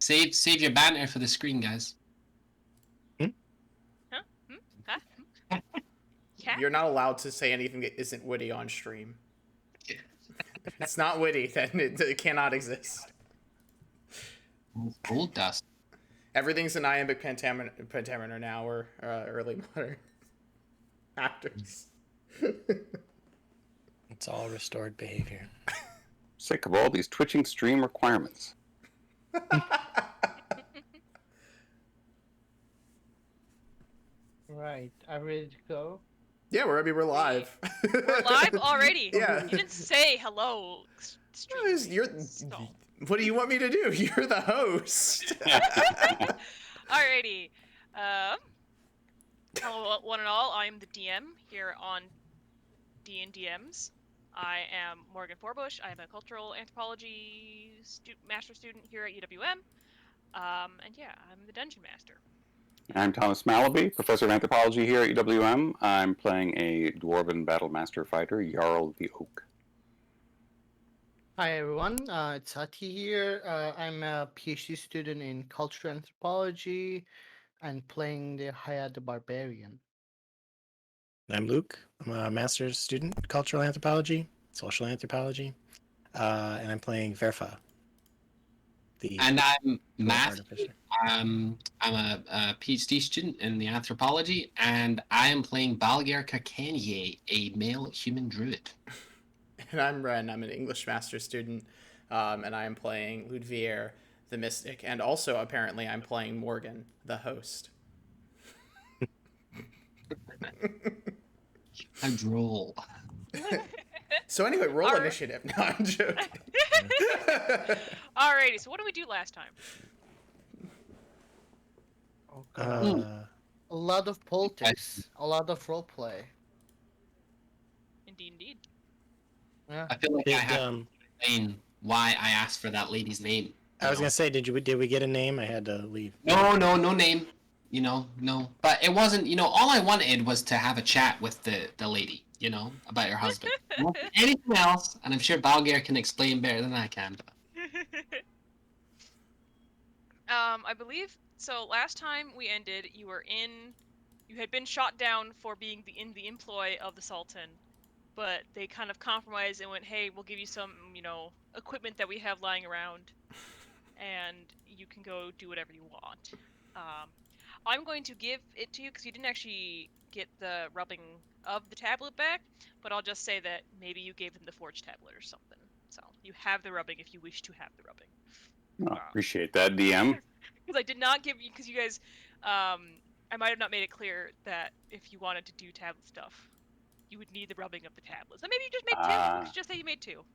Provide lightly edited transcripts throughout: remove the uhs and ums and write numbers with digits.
Save your banter for the screen, guys. Huh? Huh? Yeah? You're not allowed to say anything that isn't witty on stream. If it's not witty, then it cannot exist. Gold dust. Everything's an iambic pentameter now, or early modern actors. It's all restored behavior. Sick of all these twitching stream requirements. Right, are we ready to go? Yeah, we're live. We're live already. Yeah. You didn't say hello. What do you want me to do? You're the host. Alrighty. Hello, one and all. I'm the DM here on D&DMs. I am Morgan Forbush. I am a cultural anthropology master student here at UWM. And yeah, I'm the dungeon master. I'm Thomas Malaby, professor of anthropology here at UWM. I'm playing a dwarven battle master fighter, Jarl the Oak. Hi everyone, it's Hati here. I'm a PhD student in cultural anthropology and playing the Hayat the Barbarian. I'm Luke. I'm a master's student, cultural anthropology, social anthropology, and I'm playing Verfa. And I'm Matthew. I'm a PhD student in the anthropology, and I am playing Balgar Kakanye, a male human druid. And I'm Ren. I'm an English master student, and I am playing Ludvier, the mystic, and also apparently I'm playing Morgan, the host. How droll. So anyway, roll Alright. initiative. No, I'm joking. Alrighty, so what did we do last time? A lot of politics, a lot of roleplay. Indeed. Yeah. I feel like I Did, have to explain why I asked for that lady's name. I was gonna say, did we get a name? I had to leave. No name. No. But it wasn't. All I wanted was to have a chat with the lady. About your husband. Not anything else, and I'm sure Balgar can explain better than I can. I believe so. Last time we ended, you had been shot down for being in the employ of the Sultan, but they kind of compromised and went, "Hey, we'll give you some, equipment that we have lying around, and you can go do whatever you want." I'm going to give it to you because you didn't actually get the rubbing of the tablet back, but I'll just say that maybe you gave them the forged tablet or something. So you have the rubbing if you wish to have the rubbing. Oh, appreciate that, DM. Because I did not give you, because you guys, I might have not made it clear that if you wanted to do tablet stuff, you would need the rubbing of the tablets. So maybe you just made two. You could just say you made two.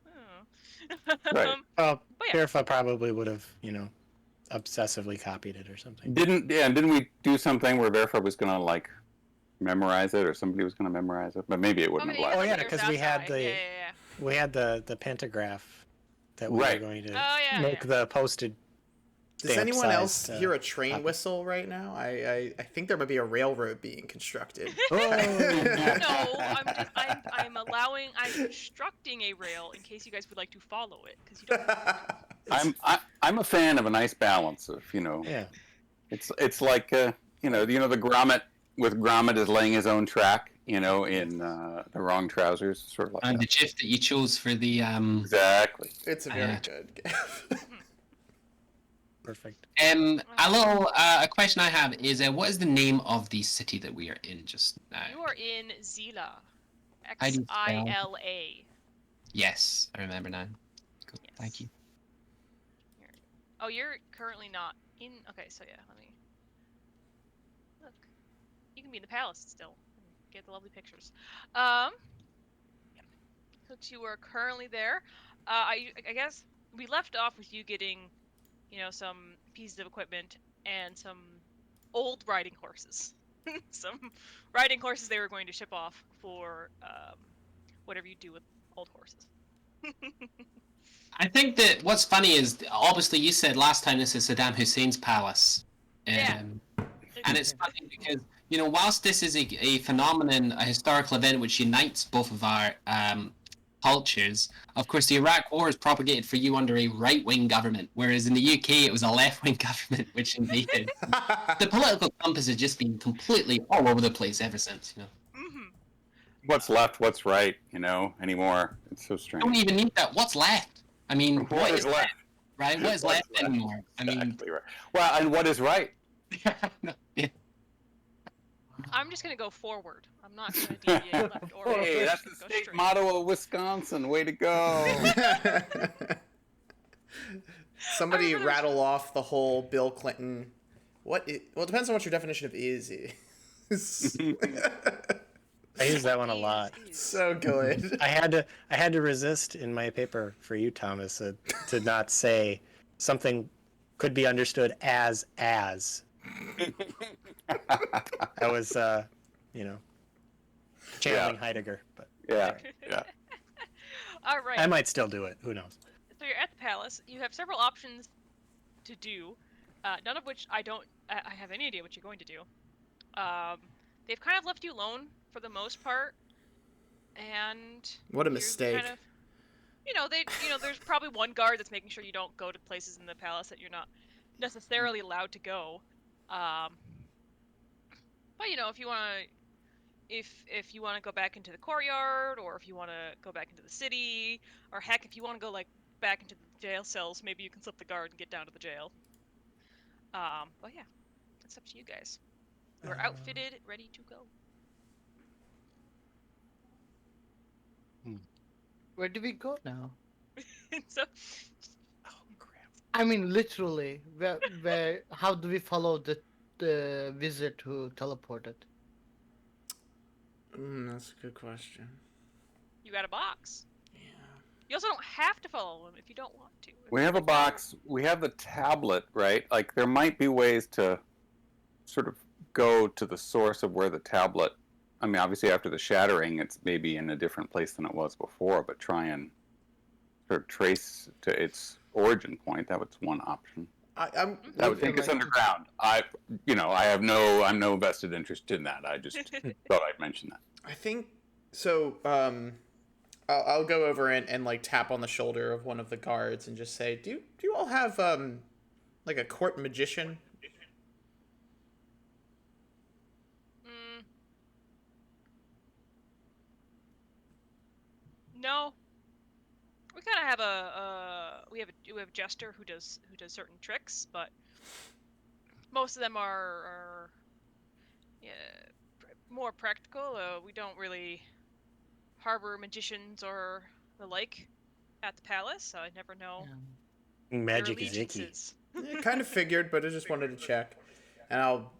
Right. Well, But yeah. Verfa probably would have, obsessively copied it or something. Didn't we do something where Verfa was gonna memorize it, or somebody was gonna memorize it? But maybe it wouldn't have Oh lasted. yeah, because we had Yeah. we had the pantograph that we Right. were going to Oh, the posted. Does stamp anyone else sized, hear a train copy. whistle right now? I think there might be a railroad being constructed. Oh. No, I'm constructing a rail in case you guys would like to follow it, because you don't. I'm a fan of a nice balance of Yeah. It's like the grommet with Grommet is laying his own track, in the wrong trousers, sort of like And that. the GIF that you chose for the Exactly. It's a very good gift. Perfect. a question I have is what is the name of the city that we are in just now? You are in Xila. How do you spell? Xila. Yes, I remember now. Cool. Yes. Thank you. Oh, you're currently not in. Okay, so yeah, let me look. You can be in the palace still and get the lovely pictures. Yeah. So you are currently there. I guess we left off with you getting, some pieces of equipment and some old riding horses. Some riding horses they were going to ship off for whatever you do with old horses. I think that what's funny is obviously you said last time this is Saddam Hussein's palace, Yeah. and it's funny because whilst this is a phenomenon, a historical event which unites both of our cultures, of course, the Iraq War is propagated for you under a right-wing government, whereas in the UK it was a left-wing government which invaded. The political compass has just been completely all over the place ever since. Mm-hmm. What's left, what's right, anymore. It's so I don't strange. even need that. What's left? I mean, What is left? right? What is What's left anymore? I mean, Exactly right. Well, and what is right? yeah. I'm just gonna go forward. I'm not gonna deviate left or right. Hey, I'm that's just the gonna go state straight. motto of Wisconsin. Way to go. Somebody remember there was- rattle off the whole Bill Clinton. Well, it depends on what your definition of is. I use that one a lot. So good. I had to resist in my paper for you, Thomas, to not say something could be understood as. I was, channeling Heidegger, but Yeah. All right. I might still do it. Who knows? So you're at the palace. You have several options to do, none of which I have any idea what you're going to do. They've kind of left you alone for the most part, and What a you're mistake. Kind of, there's probably one guard that's making sure you don't go to places in the palace that you're not necessarily allowed to go. But if you want to. If you want to go back into the courtyard, or if you want to go back into the city, or heck, if you want to go back into the jail cells, maybe you can slip the guard and get down to the jail. But yeah, it's up to you guys. You're outfitted, ready to go. Where do we go now? So, Oh crap! I mean, literally, where? How do we follow the wizard who teleported? That's a good question. you got a box. Yeah. You also don't have to follow him if you don't want to. We have a box. We have the tablet, right? Like, there might be ways to sort of go to the source of where the tablet. I mean, obviously, after the shattering, it's maybe in a different place than it was before, but try and sort of trace to its origin point. That was one option. I'm That would take us underground. I'm no vested interest in that. I just thought I'd mention that. I think so. I'll go over and like tap on the shoulder of one of the guards and just say, "Do you all have like a court magician?" No. We kind of have we have a jester who does certain tricks, but most of them are more practical. We don't really harbor magicians or the like at the palace, so I never know. Magic is icky. Yeah, kind of figured, but I just wanted to check. And I'll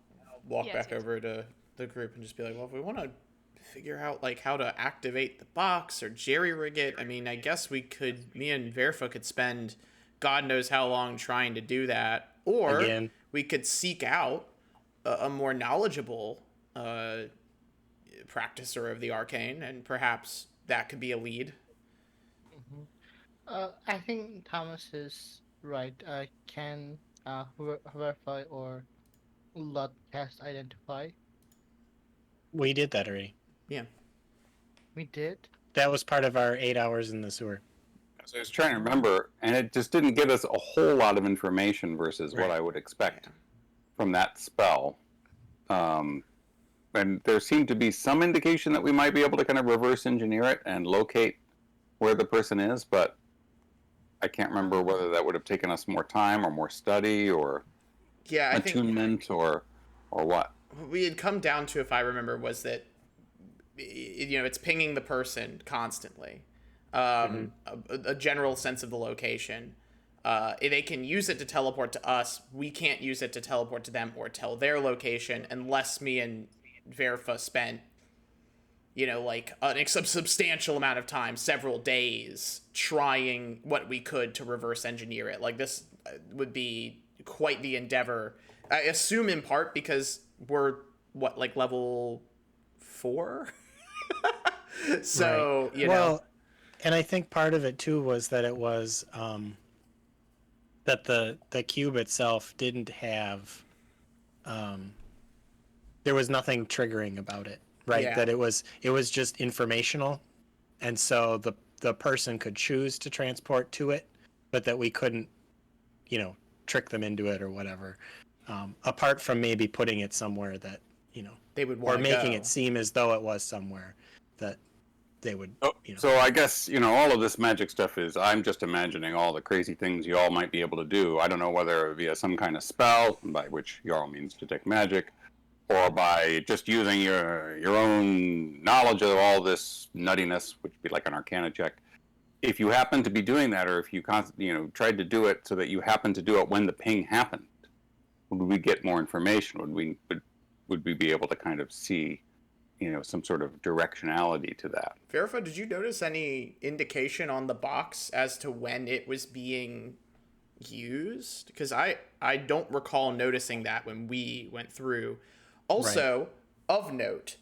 walk Yes, back yes. over to the group and just be like, well, if we want to figure out like how to activate the box or jerry rig it, I mean, I guess me and Verfa could spend God knows how long trying to do that. Or Again. we could seek out a more knowledgeable practicer of the arcane, and perhaps that could be a lead. I think Thomas is right. Can verify or lot cast identify? We did that already. Yeah. We did. That was part of our 8 hours in the sewer. So I was trying to remember, and it just didn't give us a whole lot of information versus what Right. I would expect from that spell. And there seemed to be some indication that we might be able to kind of reverse engineer it and locate where the person is, but I can't remember whether that would have taken us more time or more study or Yeah, I think attunement or what. we had come down to, if I remember, was that it's pinging the person constantly, a general sense of the location. They can use it to teleport to us. We can't use it to teleport to them or tell their location unless me and Verfa spent like a substantial amount of time, several days, trying what we could to reverse engineer it. Like, this would be quite the endeavor. I assume in part because we're level 4. So Right. Well, and I think part of it too was that it was that the cube itself didn't have there was nothing triggering about it, right? Yeah. That it was just informational, and so the person could choose to transport to it, but that we couldn't, trick them into it or whatever. Apart from maybe putting it somewhere that, They would or want to making go. it seem as though it was somewhere that they would. So I guess, all of this magic stuff is, I'm just imagining all the crazy things you all might be able to do. I don't know whether via some kind of spell, by which Jarl means detect magic, or by just using your own knowledge of all this nuttiness, which would be like an Arcana check. If you happen to be doing that, or if you tried to do it so that you happen to do it when the ping happened, would we get more information? Would we be able to kind of see, some sort of directionality to that? Verifo, did you notice any indication on the box as to when it was being used? Because I don't recall noticing that when we went through. Also, of note,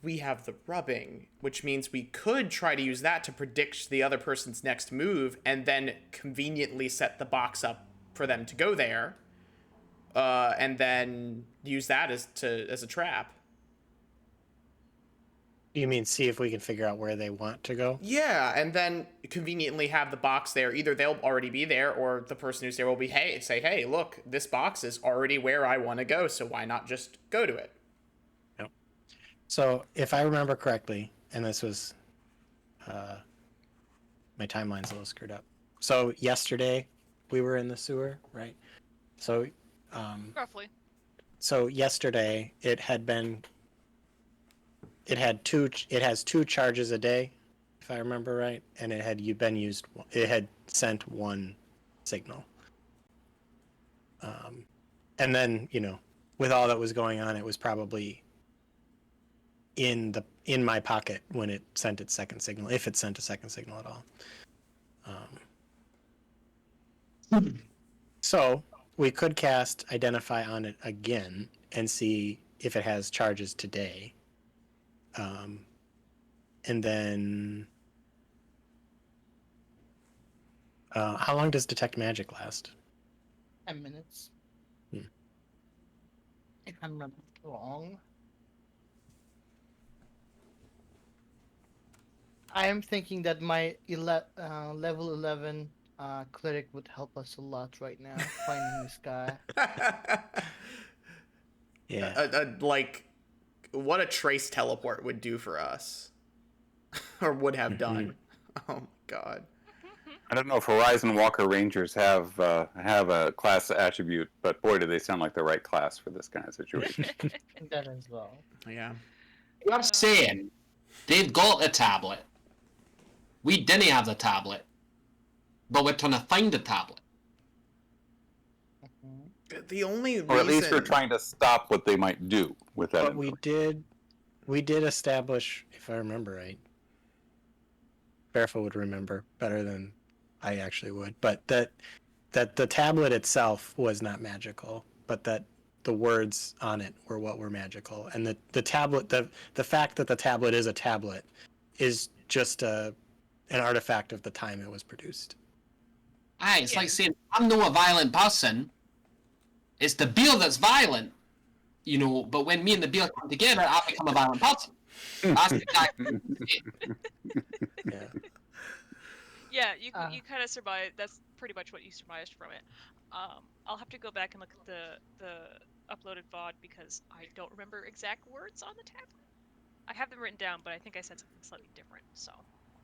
we have the rubbing, which means we could try to use that to predict the other person's next move and then conveniently set the box up for them to go there, and then use that as a trap. You mean see if we can figure out where they want to go? Yeah, and then conveniently have the box there. Either they'll already be there, or the person who's there will be, hey, look, this box is already where I want to go, so why not just go to it? Yep. So if I remember correctly, and this was, my timeline's a little screwed up. So yesterday we were in the sewer, right? So, Roughly. So yesterday it has two charges a day, if I remember right, and it had sent one signal. And then, with all that was going on, it was probably in my pocket when it sent its second signal, if it sent a second signal at all. So we could cast Identify on it again and see if it has charges today. And then, how long does Detect Magic last? 10 minutes. If I'm not wrong. I am thinking that my level 11 cleric would help us a lot right now, finding this guy. Yeah. Like, what a trace teleport would do for us. Or would have done. Oh my god. I don't know if Horizon Walker Rangers have a class attribute, but boy, do they sound like the right class for this kind of situation. That as well. Yeah. I'm saying they've got a tablet. We didn't have the tablet, but we're trying to find the tablet. The only reason... Or at least we're trying to stop what they might do with that. But we did establish, if I remember right, Barefoot would remember better than I actually would, but that the tablet itself was not magical, but that the words on it were what were magical, and the tablet, the fact that the tablet is a tablet is just an artifact of the time it was produced. Aye, it's like saying, I'm not a violent person. It's the beer that's violent, but when me and the beer come together, I become a violent person. That's the guy. Yeah. Yeah, you kind of survived. That's pretty much what you surmised from it. I'll have to go back and look at the uploaded VOD because I don't remember exact words on the tablet. I have them written down, but I think I said something slightly different. So,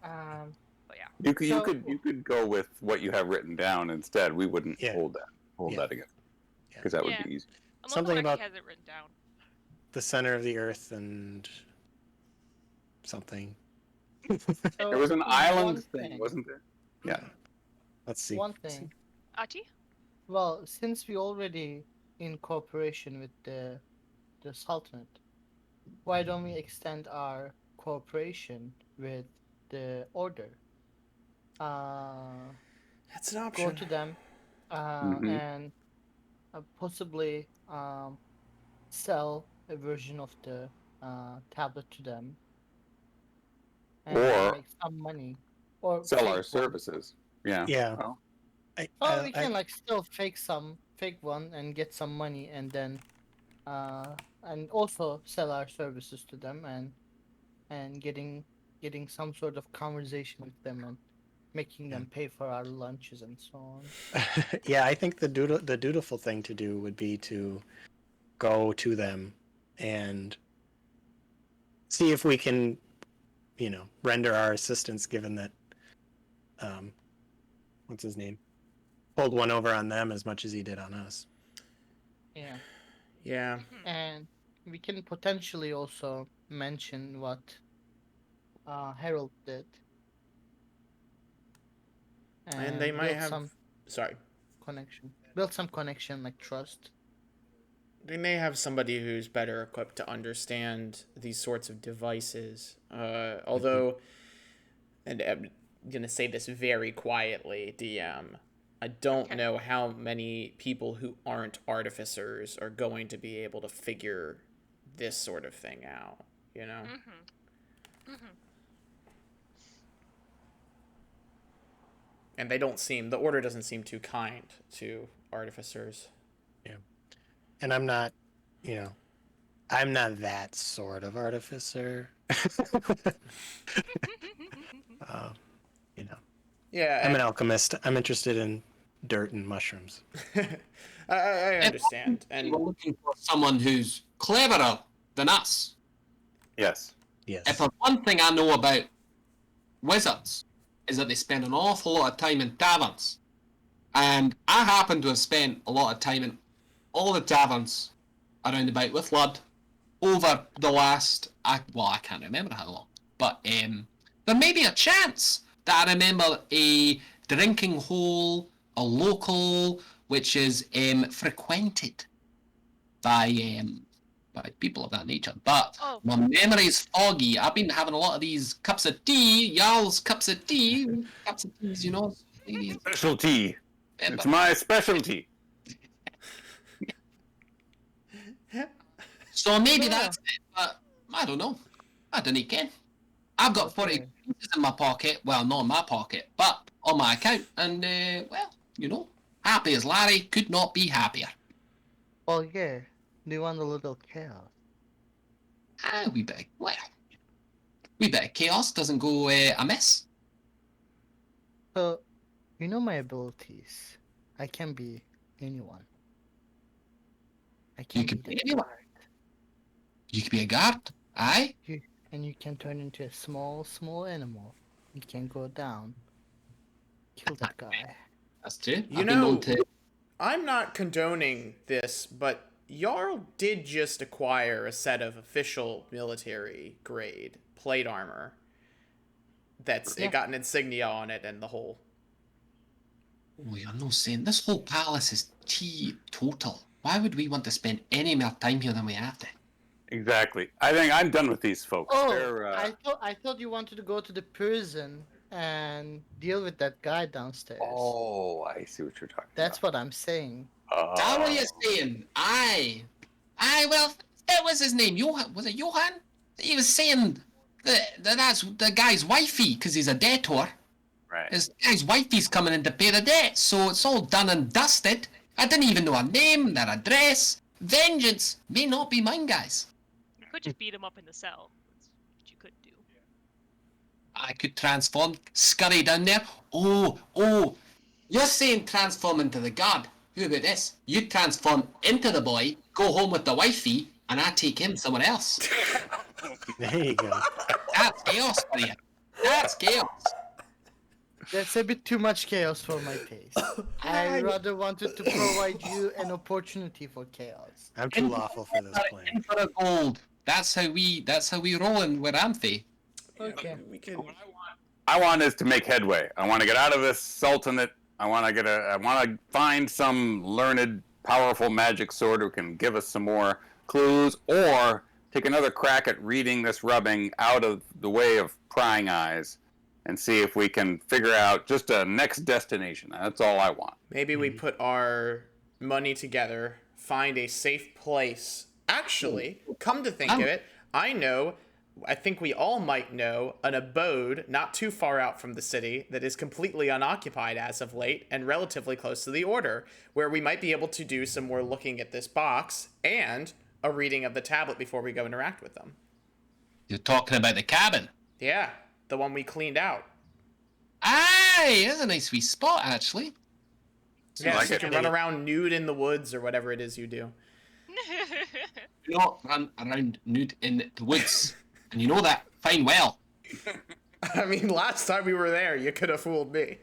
but yeah. You could go with what you have written down instead. We wouldn't hold that against, because that would be easy. Something about has it written down. The center of the earth and something. So there was an island thing, wasn't there? Yeah. Let's see. One thing. Ati? Well, since we already in cooperation with the Sultanate, why don't we extend our cooperation with the Order? That's an option. Go to them and possibly sell a version of the tablet to them. And or make some money, or sell our services. Yeah. Yeah. Well, we can still fake one and get some money, and then and also sell our services to them and getting getting some sort of conversation with them and making them pay for our lunches and so on. Yeah, I think the dutiful thing to do would be to go to them and see if we can, render our assistance, given that, what's his name, pulled one over on them as much as he did on us. Yeah. Yeah. And we can potentially also mention what Harold did. And they might build have... some Sorry. connection. Build some connection, like trust. They may have somebody who's better equipped to understand these sorts of devices. Although, and I'm going to say this very quietly, DM, I don't know how many people who aren't artificers are going to be able to figure this sort of thing out, And they don't seem... The Order doesn't seem too kind to artificers. Yeah. And I'm not, I'm not that sort of artificer. Yeah, I'm an alchemist. I'm interested in dirt and mushrooms. I understand. And we're looking for someone who's cleverer than us. Yes. Yes. If there's one thing I know about wizards, is that they spend an awful lot of time in taverns. And I happen to have spent a lot of time in all the taverns around about with Lud over the last, I can't remember how long, but there may be a chance that I remember a drinking hole, a local, which is frequented by people of that nature. But my memory's foggy. I've been having a lot of these cups of tea, y'all's cups of tea, cups of teas, Specialty. It's my specialty. So maybe that's it, but I don't know. I don't care. I've got 40 pieces in my pocket. Well, not in my pocket, but on my account. And, happy as Larry, could not be happier. Well, yeah. Do you want a little chaos? A wee bit of chaos doesn't go amiss. So, my abilities. I can be anyone. I can You could be be anyone. You could be a guard, aye? And you can turn into a small animal. You can go down. Kill that guy. That's true. I'm not condoning this, but Jarl did just acquire a set of official military grade plate armor. It got an insignia on it and the whole. Oh, you're no saying this whole palace is teetotal. Why would we want to spend any more time here than we have to? Exactly. I think I'm done with these folks. Oh, I thought you wanted to go to the prison and deal with that guy downstairs. Oh, I see what you're talking That's what I'm saying. Is that what you're saying? Aye, well, that was his name. Johan. Was it Johan? He was saying that's the guy's wifey, because he's a debtor. Right. His guy's wifey's coming in to pay the debt, so it's all done and dusted. I didn't even know her name, their address. Vengeance may not be mine, guys. You could just beat him up in the cell. That's what you could do. I could transform, scurry down there. Oh, you're saying transform into the guard. Who about this? You transform into the boy, go home with the wifey, and I take him somewhere else. There you go. That's chaos for you. That's chaos. That's a bit too much chaos for my taste. I rather wanted to provide you an opportunity for chaos. I'm too lawful for this plan. In for a gold. That's how we roll in with Amphi. Okay. We can. I want us to make headway. I want to get out of this sultanate. I want to find some learned, powerful magic sword who can give us some more clues, or take another crack at reading this rubbing out of the way of prying eyes, and see if we can figure out just a next destination. That's all I want. Maybe we put our money together, find a safe place. Actually, come to think of it, I think we all might know an abode not too far out from the city that is completely unoccupied as of late and relatively close to the Order, where we might be able to do some more looking at this box and a reading of the tablet before we go interact with them. You're talking about the cabin. Yeah. The one we cleaned out. Aye, that's a nice wee spot, actually. Yeah, like so you it. can run around nude in the woods or whatever it is you do. Do not run around nude in the woods. And you know that fine well. I mean, last time we were there, you could have fooled me.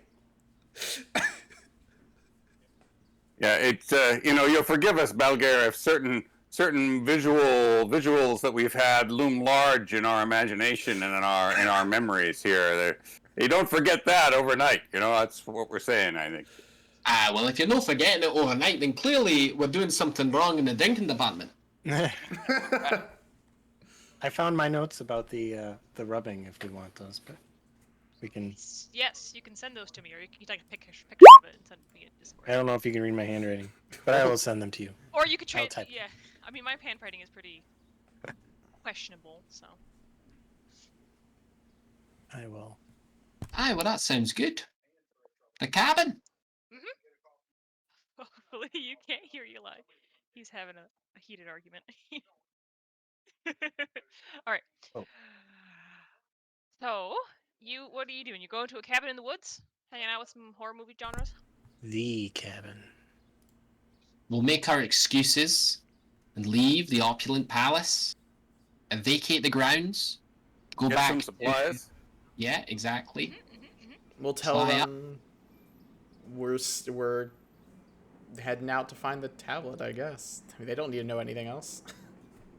Yeah, it's you'll forgive us, Balgar, if certain visuals that we've had loom large in our imagination and in our memories here. You don't forget that overnight. That's what we're saying, I think. Well, if you're not forgetting it overnight, then clearly we're doing something wrong in the drinking department. I found my notes about the rubbing if we want those, but we can. Yes, you can send those to me, or you can take a picture of it and send me in Discord. I don't know if you can read my handwriting, but I will send them to you. Or you could trade. type. Yeah, I mean my handwriting is pretty questionable, so. I will. Aye, well, that sounds good. The cabin. Hopefully you can't hear Eli. He's having a heated argument. All right. Oh. So, what are you doing? You going to a cabin in the woods? Hanging out with some horror movie genres? The cabin. We'll make our excuses and leave the opulent palace and vacate the grounds. Go Get back. some supplies. Yeah, exactly. We'll tell Fly up. them we're heading out to find the tablet, I guess. I mean, they don't need to know anything else.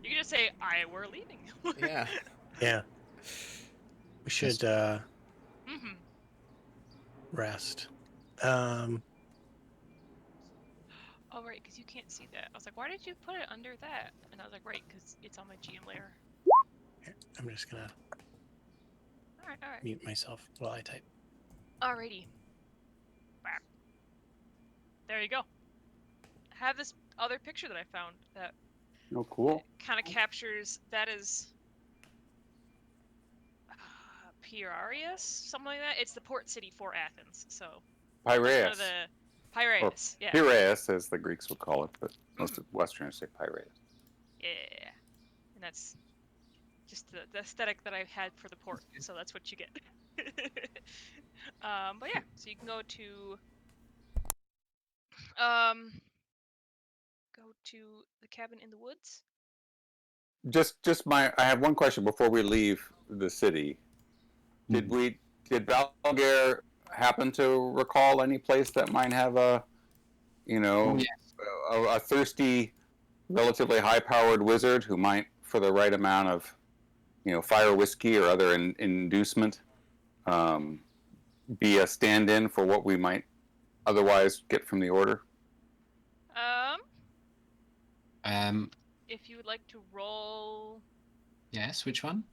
You can just say, we're leaving. Yeah. Yeah. We should rest. Oh, right, because you can't see that. I was like, why did you put it under that? And I was like, right, because it's on my GM layer. Here, I'm just gonna All right. mute myself while I type. Alrighty. Bam. There you go. I have this other picture that I found that Oh, cool. kind of captures that is Piraeus, something like that. It's the port city for Athens, so that's kind Piraeus. of the Piraeus, yeah. Piraeus, as the Greeks would call it, but most of Westerners say Piraeus. Yeah, and that's just the aesthetic that I had for the port, so that's what you get. But yeah, so you can go to the cabin in the woods. I have one question before we leave the city. Did Balgar happen to recall any place that might have a thirsty, relatively high-powered wizard who might, for the right amount of, fire whiskey or other inducement, be a stand-in for what we might otherwise get from the order? If you would like to roll, Yes, which one?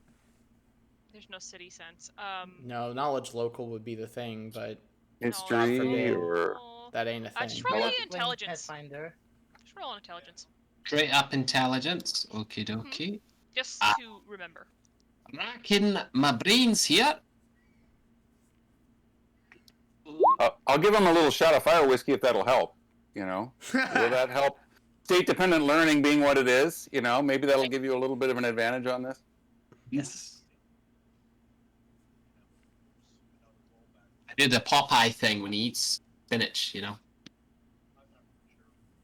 there's no city sense. No, knowledge local would be the thing, but History forbid. or that ain't a thing. just roll Knowledge the intelligence. Pathfinder. Just roll on intelligence. Straight up intelligence. Okie dokie. Just to remember. Racking my brains here. I'll give him a little shot of fire whiskey if that'll help. Will that help? State-dependent learning being what it is, maybe that'll give you a little bit of an advantage on this. Yes. I do the Popeye thing when he eats spinach,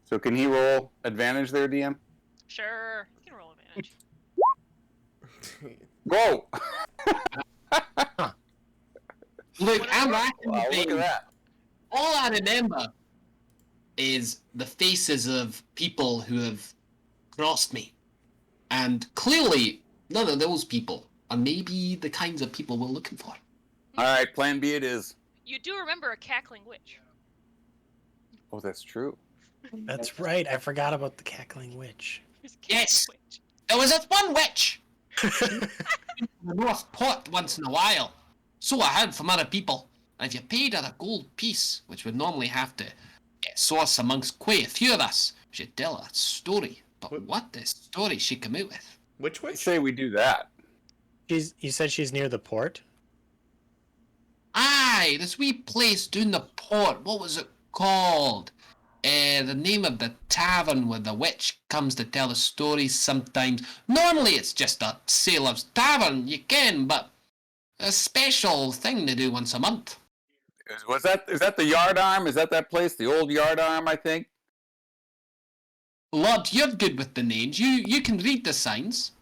So can he roll advantage there, DM? Sure, you can roll advantage. Go! Look, I'm racking Wow, my look at brains. that. All I remember is the faces of people who have crossed me. And clearly, none of those people are maybe the kinds of people we're looking for. All right, plan B it is. You do remember a cackling witch. Oh, that's true. That's right. I forgot about the cackling witch. There's a cackling Yes. witch. There was this one witch in the North Port once in a while. So I heard from other people. And if you paid her a gold piece, which would normally have to get source amongst quite a few of us, she'd tell a story. But what the story she come out with? Which I witch? say we do that. You said she's near the port? Aye, this wee place down the port. What was it called? The name of the tavern where the witch comes to tell the stories sometimes. Normally it's just a sailor's tavern, you can, but a special thing to do once a month. Is that the Yardarm? Is that place? The old Yardarm, I think. Lord, you're good with the names. You can read the signs.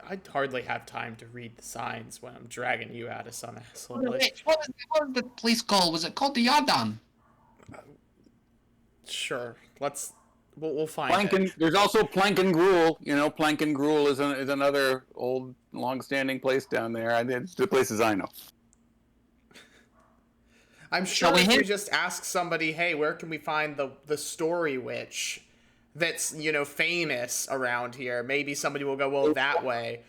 I'd hardly have time to read the signs when I'm dragging you out of some asshole place. What was the place called? Was it called the Yardarm? Sure, we'll find it. There's also Plank and Gruel. You know, Plank and Gruel is another old, long-standing place down there. It's the places I know. I'm sure if you just ask somebody, hey, where can we find the story witch that's, famous around here, maybe somebody will go, well, that way.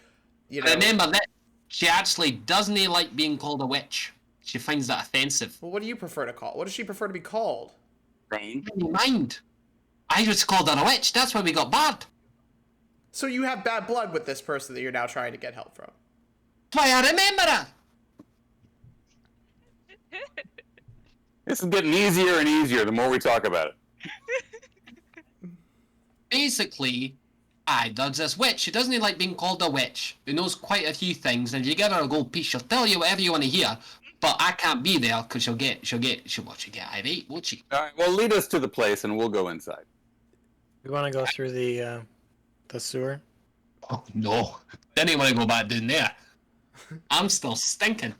Remember that she actually doesn't like being called a witch. She finds that offensive. Well, what do you prefer to call? What does she prefer to be called? Mind. I just called her a witch. That's why we got bad. So you have bad blood with this person that you're now trying to get help from. That's why I remember her. This is getting easier and easier the more we talk about it. Basically, there's this witch. She doesn't like being called a witch. Who knows quite a few things, and if you give her a gold piece, she'll tell you whatever you want to hear. But I can't be there because she'll get irate, won't she? All right, well, lead us to the place and we'll go inside. You want to go through the sewer? Oh no! Then you want to go back down there. I'm still stinking.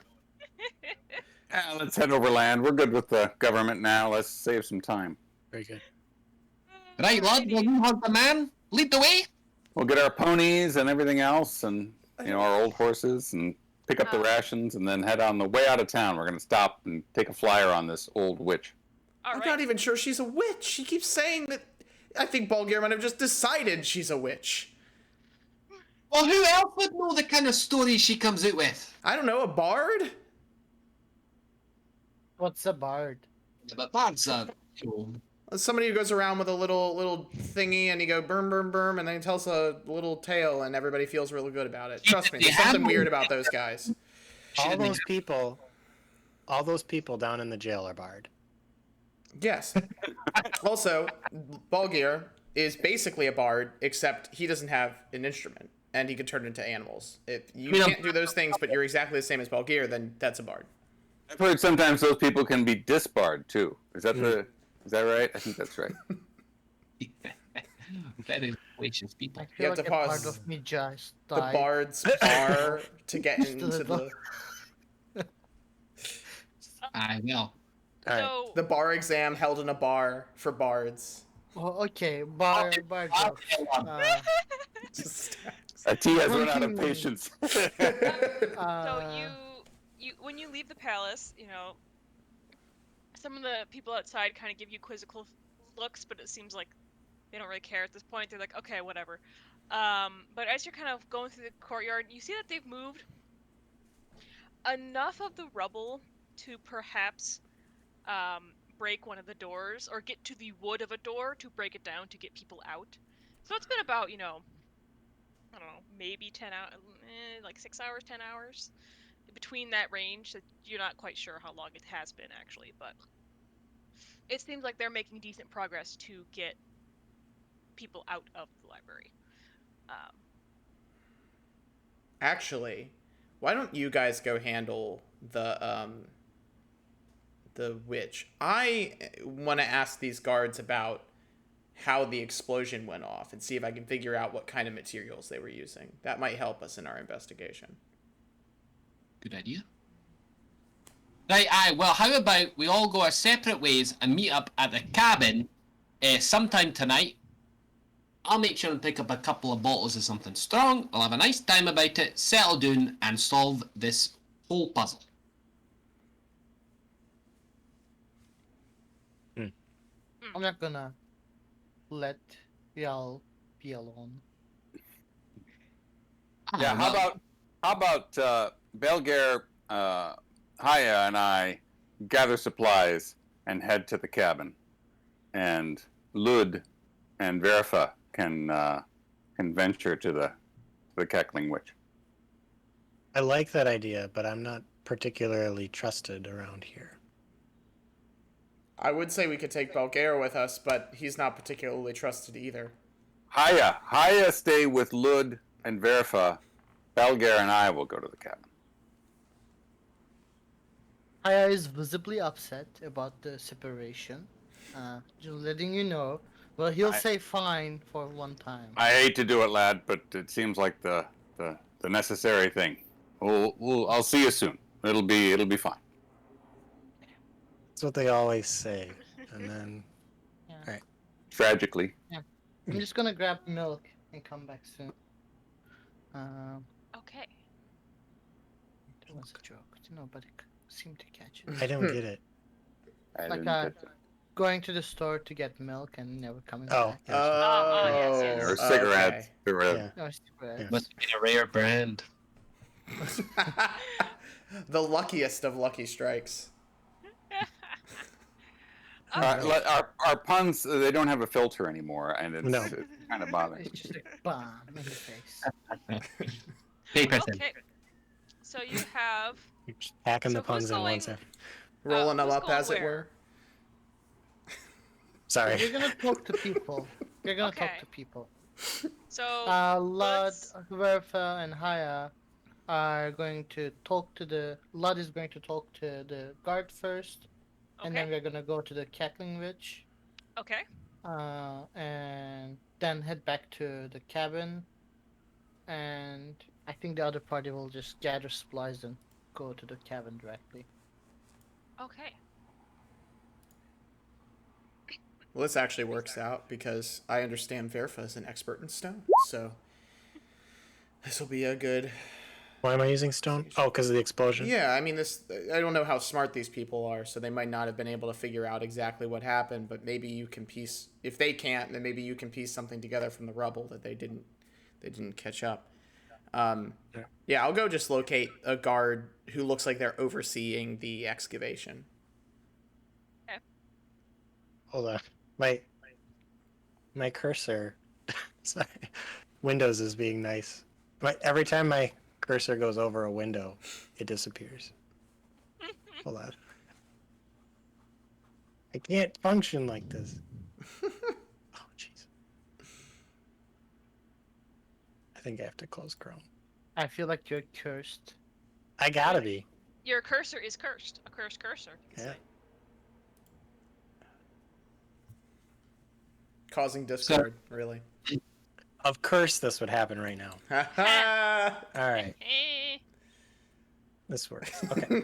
Let's head overland. We're good with the government now. Let's save some time. Very good. Right, lad. Will you hunt the man? Lead the way. We'll get our ponies and everything else, and our old horses, and pick up the rations, and then head on the way out of town. We're gonna stop and take a flyer on this old witch. I'm not even sure she's a witch. She keeps saying that. I think Bulgaria might have just decided she's a witch. Well, who else would know the kind of stories she comes out with? I don't know, a bard? What's a bard? But bards are, Somebody who goes around with a little thingy and you go berm, berm, berm, and then he tells a little tale and everybody feels really good about it. Trust me, there's something weird about those guys. All those people down in the jail are barred. Yes. Also, Balgir is basically a bard, except he doesn't have an instrument, and he can turn into animals. If you can't do those things, but you're exactly the same as Balgir, then that's a bard. I've heard sometimes those people can be disbarred too. Is that right? I think that's right. Very gracious people. I feel You have like to a part pause of me just the died. bard's bar to get into the... I will. So, The bar exam held in a bar for bards. Oh, okay, bar jokes. T has run out of patience. so you when you leave the palace, some of the people outside kind of give you quizzical looks, but it seems like they don't really care at this point. They're like, okay, whatever. But as you're kind of going through the courtyard, you see that they've moved enough of the rubble to perhaps break one of the doors, or get to the wood of a door to break it down to get people out. So it's been about, I don't know, maybe 10 hours, like 6 hours, 10 hours. Between that range, you're not quite sure how long it has been, actually, but it seems like they're making decent progress to get people out of the library. Actually, why don't you guys go handle the witch? I want to ask these guards about how the explosion went off and see if I can figure out what kind of materials they were using. That might help us in our investigation. Good idea. Right, well, how about we all go our separate ways and meet up at the cabin sometime tonight. I'll make sure and pick up a couple of bottles of something strong. I'll have a nice time about it, settle down, and solve this whole puzzle. I'm not gonna let y'all be alone. Yeah, how about Belger, Haya, and I gather supplies and head to the cabin, and Lud and Verifa can venture to the cackling witch. I like that idea, but I'm not particularly trusted around here. I would say we could take Bulgaria with us, but he's not particularly trusted either. Haya stay with Lud and Verifa. Belger and I will go to the cabin. Aya is visibly upset about the separation. Just letting you know. Well, he'll I- say fine for one time. I hate to do it, lad, but it seems like the necessary thing. I'll see you soon. It'll be fine. That's what they always say. And then, Yeah. all right. Tragically. I'm just gonna grab milk and come back soon. Okay. That was a joke. Nobody seemed to catch it. I don't get it. I Like, didn't get that. Going to the store to get milk and never coming Oh, back. gotcha. Yes, Oh, yes. Or cigarettes. Yeah. No, cigarettes. Yeah. Must be a rare brand. The luckiest of lucky strikes. Our puns, they don't have a filter anymore, and it's, No. it's kind of bothering. It's just a bomb in the face. Paper thin. Okay. So you have. You're just packing So the puns who's in going- once. Rolling them who's up, going as it where? were. Sorry. You're gonna talk to people. You're gonna Okay. talk to people. So. Lud, let's- Verfa, and Haya are going to talk to the. Lud is going to talk to the guard first, and then Okay. we're gonna go to the cackling witch, Okay. and then head back to the cabin. And I think the other party will just gather supplies and go to the cabin directly. Okay. Well, this actually works out because I understand Verfa is an expert in stone, so this will be a good. Why am I using stone? Oh, because of the explosion? Yeah, I mean, this. I don't know how smart these people are, so they might not have been able to figure out exactly what happened. But maybe you can piece. If they can't, then maybe you can piece something together from the rubble that they didn't catch up. Yeah, I'll go just locate a guard who looks like they're overseeing the excavation. Hold on. My cursor. Sorry. Windows is being nice. Every time my cursor goes over a window, it disappears. Hold on. I can't function like this. Oh, jeez. I think I have to close Chrome. I feel like you're cursed. I gotta be. Your cursor is cursed. A cursed cursor. You can Yeah. say. Causing discord, really. Of course, this would happen right now. All right, Eh. this works. Okay.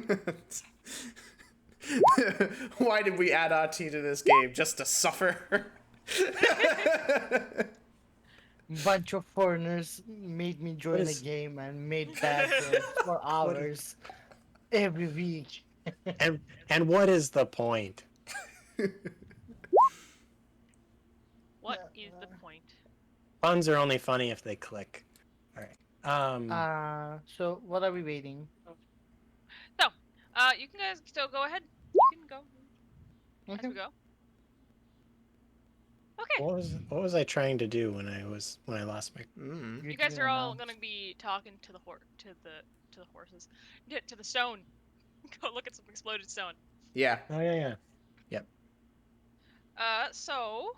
Why did we add RT to this game? Just to suffer? Bunch of foreigners made me join is- a game and made bad jokes for hours every week. And what is the point? What is the point? Puns are only funny if they click. All right. So what are we waiting? You can guys still go ahead. You can go as Okay. we go. Okay. What was I trying to do when I lost my? Mm. You guys are all gonna be talking to the horses, to the stone. Go look at some exploded stone. Yeah. Oh yeah. So,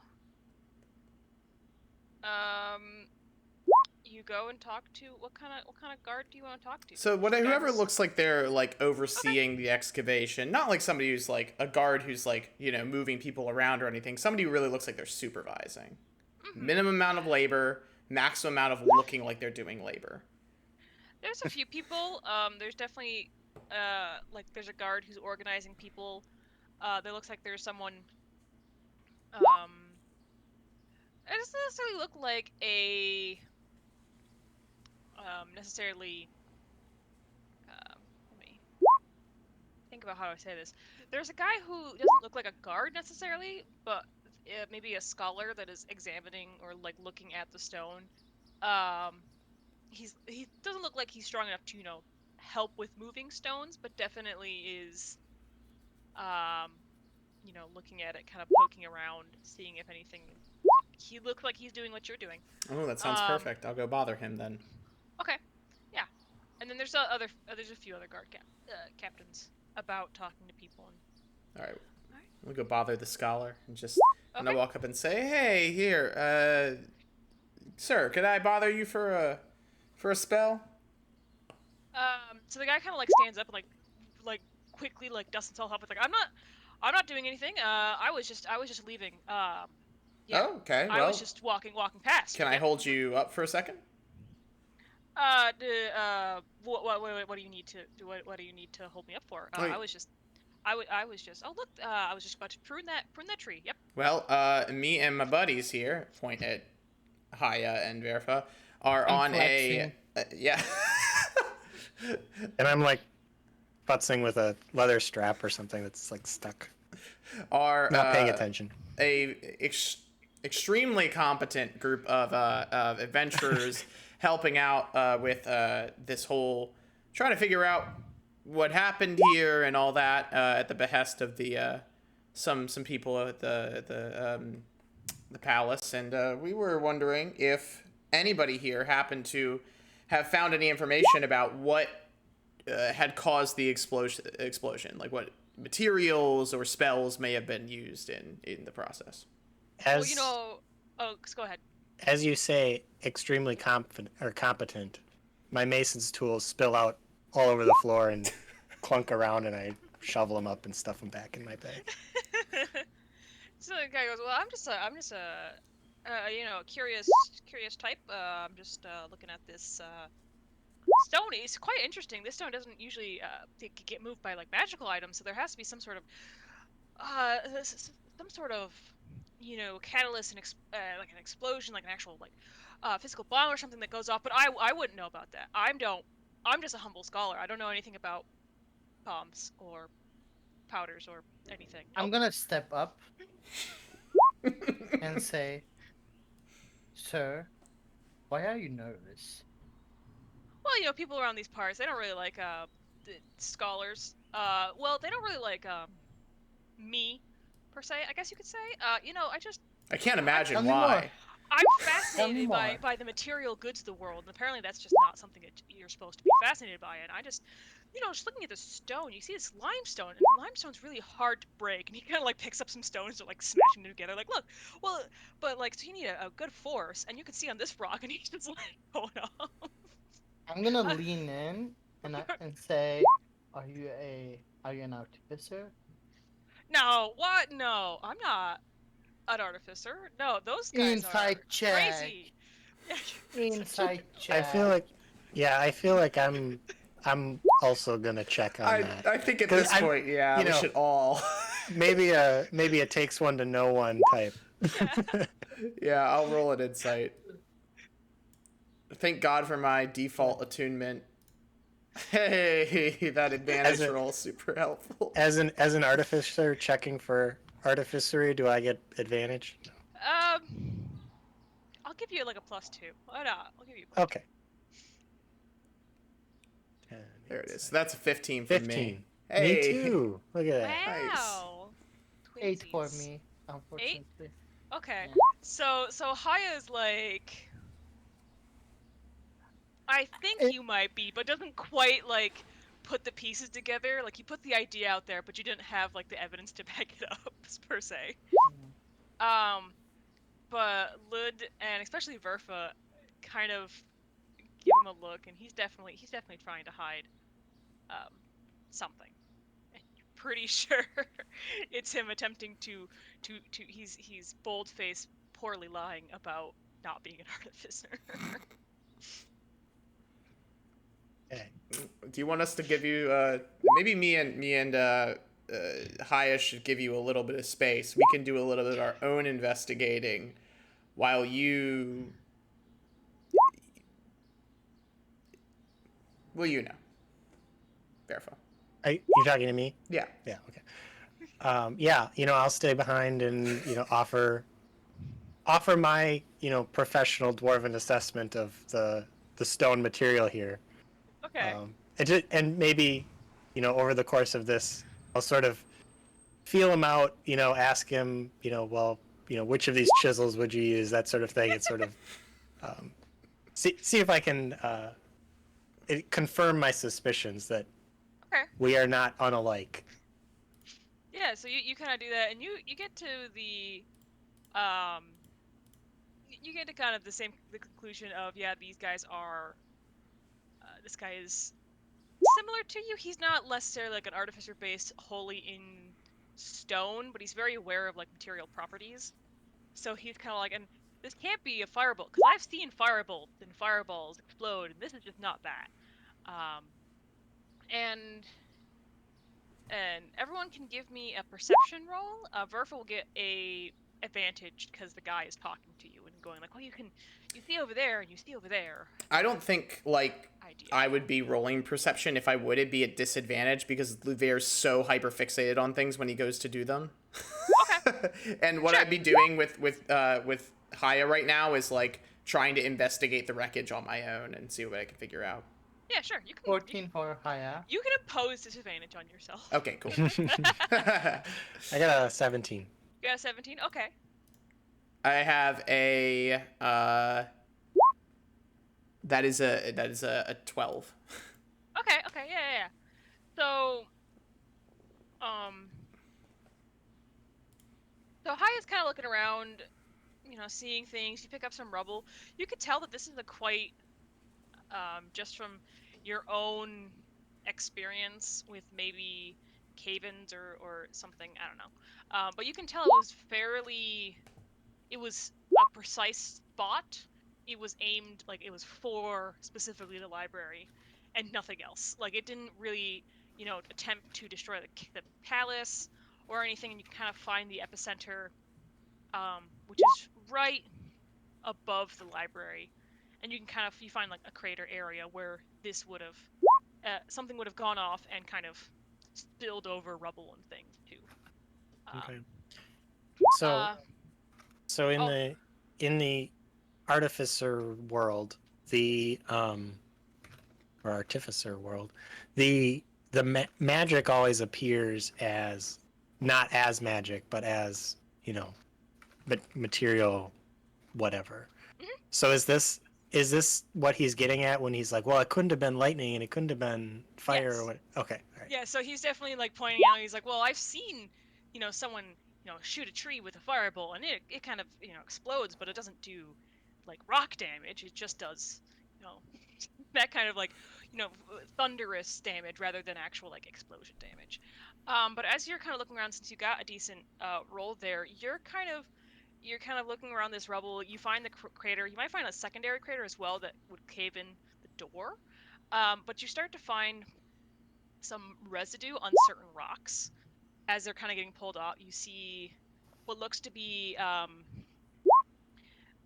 you go and talk to what kind of guard do you want to talk to? So whoever Guards? looks like they're like overseeing the excavation, not like somebody who's like a guard who's like, moving people around or anything. Somebody who really looks like they're supervising. Mhm. Minimum amount of labor, maximum amount of looking like they're doing labor. There's a few people. There's definitely there's a guard who's organizing people. There looks like there's someone. It doesn't necessarily look like a necessarily. Let me think about how I say this. There's a guy who doesn't look like a guard necessarily, but maybe a scholar that is examining or like looking at the stone. He doesn't look like he's strong enough to help with moving stones, but definitely is looking at it, kind of poking around, seeing if anything. He looks like he's doing what you're doing. Oh, that sounds perfect. I'll go bother him then. Okay, yeah. And then there's there's a few other guard captains about talking to people. All right. We'll go bother the scholar and just Okay. I walk up and say, "Hey, here, sir, could I bother you for a spell?" So the guy kind of like stands up and like quickly like dusts himself up. It's like I'm not doing anything. I was just leaving. Yeah. Oh, okay. I was just walking past. Can I hold you up for a second? What do you need to do? What do you need to hold me up for? I was just. Oh look, I was just about to prune that tree. Yep. Well, me and my buddies here, point at Haya and Verfa, are I'm on flexing. yeah. And I'm like futzing with a leather strap or something that's like stuck. Are Not paying attention. Extremely competent group of adventurers helping out with this whole trying to figure out what happened here and all that at the behest of the some people at the palace, and we were wondering if anybody here happened to have found any information about what had caused the explosion, like what materials or spells may have been used in the process. As oh, go ahead. As you say, extremely competent. My mason's tools spill out all over the floor and clunk around, and I shovel them up and stuff them back in my bag. So the guy goes, "Well, I'm just a curious type. I'm just looking at this stone. It's quite interesting. This stone doesn't usually get moved by like magical items, so there has to be some sort of catalyst and like an explosion, like an actual like physical bomb or something that goes off. But I wouldn't know about that. I'm just a humble scholar. I don't know anything about bombs or powders or anything. I'm gonna step up and say, "Sir, why are you nervous?" Well, people around these parts, they don't really like the scholars. Well, they don't really like me per se. I guess you could say. I can't imagine Tell me why. more. I'm fascinated more. by the material goods of the world, and apparently that's just not something that you're supposed to be fascinated by. And I just, just looking at the stone, you see this limestone, and limestone's really hard to break. And he kind of like picks up some stones and like smashing them together. Like, look, well, but like, so you need a good force, and you can see on this rock, and he's just like going off. I'm gonna lean in and say, "Are you an artificer?" No, what? No, I'm not an artificer. No, those guys Inside are check. crazy. Inside check. I feel like I'm also gonna check on that. I think at this point, yeah, we should all. maybe a takes one to know one type. Yeah, I'll roll an insight. Thank God for my default attunement. Hey, that advantage roll is super helpful. As an artificer checking for artificery, do I get advantage? I'll give you like a +2. Why not? I'll give you. Okay. There it is. That's a 15 for 15. me. Hey. Me too. Look at that. Wow. Nice. 8 for Twinsies. me, unfortunately. 8? Okay. Yeah. So Haya's like, I think you might be, but doesn't quite like put the pieces together. Like you put the idea out there, but you didn't have like the evidence to back it up per se. But Lud and especially Verfa kind of give him a look, and he's definitely trying to hide something. And you're pretty sure it's him attempting to he's bold-faced, poorly lying about not being an artificer. Okay. Do you want us to give you maybe me and Haya should give you a little bit of space. We can do a little bit of our own investigating while you Verify. You talking to me? Yeah. Yeah. Okay. Yeah. I'll stay behind and offer my professional dwarven assessment of the stone material here. Okay. And maybe over the course of this, I'll sort of feel him out. Ask him. Which of these chisels would you use? That sort of thing. It's sort of see if I can confirm my suspicions that we are not unalike. Yeah, so you kind of do that, and you get to the you get to kind of the conclusion of, yeah, these guys are this guy is similar to you. He's not necessarily like an artificer based wholly in stone, but he's very aware of like material properties. So he's kind of like, and this can't be a firebolt because I've seen firebolts and fireballs explode, and this is just not that. Um, and everyone can give me a perception roll. Verfa will get a advantage because the guy is talking to you and going like, "Oh, you see over there and you see over there." I don't think like Idea. I would be rolling perception. If I would, it'd be a disadvantage because Luver's so hyper fixated on things when he goes to do them. Okay. And what Sure. I'd be doing with Haya right now is like trying to investigate the wreckage on my own and see what I can figure out. Yeah, sure. You can 14 for Haya. You can impose disadvantage on yourself. Okay, cool. I got a 17. You got a 17? Okay. I have a that is a 12. Okay, yeah. So Haya's kind of looking around, seeing things. You pick up some rubble. You could tell that this is a quite just from your own experience with maybe cave-ins or something, I don't know. But you can tell it was a precise spot. It was aimed, like, it was for specifically the library and nothing else. Like, it didn't really, attempt to destroy the palace or anything, and you can kind of find the epicenter, which is right above the library. And you find like a crater area where this would have, something would have gone off and kind of spilled over rubble and things too. Okay. So in the artificer world, the or artificer world, the magic always appears as not as magic, but as material, whatever. Mm-hmm. So is this what he's getting at when he's like, well, it couldn't have been lightning and it couldn't have been fire Yes. or what? Okay. All right. Yeah, so he's definitely like pointing out. He's like, well, I've seen, someone, shoot a tree with a fireball, and it kind of, explodes, but it doesn't do like rock damage. It just does, that kind of like, thunderous damage rather than actual like explosion damage. But as you're kind of looking around, since you got a decent roll there, you're kind of looking around this rubble. You find the crater. You might find a secondary crater as well that would cave in the door. But you start to find some residue on certain rocks as they're kind of getting pulled out. You see what looks to be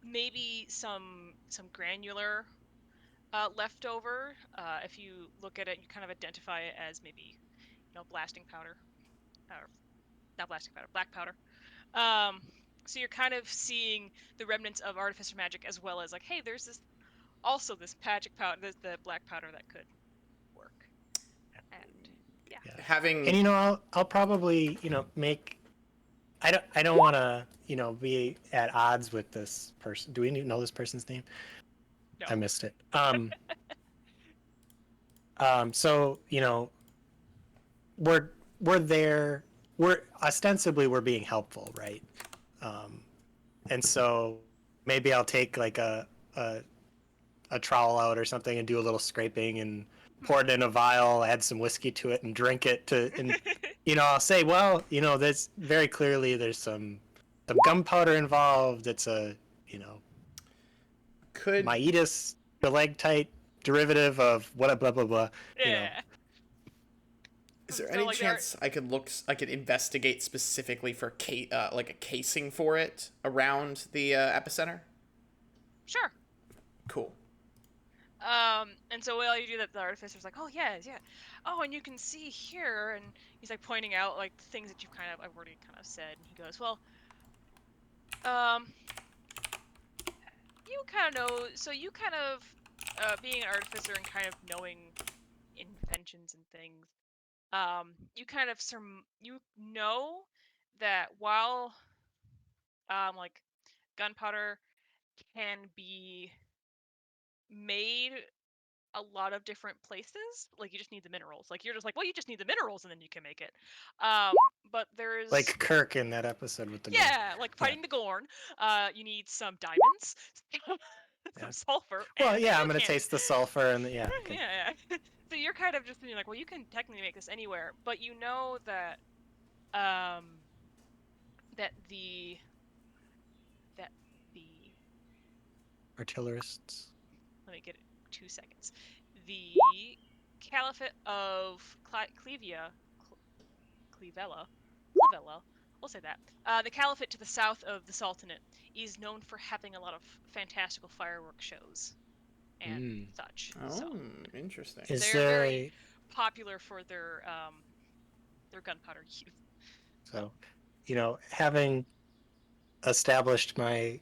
maybe some granular leftover. If you look at it, you kind of identify it as maybe blasting powder, or not blasting powder, black powder. So you're kind of seeing the remnants of artificer magic, as well as like, hey, there's this magic powder, there's the black powder that could work. And yeah. Having And I'll probably make. I don't want to be at odds with this person. Do we know this person's name? No. I missed it. So we're there. We're ostensibly we're being helpful, right? And so maybe I'll take like a trowel out or something and do a little scraping and pour it in a vial, add some whiskey to it, and drink it. And I'll say, well, there's very clearly there's some gunpowder involved. It's a Miatis stalactite derivative of what blah blah blah. Yeah. Is there any chance I could investigate specifically for like a casing for it around the epicenter? Sure. Cool. And so while you do that, the artificer's like, oh yeah. Oh, and you can see here, and he's like pointing out like things that I've already kind of said, and he goes, well, you kind of know, so you kind of, being an artificer and kind of knowing inventions and things, you kind of you know that while like gunpowder can be made a lot of different places, like you just need the minerals. Like you're just like, well, you just need the minerals and then you can make it. But there's like Kirk in that episode with the like fighting the Gorn. You need some diamonds. some sulfur. Well, and yeah, you I'm gonna can't- taste the sulfur and yeah. So you're kind of just thinking like, well, you can technically make this anywhere, but you know that that the artillerists. let me get it 2 seconds. The Caliphate of Clevella, we'll say that. The Caliphate to the south of the Sultanate is known for having a lot of fantastical fireworks shows and such. Oh, so interesting. they're very popular for their gunpowder use. So, having established my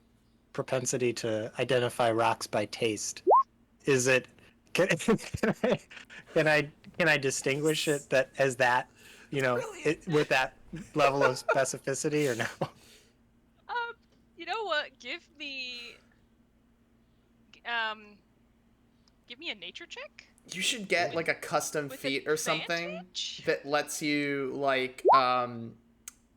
propensity to identify rocks by taste, is it? Can I distinguish it as that? With that level of specificity, or no? You know what? Give me a nature check. You should get like a custom With feat or something advantage? that lets you like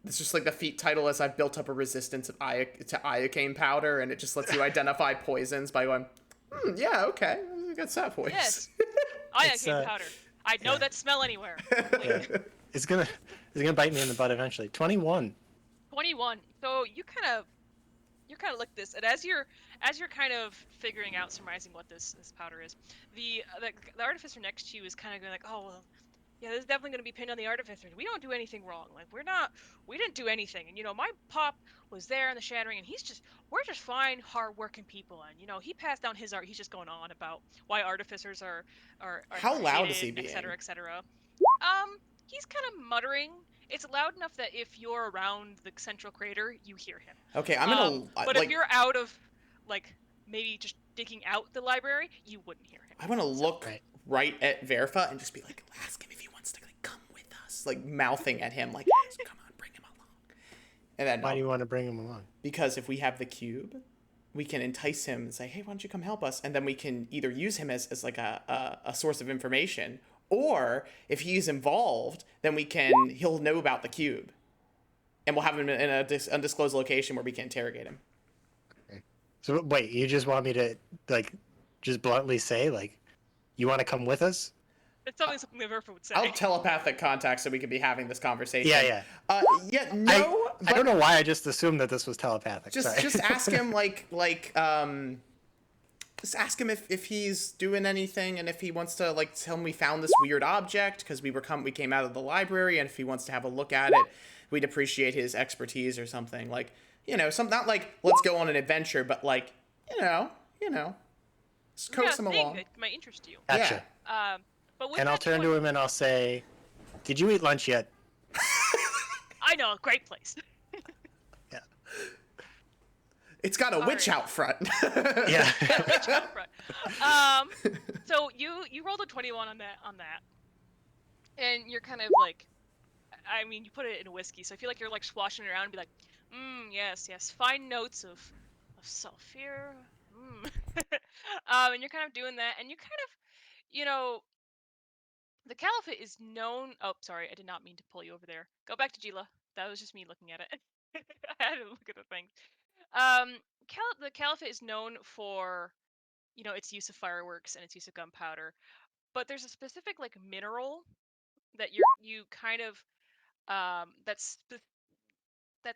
it's just like the feat title is I've built up a resistance of to iocane powder, and it just lets you identify poisons by going, yeah, okay, that's that voice. Yes, iocane powder. I know that smell anywhere. Yeah. It's gonna bite me in the butt eventually. 21. 21. So you're kind of look at this, and as you're kind of figuring out, surmising what this powder is, the artificer next to you is kind of going like, oh well, yeah, this is definitely going to be pinned on the artificer. We don't do anything wrong. Like we didn't do anything. And my pop was there in the shattering, and we're just fine, hardworking people. And he passed down his art. He's just going on about why artificers are How loud is he hated, being? et cetera, et cetera. He's kind of muttering. It's loud enough that if you're around the central crater, you hear him. Okay, I'm gonna. But if you're out of, like, maybe just digging out the library, you wouldn't hear him. I want to look right at Verfa and just be like, ask him if he wants to come with us, like mouthing at him, like, yes, come on, bring him along. And then why do you want to bring him along? Because if we have the cube, we can entice him and say, hey, why don't you come help us? And then we can either use him as like a source of information, or if he's involved, then he'll know about the cube. And we'll have him in an undisclosed location where we can interrogate him. Okay. So wait, you just want me to, like, just bluntly say, like, you want to come with us? It's something that Verfa would say. I'll telepathic contact so we could be having this conversation. Yeah. No. I don't know why I just assumed that this was telepathic. Just ask him just ask him if he's doing anything, and if he wants to tell him we found this weird object because we came out of the library, and if he wants to have a look at it, we'd appreciate his expertise or something. Something not like let's go on an adventure, but just coax him along. That might interest you. Gotcha. Yeah. And I'll turn to him and I'll say, "Did you eat lunch yet?" I know a great place. Yeah. It's got a witch out front. Yeah. Witch out front. So you rolled a 21 on that, and you're kind of like, I mean, you put it in whiskey, so I feel like you're like swashing it around and be like, yes, fine notes of sulfur. And you're kind of doing that, and you kind of, the Caliphate is known. Oh, sorry, I did not mean to pull you over there. Go back to Gila. That was just me looking at it. I had to look at the thing. The Caliphate is known for, its use of fireworks and its use of gunpowder, but there's a specific mineral that you kind of that's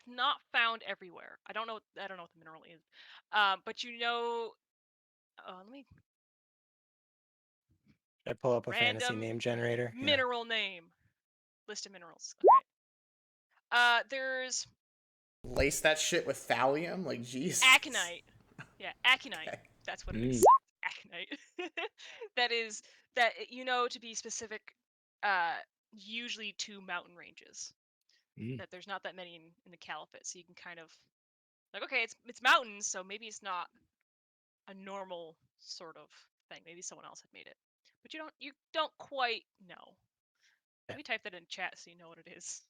not found everywhere. I don't know what the mineral is, but let me. I pull up a fantasy name generator. Mineral name. List of minerals. Okay. There's. Lace that shit with thallium, Jesus. Aconite. Yeah, aconite. Okay. That's what it is. Aconite. that to be specific, usually 2 mountain ranges. That there's not that many in the Caliphate, so you can kind of okay, it's mountains, so maybe it's not a normal sort of thing. Maybe someone else had made it, but you don't quite know. Let me type that in chat so you know what it is.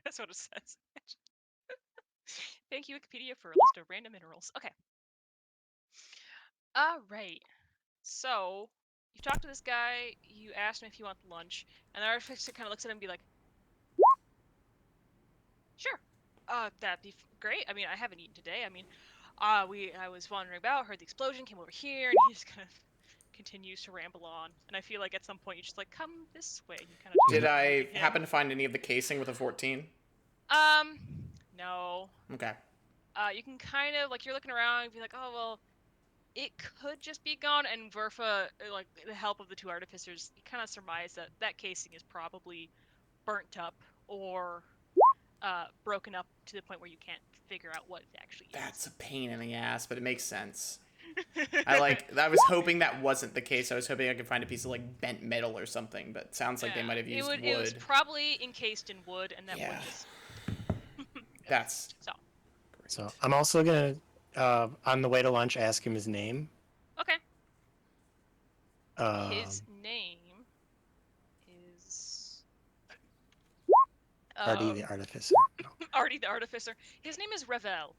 That's what it says. Thank you, Wikipedia, for a list of random minerals. Okay. All right. So you talked to this guy. You asked him if he wants lunch, and the artificer kind of looks at him and be like, "Sure, that'd be great. I mean, I haven't eaten today. I mean, I was wandering about, heard the explosion, came over here, and he just kind of continues to ramble on. And I feel like at some point you just like, come this way. And you kind of Did I happen to find any of the casing with a 14? No. Okay. You can kind of like, you're looking around and be like, oh well, it could just be gone. And Verfa, like the help of the two artificers, you kind of surmise that that casing is probably burnt up or broken up to the point where you can't figure out what it actually is. That's a pain in the ass, but it makes sense. I was hoping that wasn't the case. I was hoping I could find a piece of like bent metal or something, but it sounds like they might have used wood. It was probably encased in wood, and that wood is. That's so. I'm also gonna on the way to lunch ask him his name. Okay. His name is Artie the Artificer. No. Artie the Artificer. His name is Revel.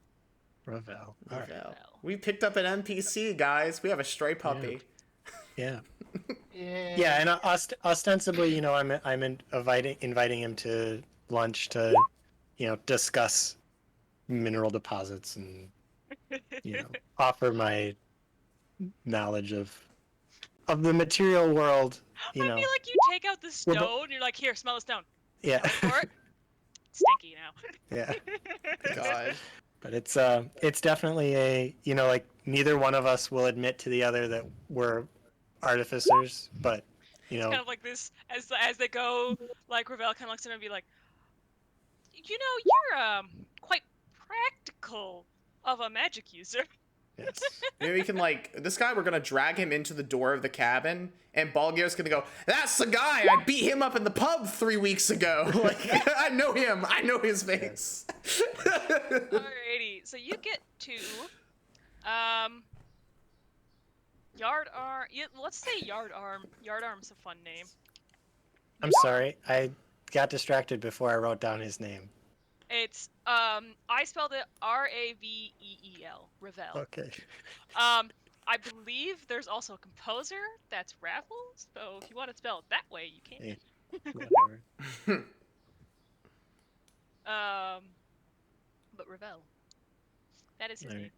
Revel. Revel. We picked up an NPC, guys. We have a stray puppy. Yeah. Yeah. And ostensibly, you know, I'm inviting him to lunch to, you know, discuss mineral deposits and, you know, offer my knowledge of the material world. You know, I feel like you take out the stone. You're like, here, smell the stone. Yeah. For it. Stinky now. Yeah. God. But it's definitely a, you know, like neither one of us will admit to the other that we're artificers, but you know, it's kind of like this as they go, like Ravel kind of looks at him and be like, you know, you're quite practical of a magic user. yes. Maybe we can this guy. We're gonna drag him into the door of the cabin, and Balgir's gonna go. That's the guy. I beat him up in the pub 3 weeks ago. Like I know him. I know his face. Alrighty, so you get to Yard Arm. Let's say Yard Arm. Yard Arm's a fun name. I'm sorry, I got distracted before I wrote down his name. It's I spelled it Raveel. Revel. Okay. I believe there's also a composer that's Raffles. So if you want to spell it that way, you can. Yeah. Whatever. But Revel. That is his All name. right.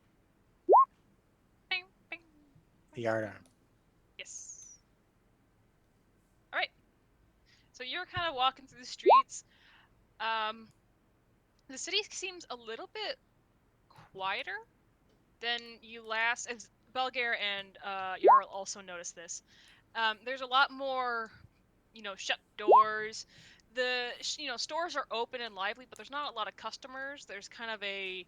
Bing, bing. The yard arm. Yes. All right. So you're kind of walking through the streets. The city seems a little bit quieter than you last. As Belgair and Jarl also noticed this. There's a lot more, you know, shut doors. The stores are open and lively, but there's not a lot of customers. There's kind of a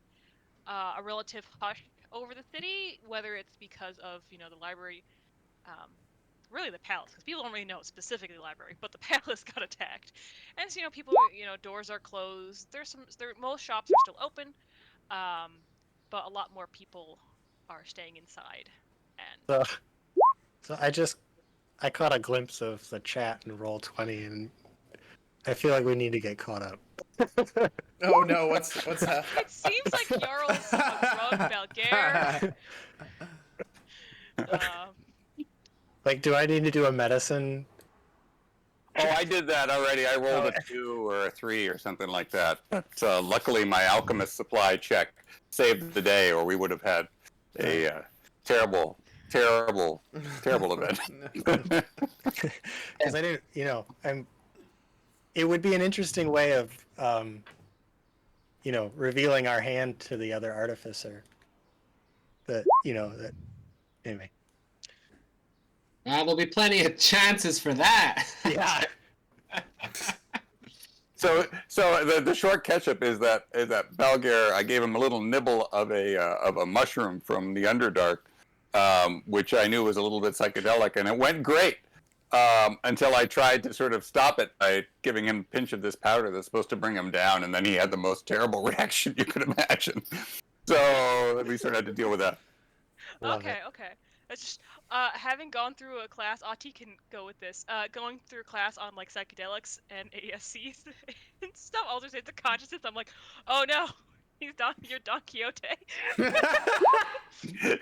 relative hush over the city, whether it's because of the library, really the palace, because people don't really know specifically the library, but the palace got attacked, and so, people, doors are closed. Most shops are still open, but a lot more people are staying inside. And So I caught a glimpse of the chat in Roll20, and I feel like we need to get caught up. Oh no, what's that? It seems like Jarl's a drug Belgair. Like, do I need to do a medicine? Oh, I did that already. I rolled a 2 or a 3 or something like that. So luckily my alchemist supply check saved the day, or we would have had a terrible event. Because I didn't, it would be an interesting way of, revealing our hand to the other artificer. Anyway. There'll be plenty of chances for that. Yeah. So the short catch-up is that Balgair, I gave him a little nibble of a mushroom from the Underdark, which I knew was a little bit psychedelic, and it went great until I tried to sort of stop it by giving him a pinch of this powder that's supposed to bring him down, and then he had the most terrible reaction you could imagine. So we sort of had to deal with that. Okay. It's just having gone through a class. Ati can go with this. Going through a class on like psychedelics and ASCs and stuff, altered states of consciousness. I'm like, oh no, you're Don Quixote.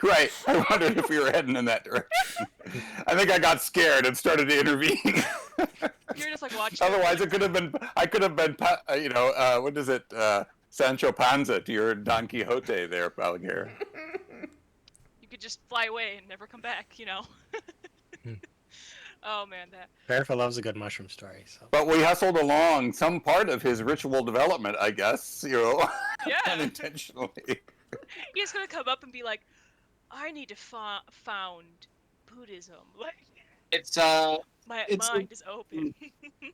Right. I wondered if we were heading in that direction. I think I got scared and started to intervene. You're just like watching. Otherwise, I could have been. what is it? Sancho Panza to your Don Quixote there, Balgair. just fly away and never come back, you know. Oh man, that. Verifa loves a good mushroom story. So. But we hustled along some part of his ritual development, I guess, Yeah. unintentionally. He's gonna come up and be like, "I need to found Buddhism." Like, It's my It's a- mind is open.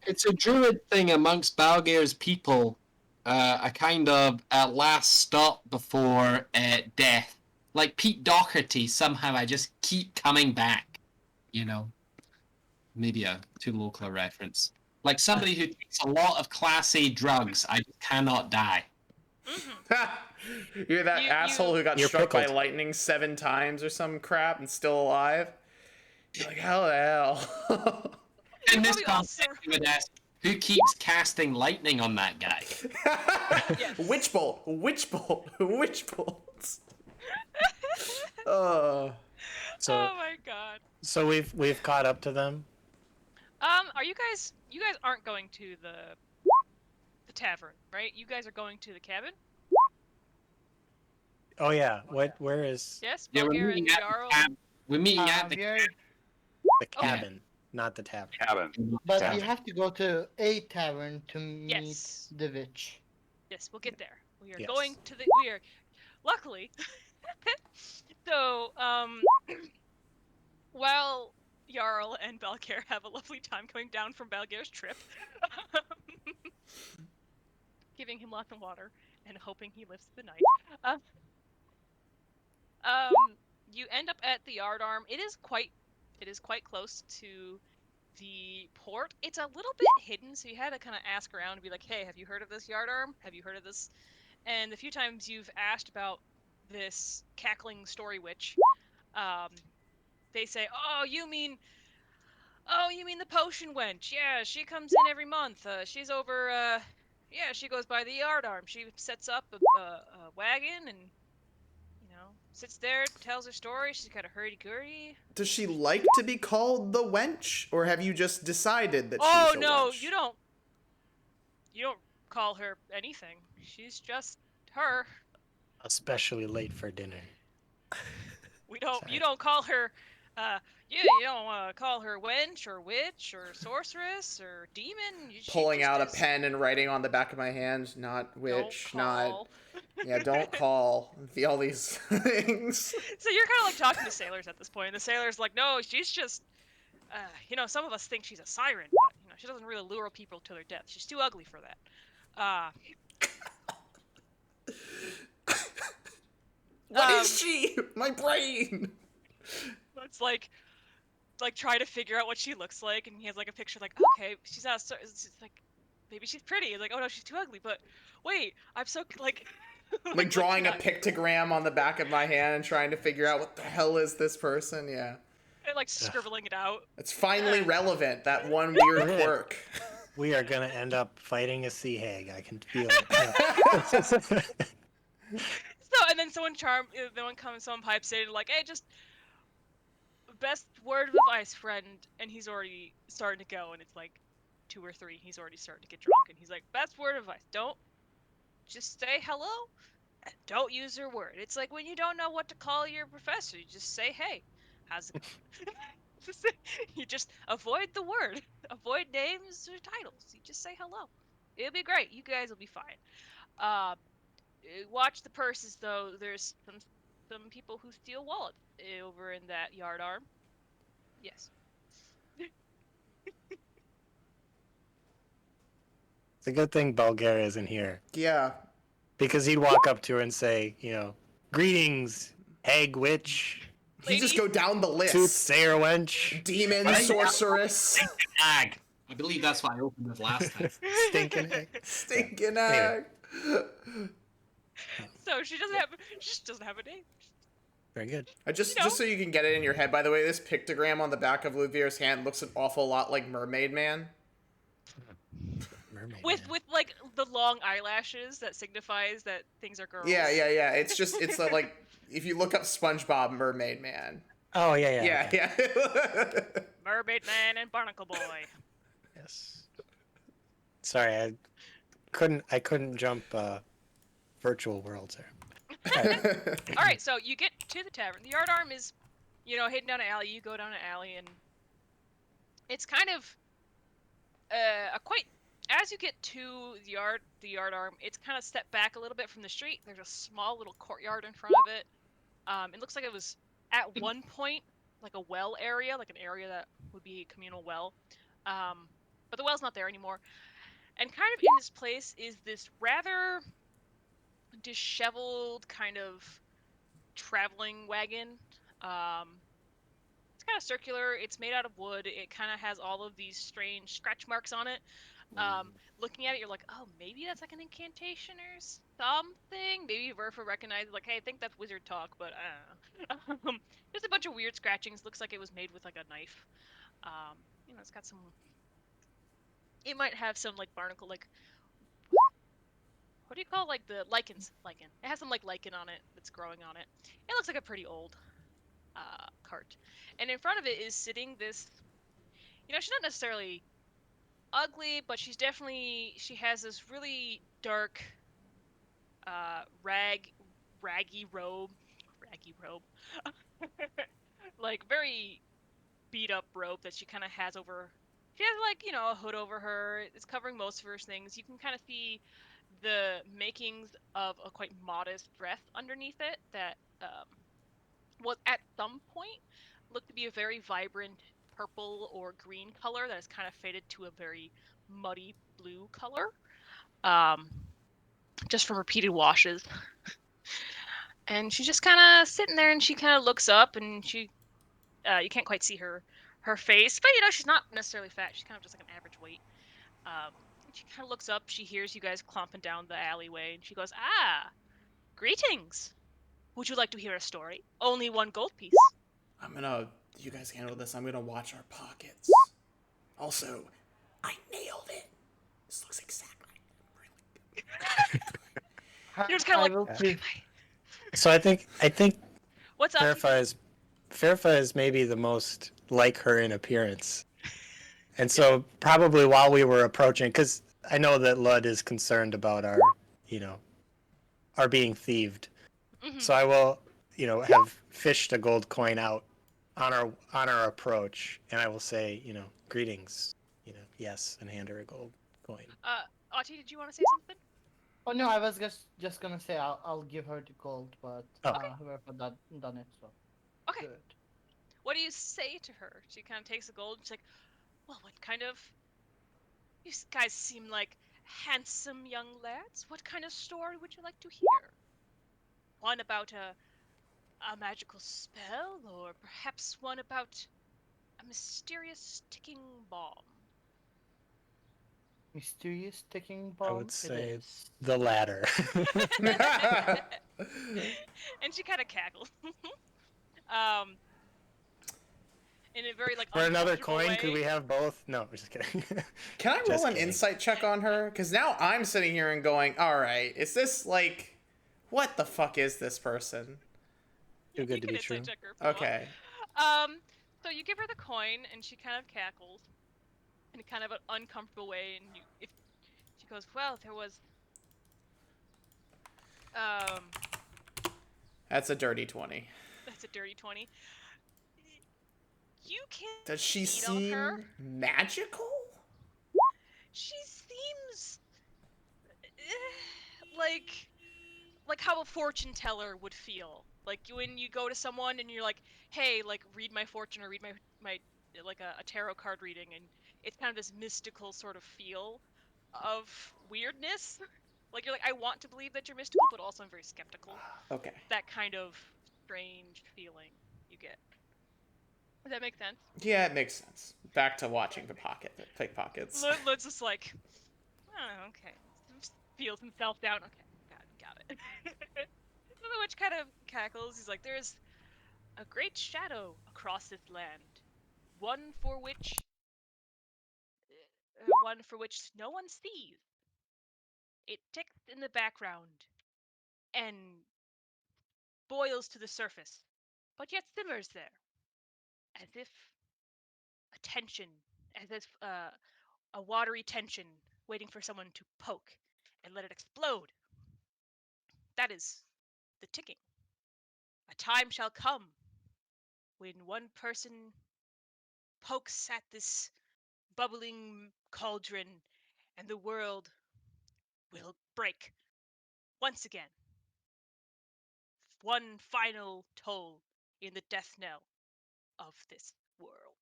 it's a druid thing amongst Balgair's people. A kind of last stop before death. Like Pete Doherty, somehow I just keep coming back. You know, maybe a too local a reference. Like somebody who takes a lot of Class A drugs, I just cannot die. You're that asshole who got You're struck by pickled. lightning 7 times or some crap and still alive. You're like, how the hell? In this probably context, also- you would ask, who keeps casting lightning on that guy? Yes. Witch bolt, witch bolt, witch bolts. Oh. So Oh my god. so we've caught up to them. Are you guys aren't going to the tavern, right? You guys are going to the cabin? Oh yeah. Where is Yes, Yeah, we're Bulgaria meeting and at Jarl. we're meeting at the We are, the cabin, not the tavern? Cabin. but Yeah. we have to go to a tavern to meet Yes. the witch. Yes, we'll get there. We are Yes. going to the we are luckily. So, while Jarl and Balgair have a lovely time coming down from Balgair's trip, giving him lots of water and hoping he lives the night. You end up at the Yardarm. It is quite close to the port. It's a little bit hidden, so you had to kind of ask around and be like, "Hey, have you heard of this Yardarm? Have you heard of this?" And the few times you've asked about this cackling story witch, they say, "Oh, you mean the potion wench? Yeah, she comes in every month. She's over. Yeah, she goes by the Yardarm. She sets up a wagon and." Sits there, tells her story. She's got a hurdy-gurdy. Does she like to be called the wench, or have you just decided that Oh she's a no, wench? you don't call her anything. She's just her. Especially late for dinner. You Sorry. don't call her. You don't call her wench or witch or sorceress or demon. She Pulling just out a is- pen and writing on the back of my hand, not witch, Don't call. Yeah, don't call. All these things. So you're kind of like talking to sailors at this point. And the sailor's like, no, she's just. Some of us think she's a siren, but she doesn't really lure people to their death. She's too ugly for that. What is she? My brain. It's like try to figure out what she looks like, and he has like a picture like, okay, she's not so, it's like maybe she's pretty. It's like, oh no, she's too ugly. But wait, I'm so like Like drawing a not- pictogram on the back of my hand and trying to figure out what the hell is this person. Yeah, and like scribbling it out. it's finally relevant. That one weird Yeah. quirk. We are gonna end up fighting a sea hag. I can feel it. So and then someone pipes in like, hey, just best word of advice, friend. And he's already starting to go, and it's like 2 or 3. He's already starting to get drunk, and he's like, best word of advice: don't just say hello. And don't use your word. It's like when you don't know what to call your professor, you just say, hey, how's it going? You just avoid the word. Avoid names or titles. You just say hello. It'll be great. You guys will be fine. Watch the purses, though. There's some people who steal wallets over in that Yardarm. Yes. It's a good thing Bulgaria isn't here, Yeah. because he'd walk up to her and say, greetings, hag witch, You just go down the list. soothsayer wench, Demon, Right? sorceress, Ag. I believe that's what I opened with last time. stinking hag. stinking hag. So she just doesn't have a name. Very good. Just so you can get it in your head, by the way, this pictogram on the back of Ludvir's hand looks an awful lot like Mermaid Man. Mermaid With man. like the long eyelashes that signifies that things are girls. Yeah. It's like if you look up SpongeBob Mermaid Man. Oh yeah. Yeah, okay. yeah. Mermaid Man and Barnacle Boy. Yes. Sorry, I couldn't jump virtual worlds there. All right, so you get to the tavern. The yardarm is, hidden down an alley. You go down an alley, and it's kind of a quite. As you get to the yardarm, it's kind of stepped back a little bit from the street. There's a small little courtyard in front of it. It looks like it was at one point like a well area, like an area that would be a communal well. But the well's not there anymore. And kind of in this place is this rather disheveled kind of traveling wagon. It's kind of circular. It's made out of wood. It kind of has all of these strange scratch marks on it. Looking at it, you're like, oh, maybe that's like an incantation or something. Maybe Verfa recognizes, like, hey, I think that's wizard talk, but I don't know. Just a bunch of weird scratchings. Looks like it was made with like a knife. It's got some. It might have some like barnacle, like what do you call like the lichens? Lichen. It has some like lichen on it that's growing on it. It looks like a pretty old cart, and in front of it is sitting this. She's not necessarily ugly, but she has this really dark raggy robe like very beat up robe that she kind of has over. She has like a hood over her. It's covering most of her things. You can kind of see the makings of a quite modest dress underneath it that was at some point looked to be a very vibrant purple or green color that has kind of faded to a very muddy blue color, just from repeated washes. And she's just kind of sitting there, and she kind of looks up, and you can't quite see her face, but she's not necessarily fat. She's kind of just like an average weight. She kind of looks up. She hears you guys clomping down the alleyway, and she goes, "Ah, greetings. Would you like to hear a story? Only one gold piece." You guys handle this. I'm gonna watch our pockets. Also, I nailed it. This looks exactly really good. You're just kind of like, will pre- So I think what's up? Fairfa is maybe the most like her in appearance. And so probably while we were approaching, because I know that Lud is concerned about our being thieved. Mm-hmm. So I will, have fished a gold coin out on our approach, and I will say, greetings, yes, and hand her a gold coin. Ati, did you want to say something? Oh no, I was just gonna say I'll give her the gold, but Okay. whoever done it, so Okay. good. What do you say to her? She kind of takes the gold and she's like, well, what kind of... You guys seem like handsome young lads. What kind of story would you like to hear? One about a magical spell, or perhaps one about a mysterious ticking bomb? Mysterious ticking bomb. I would say it is. the latter. And she kind of cackles. In a very like For another uncomfortable coin, way. could we have both? No, I'm just kidding. Can I roll an insight check on her? Because now I'm sitting here and going, all right, is this like, what the fuck is this person? Too good to be true. Okay. So you give her the coin, and she kind of cackles in a kind of an uncomfortable way, and she goes, well, there was That's a dirty 20. That's a dirty 20. You can't. Does she seem magical? She seems like how a fortune teller would feel. Like when you go to someone and you're like, "Hey, like read my fortune or read my like a tarot card reading," and it's kind of this mystical sort of feel of weirdness. Like you're like, I want to believe that you're mystical, but also I'm very skeptical. Okay. That kind of strange feeling you get. Does that make sense? Yeah, it makes sense. Back to watching the pickpockets. Lud's just like, oh, okay. Just feels himself down. Okay, got it. Which kind of cackles. He's like, there's a great shadow across this land, one for which no one sees. It ticks in the background and boils to the surface, but yet simmers there, as if a tension, as if a watery tension waiting for someone to poke and let it explode. That is the ticking. A time shall come when one person pokes at this bubbling cauldron and the world will break once again. One final toll in the death knell of this world.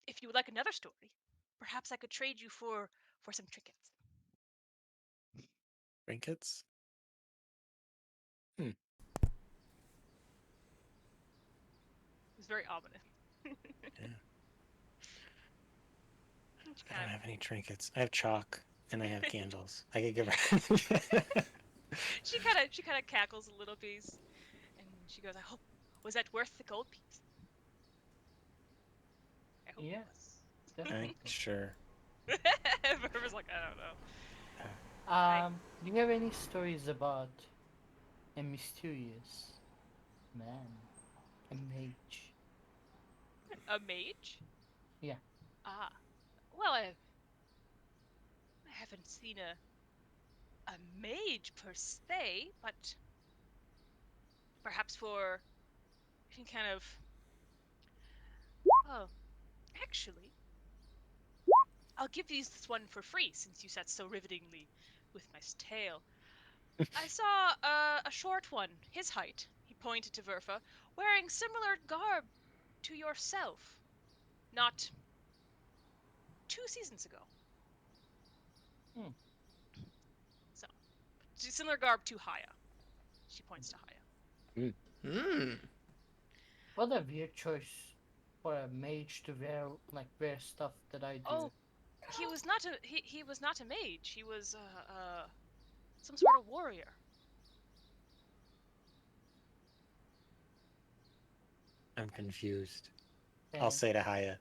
If you would like another story, perhaps I could trade you for some trinkets. Trinkets? It was very ominous. Yeah. She I don't kind have any trinkets. I have chalk and I have candles. I could give her. of cackles a little piece, and she goes, "I hope was that worth the gold piece? I hope Yeah, it was." definitely. Sure. Verva's like, "I don't know." Do you have any stories about a mysterious man, a mage? A mage? Yeah. Ah, well, I haven't seen a mage per se, but perhaps for any kind of. Oh, actually, I'll give you this one for free since you sat so rivetingly with my tale. I saw a short one, his height, he pointed to Verfa, wearing similar garb to yourself, not 2 seasons ago. Hmm. So, similar garb to Haya. She points to Haya. What a weird choice for a mage to wear stuff that I do. Oh, he was not a mage. He was some sort of warrior. I'm confused. I'll And say to Haya.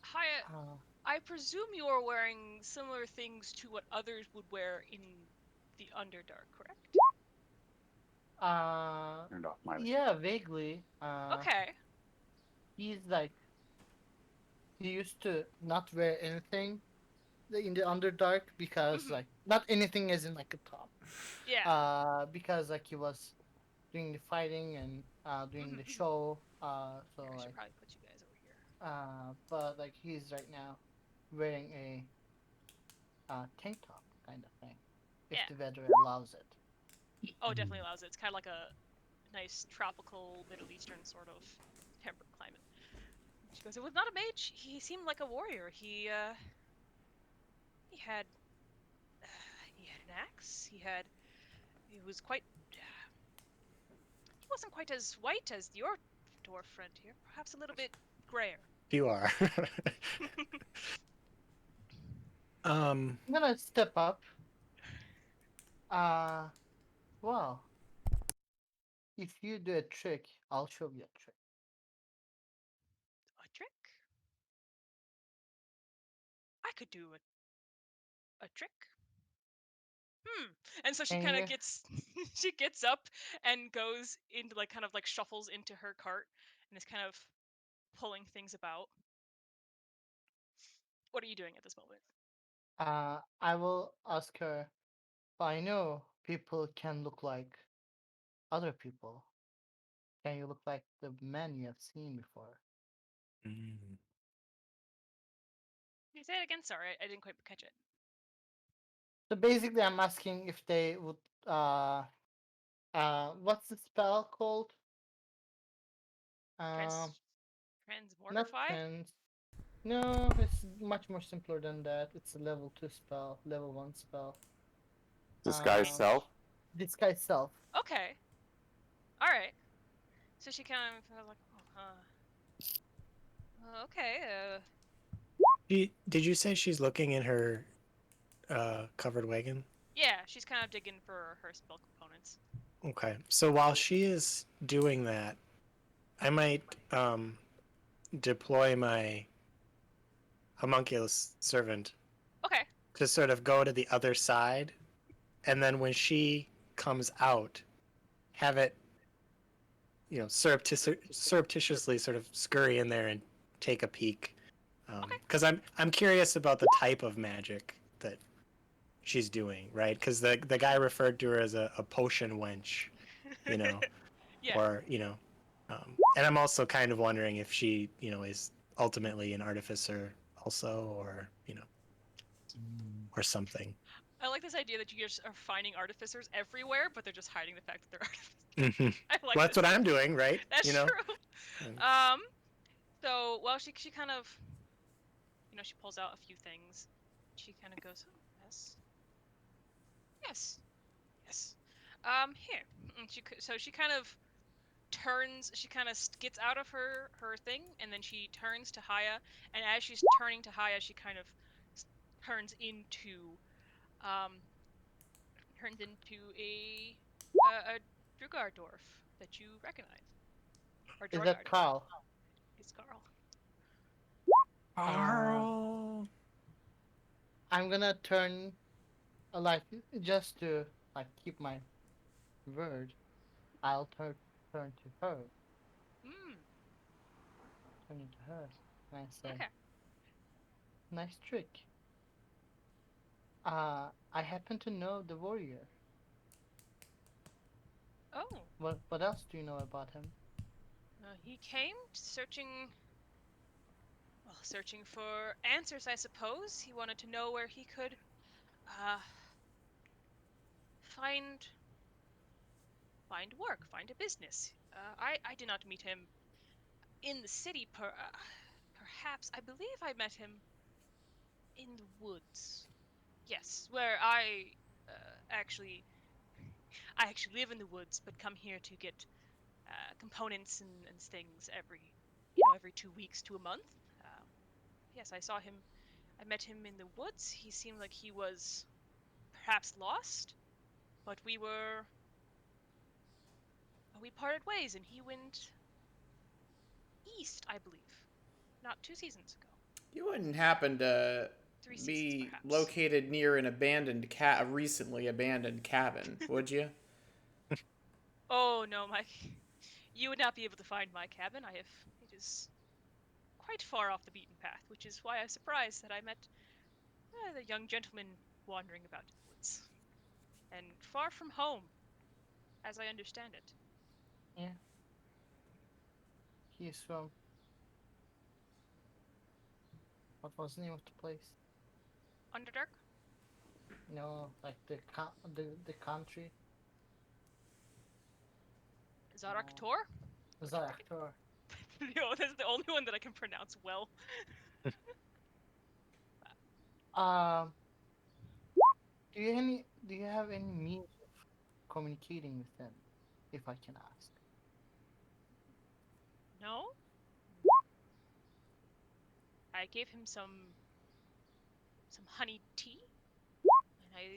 Haya, uh, I presume you are wearing similar things to what others would wear in the Underdark, correct? Turned off my. yeah, vaguely. Okay. He's like he used to not wear anything in the Underdark because Mhm. like not anything as in like a top. Yeah. Because like he was doing the fighting and doing the Mhm. show. Here, So I should like probably put you guys over here. but like he's right now wearing a tank top kind of thing, if Yeah. the weather allows it. Oh, it definitely allows it. It's kind of like a nice tropical Middle Eastern sort of temperate climate. She goes, "It was not a mage. He seemed like a warrior. He had uh, he had an axe. He was quite he wasn't quite as white as your dwarf friend here. Perhaps a little bit grayer." You are. I'm gonna step up. Uh, well, if you do a trick, I'll show you a trick. A trick? I could do a trick. And so she Can kind of you? gets she gets up and goes into like kind of like shuffles into her cart and is kind of pulling things about. What are you doing at this moment? I will ask her. I know people can look like other people. Can you look like the man you have seen before? Mm. Can you say it again? Sorry, I didn't quite catch it. So basically, I'm asking if they would. What's the spell called? Um, not Transmortify? trans. No, it's much more simpler than that. It's a level 2 spell, level 1 spell. Disguise Um, self. disguise self. Okay. All right. So she kind of like, okay. Did you say she's looking in her covered wagon? Yeah, she's kind of digging for her spell components. Okay. So while she is doing that, I might deploy my homunculus servant Okay. to sort of go to the other side, and then when she comes out, have it, surreptitiously sort of scurry in there and take a peek Because I'm curious about the type of magic that she's doing, right? Because the guy referred to her as a potion wench, you know, Yeah. or and I'm also kind of wondering if she, is ultimately an artificer also, or or something. I like this idea that you just are finding artificers everywhere, but they're just hiding the fact that they're artificers. Hmm. I like Well, that's this. what I'm doing, right? That's true. So, well, she kind of, she pulls out a few things. She kind of goes, oh, yes, yes, yes. Here. And she kind of turns. She kind of gets out of her thing, and then she turns to Haya. And as she's turning to Haya, she kind of turns into, um, a Drugar dwarf that you recognize. Or Is Jorgar that dwarf. Carl? It's Carl. Carl. I'm gonna turn like just to like keep my word. I'll turn to her. Hmm. Turn to her. And I say, Okay. nice trick. I happen to know the warrior. Oh. What else do you know about him? He came searching for answers, I suppose. He wanted to know where he could uh, find work, find a business. I did not meet him in the city. Perhaps I believe I met him in the woods. Yes, where uh, actually I actually live in the woods, but come here to get components and things every 2 weeks to a month. Yes, I saw him. I met him in the woods. He seemed like he was perhaps lost, but we parted ways, and he went east, I believe, not 2 seasons ago. You wouldn't happen to 3 seasons, be perhaps. located near a recently abandoned cabin, would you? Oh no, Mike, you would not be able to find my cabin. It is quite far off the beaten path, which is why I'm surprised that I met the young gentleman wandering about in the woods, and far from home, as I understand it. Yeah, he's from what was the name of the place? Underdark? Like the country. Zarak Uh, Tor? Zaraktor. That's the only one that I can pronounce well. Um, do you have any means of communicating with them, if I can ask? No? I gave him some honey tea, and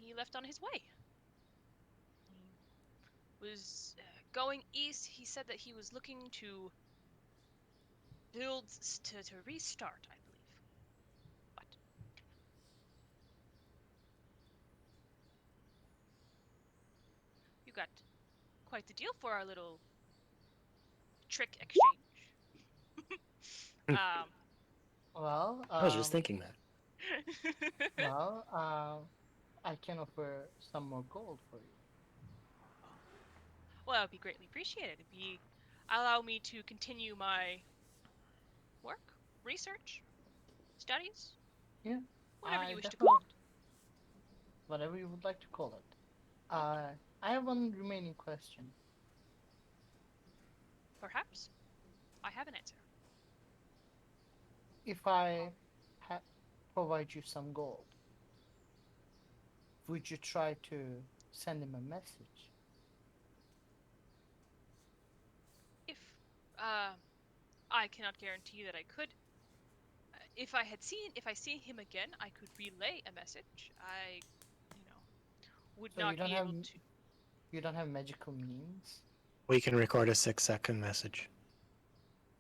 he left on his way. He was going east. He said that he was looking to build to restart, I believe. But you got quite the deal for our little trick exchange. um, Well, I was just thinking that. well, I can offer some more gold for you. well, that would be greatly appreciated. Allow me to continue my work, research, studies, Yeah, whatever you I wish to call definitely, it. whatever you would like to call it. Thank you. I have one remaining question. Perhaps I have an answer. If I ha provide you some gold, would you try to send him a message? If uh, I cannot guarantee that I could. If I see him again, I could relay a message. I, you know, would So not be able to you don't have magical means? We can record a 6-second message.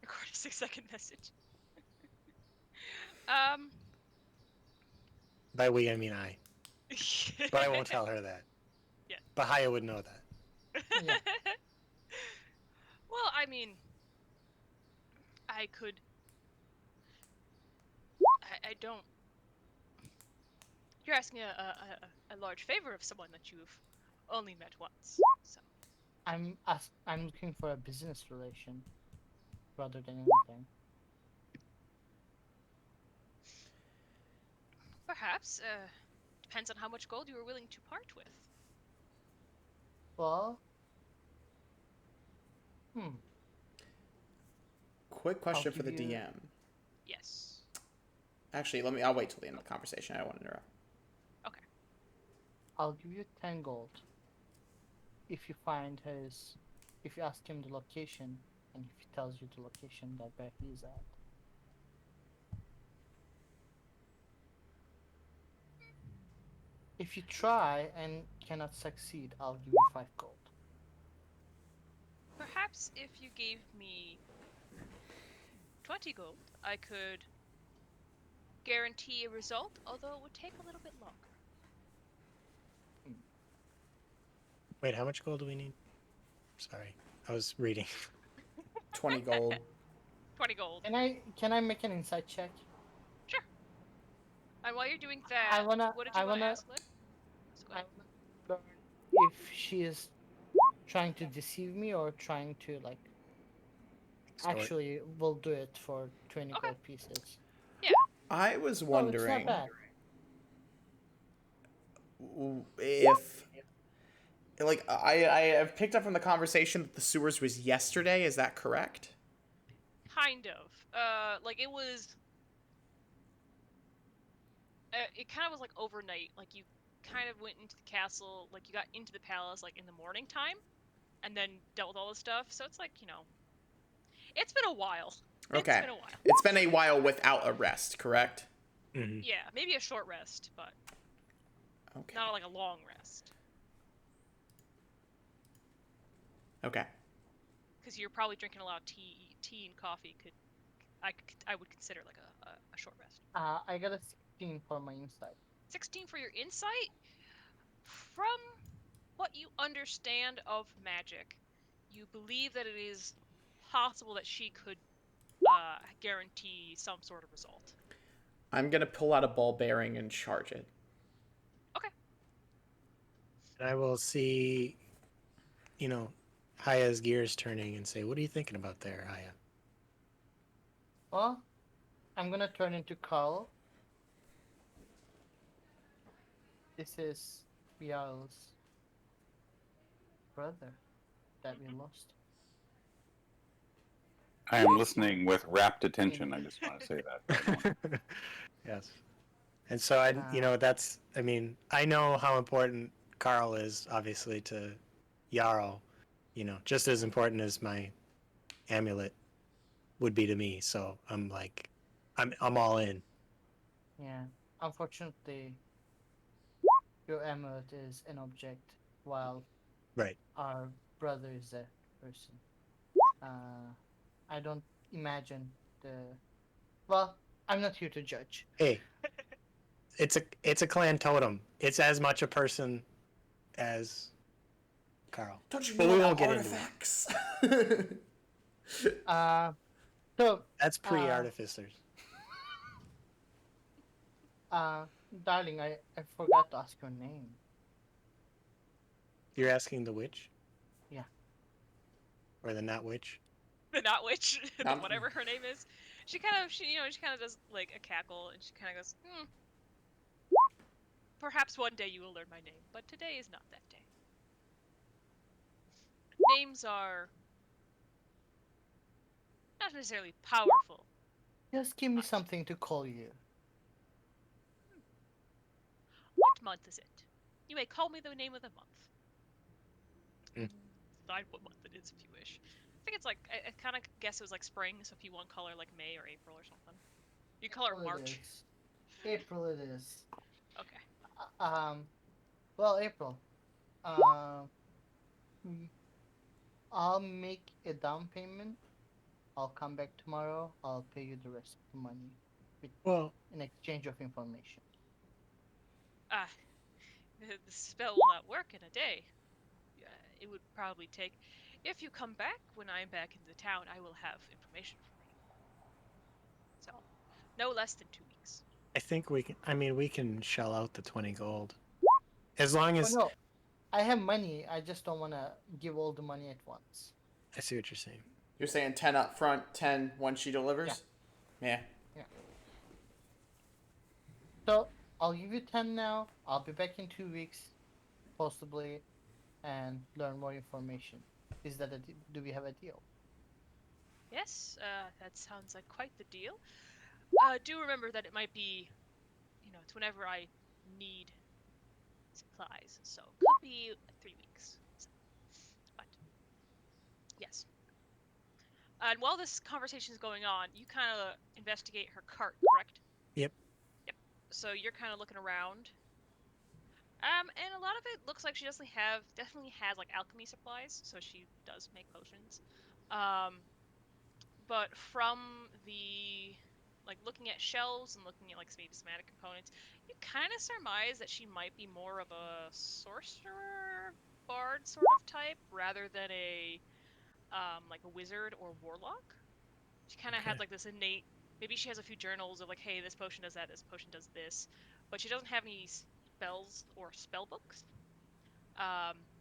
record a 6 second message. Um. By we, I mean I. But I won't tell her that. Yeah. But Haya would know that. Yeah. Well, I mean, I could. I don't. You're asking a large favor of someone that you've only met once. So I'm looking for a business relation rather than anything. perhaps depends on how much gold you are willing to part with. Well, Quick question for give the you- DM. Yes. Actually, I'll wait till the end of the conversation. I don't want to interrupt. Okay. I'll give you 10 gold if you if you ask him the location and if he tells you the location that where he's at. If you try and cannot succeed, I'll give you 5 gold. Perhaps if you gave me 20 gold, I could guarantee a result, although it would take a little bit longer. Wait, how much gold do we need? Sorry, I was reading. 20 gold. 20 gold. Can I make an insight check? Sure. And while you're doing that, what did you want to ask, Lynn? So I go ahead. wanna learn if she is trying to deceive me or trying to actually will do it for 20 Okay. gold pieces. Yeah. I was Oh, it's wondering not bad. if, like, I have picked up from the conversation that the sewers was yesterday. Is that correct? Kind of. Like it was. It kind of was like overnight. Like you kind of went into the castle, like you got into the palace like in the morning time, and then dealt with all this stuff. So it's like, it's been a while. Okay. It's been a while. It's been a while without a rest, correct? Mm-hmm. Yeah, maybe a short rest, but Okay. not like a long rest. Okay. Because you're probably drinking a lot of tea and coffee. I would consider like a short rest. I got a 16 for my insight. 16 for your insight. From what you understand of magic, you believe that it is possible that she could guarantee some sort of result. I'm gonna pull out a ball bearing and charge it. Okay. And I will see, Haya's gears turning and say, "What are you thinking about there, Haya?" Well, I'm gonna turn into Carl. This is Bial's brother that we lost. I am listening with rapt attention. I just want to say that. Yes. And so I know how important Carl is, obviously, to Jarl. Just as important as my amulet would be to me. So I'm like, I'm all in. Yeah. Unfortunately, your amulet is an object, while Right. our brother is a person. I don't imagine Well, I'm not here to judge. Hey, it's a clan totem. It's as much a person as Carl. Don't you But know we about won't get into artifacts? So That's pre-artificers. darling, I forgot to ask your name. You're asking the witch? Yeah. Or the not witch? The not witch, Not- whatever her name is. She kind of does like a cackle, and she kind of goes, Perhaps one day you will learn my name, but today is not that day. Names are not necessarily powerful. Just give me something to call you. What month is it? You may call me the name of the month. Decide what month it is if you wish. I think it's like, I kind of guess it was like spring, so if you want color like May or April or something. You color April March. it is. April it is. Okay. Well, April. I'll make a down payment. I'll come back tomorrow. I'll pay you the rest of the money in exchange of information. The spell will not work in a day. It would probably take. If you come back when I'm back in the town, I will have information for you. So, no less than 2 weeks. I think we can. I mean, we can shell out the 20 gold, as long Oh as no, I have money. I just don't want to give all the money at once. I see what you're saying. You're saying 10 up front, 10 when she delivers? Yeah. Yeah. So I'll give you 10 now. I'll be back in 2 weeks, possibly, and learn more information. Is that do we have a deal? Yes, that sounds like quite the deal. Do remember that it might be, it's whenever I need supplies, so it could be 3 weeks. So, but yes. And while this conversation is going on, you kind of investigate her cart, correct? Yep. Yep. So you're kind of looking around. And a lot of it looks like she definitely has like alchemy supplies, so she does make potions. But from the like looking at shelves and looking at like maybe somatic components, you kind of surmise that she might be more of a sorcerer bard sort of type rather than a like a wizard or warlock. She kind of Okay. has like this innate. Maybe she has a few journals of like, hey, this potion does that, this potion does this, but she doesn't have any spells or spell books.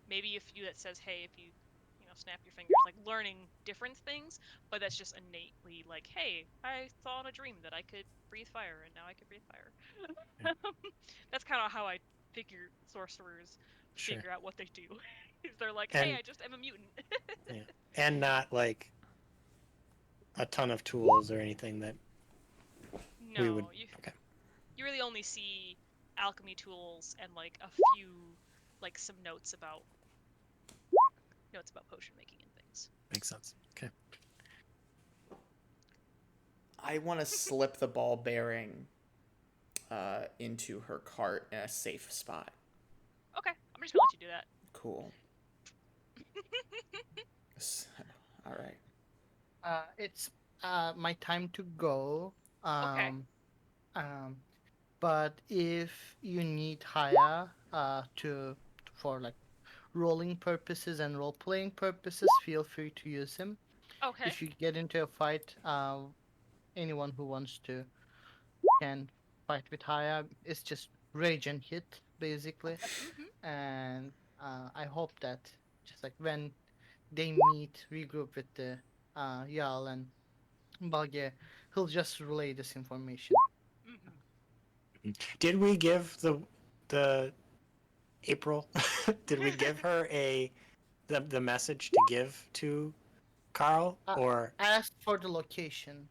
Maybe a few that says, hey, if you, snap your fingers, like learning different things, but that's just innately like, hey, I saw in a dream that I could breathe fire, and now I can breathe fire. Yeah. That's kind of how I figure sorcerers Sure. figure out what they do. Is they're like, hey, And I just am a mutant. yeah, and not like a ton of tools or anything that we would. No, Okay. you really only see alchemy tools and like a few, like some notes about potion making and things. Makes sense. Okay. I want to slip the ball bearing into her cart in a safe spot. Okay, I'm just gonna let you do that. Cool. All right. It's my time to go. Okay. Um, but if you need Haya for like rolling purposes and role playing purposes, feel free to use him. Okay. If you get into a fight, anyone who wants to can fight with Haya. It's just rage and hit basically, Mhm. and I hope that just like when they regroup with the Yal and Balge, he'll just relay this information. Mhm. Did we give the April? Did we give her the message to give to Carl Uh, or Ask for the location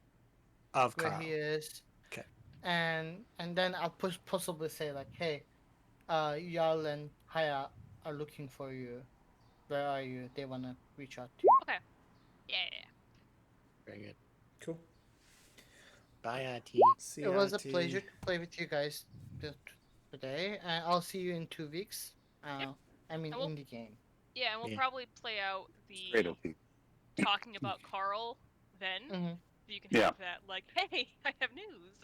of where Carl? he is, Okay. and then I'll possibly say like, hey, Yal and Haya are looking for you. Where are you? They wanna reach out to you. Okay. Yeah. Very good. Cool. Bye, IT. It was a CIT. pleasure to play with you guys today, and I'll see you in 2 weeks. Yep. I mean, And in the game. we'll Yeah. probably play out It's great, the OP. talking about Carl then, Mm-hmm. so you can Yeah. have that like, hey, I have news.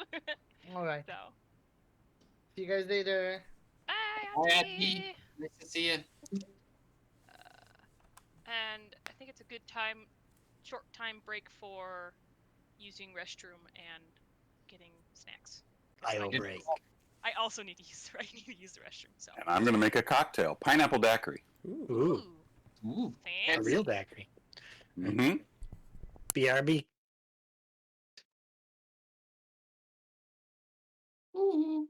All right. So, See you guys later. bye, Hi, Auntie. Auntie. Nice to see you. And I think it's a good short time break for using restroom and getting snacks. 'Cause IO Good. break. I also need to I need to use the restroom. So. And I'm going to make a cocktail, pineapple daiquiri. Ooh. Ooh, Ooh. a Fancy. real daiquiri. Mm-hmm. BRB. Ooh.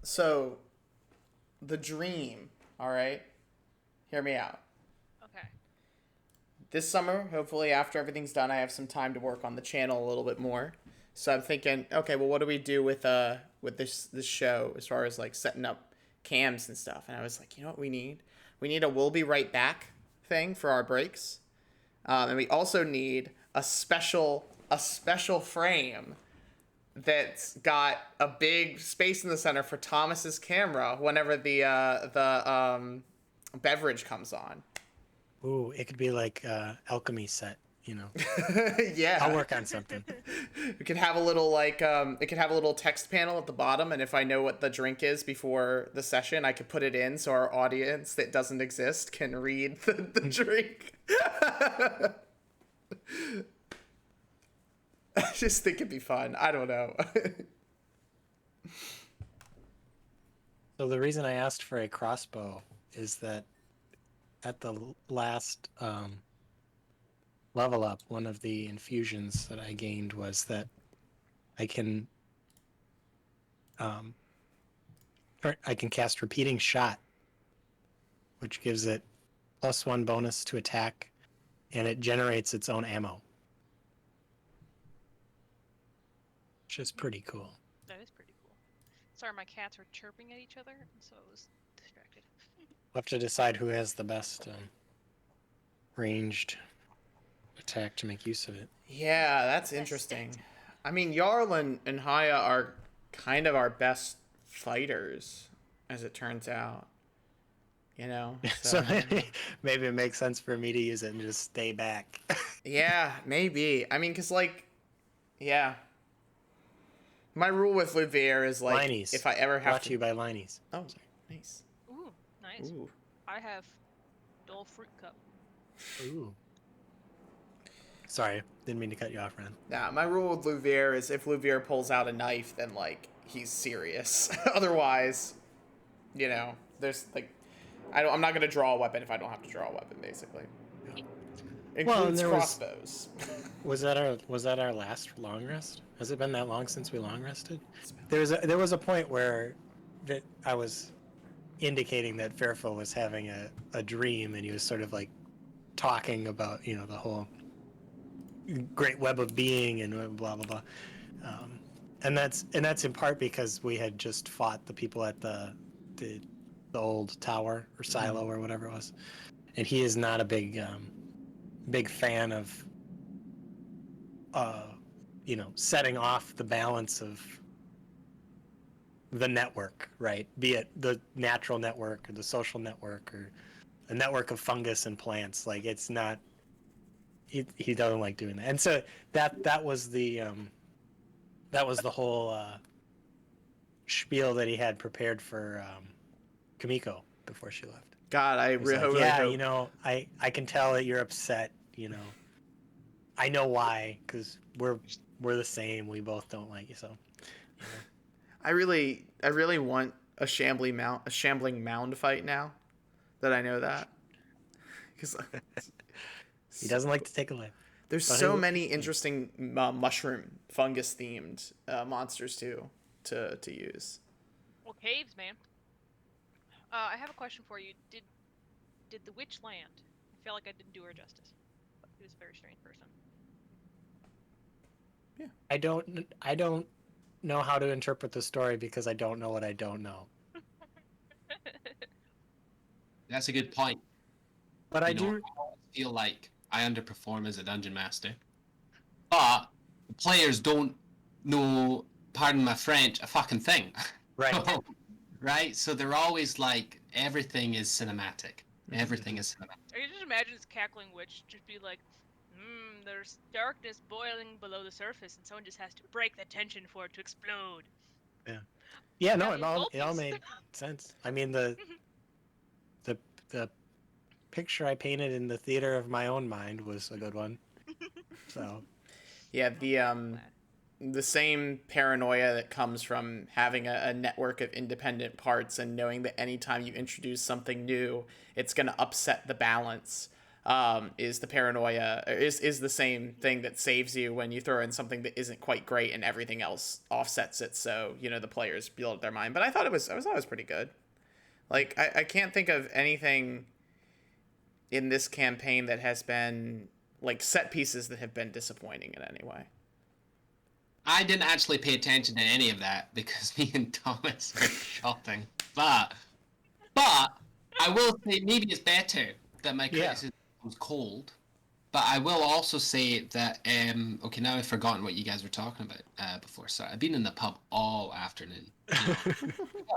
So, the dream, all right? Hear me out. Okay. This summer, hopefully after everything's done, I have some time to work on the channel a little bit more. So I'm thinking, okay, well, what do we do with this show as far as like setting up cams and stuff? And I was like, you know what we need? We need a "we'll be right back" thing for our breaks, and we also need a special frame that's got a big space in the center for Thomas's camera whenever the beverage comes on. Ooh, it could be like alchemy set, Yeah. I'll work on something. We could have a little it could have a little text panel at the bottom, and if I know what the drink is before the session, I could put it in so our audience that doesn't exist can read the drink. I just think it'd be fun. I don't know. So the reason I asked for a crossbow is that at the last level up, one of the infusions that I gained was that I can cast repeating shot, which gives it +1 bonus to attack, and it generates its own ammo, which is pretty cool. That is pretty cool. Sorry, my cats were chirping at each other, so I was distracted. We'll have to decide who has the best ranged attack to make use of it. Yeah, that's interesting. I mean, Jarl and Haya are kind of our best fighters, as it turns out. So maybe it makes sense for me to use it and just stay back. Yeah, maybe. I mean, because, yeah. My rule with Louvier is, Liney's. if I ever have Brought to you by Liney's. Oh, nice. Ooh, nice. Ooh. I have Dole Fruit Cup. Ooh. Sorry, didn't mean to cut you off, Ren. Nah, my rule with Louvier is if Louvier pulls out a knife, then, he's serious. Otherwise, there's, I'm not going to draw a weapon if I don't have to draw a weapon, basically. Includes crossbows. Was that our last long rest? Has it been that long since we long rested? There was a point where that I was indicating that Fairful was having a dream, and he was sort of talking about the whole great web of being and blah blah blah, and that's in part because we had just fought the people at the old tower or silo or whatever it was, and he is not a big fan of setting off the balance of the network, right? Be it the natural network or the social network or a network of fungus and plants. It's not. He doesn't like doing that, and so that was the whole spiel that he had prepared for Kamiko before she left. God, I really hope. I can tell that you're upset. I know why, because we're the same. We both don't like you, so. I really want a shambling mound fight now that I know that, because he doesn't like to take a lift. There's so many interesting mushroom fungus themed monsters too to use. Well, caves, man. I have a question for you. Did the witch land? I feel like I didn't do her justice. She was a very strange person. Yeah. I don't know how to interpret the story because I don't know what I don't know. That's a good point. But I do always feel like I underperform as a dungeon master. But the players don't know, pardon my French, a fucking thing. Right. Right? So they're always like, everything is cinematic. Everything is cinematic. I can just imagine this cackling witch just be like, there's darkness boiling below the surface, and someone just has to break the tension for it to explode. Yeah. Yeah, no, Yeah, it all made sense. I mean, the picture I painted in the theater of my own mind was a good one. So. Yeah, the same paranoia that comes from having a network of independent parts and knowing that anytime you introduce something new, it's going to upset the balance. is the paranoia, is the same thing that saves you when you throw in something that isn't quite great and everything else offsets it. So the players build their mind. But I thought it was pretty good. Like I can't think of anything in this campaign that has been like set pieces that have been disappointing in any way. I didn't actually pay attention to any of that because me and Thomas are shopping. But I will say maybe it's better that my criticism was cold. But I will also say that okay, now I've forgotten what you guys were talking about before. Sorry, I've been in the pub all afternoon. I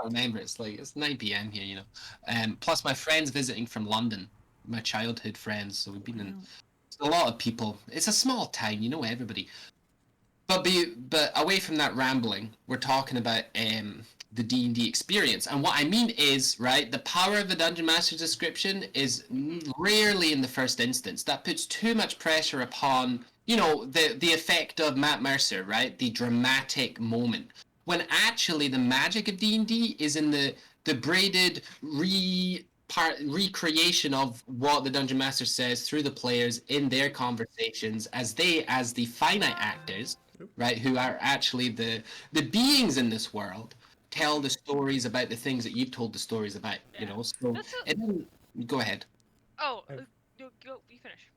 remember it's 9 p.m. here, plus my friends visiting from London, my childhood friends. So we've been in a lot of people. It's a small town, everybody. But away from that rambling, we're talking about the D&D experience. And what I mean is, right, the power of the Dungeon Master's description is rarely in the first instance. That puts too much pressure upon, the effect of Matt Mercer, right? The dramatic moment. When actually the magic of D&D is in the braided recreation of what the Dungeon Master says through the players in their conversations as the finite actors, right, who are actually the beings in this world, tell the stories about the things that you've told the stories about, So go ahead. Oh, you finish.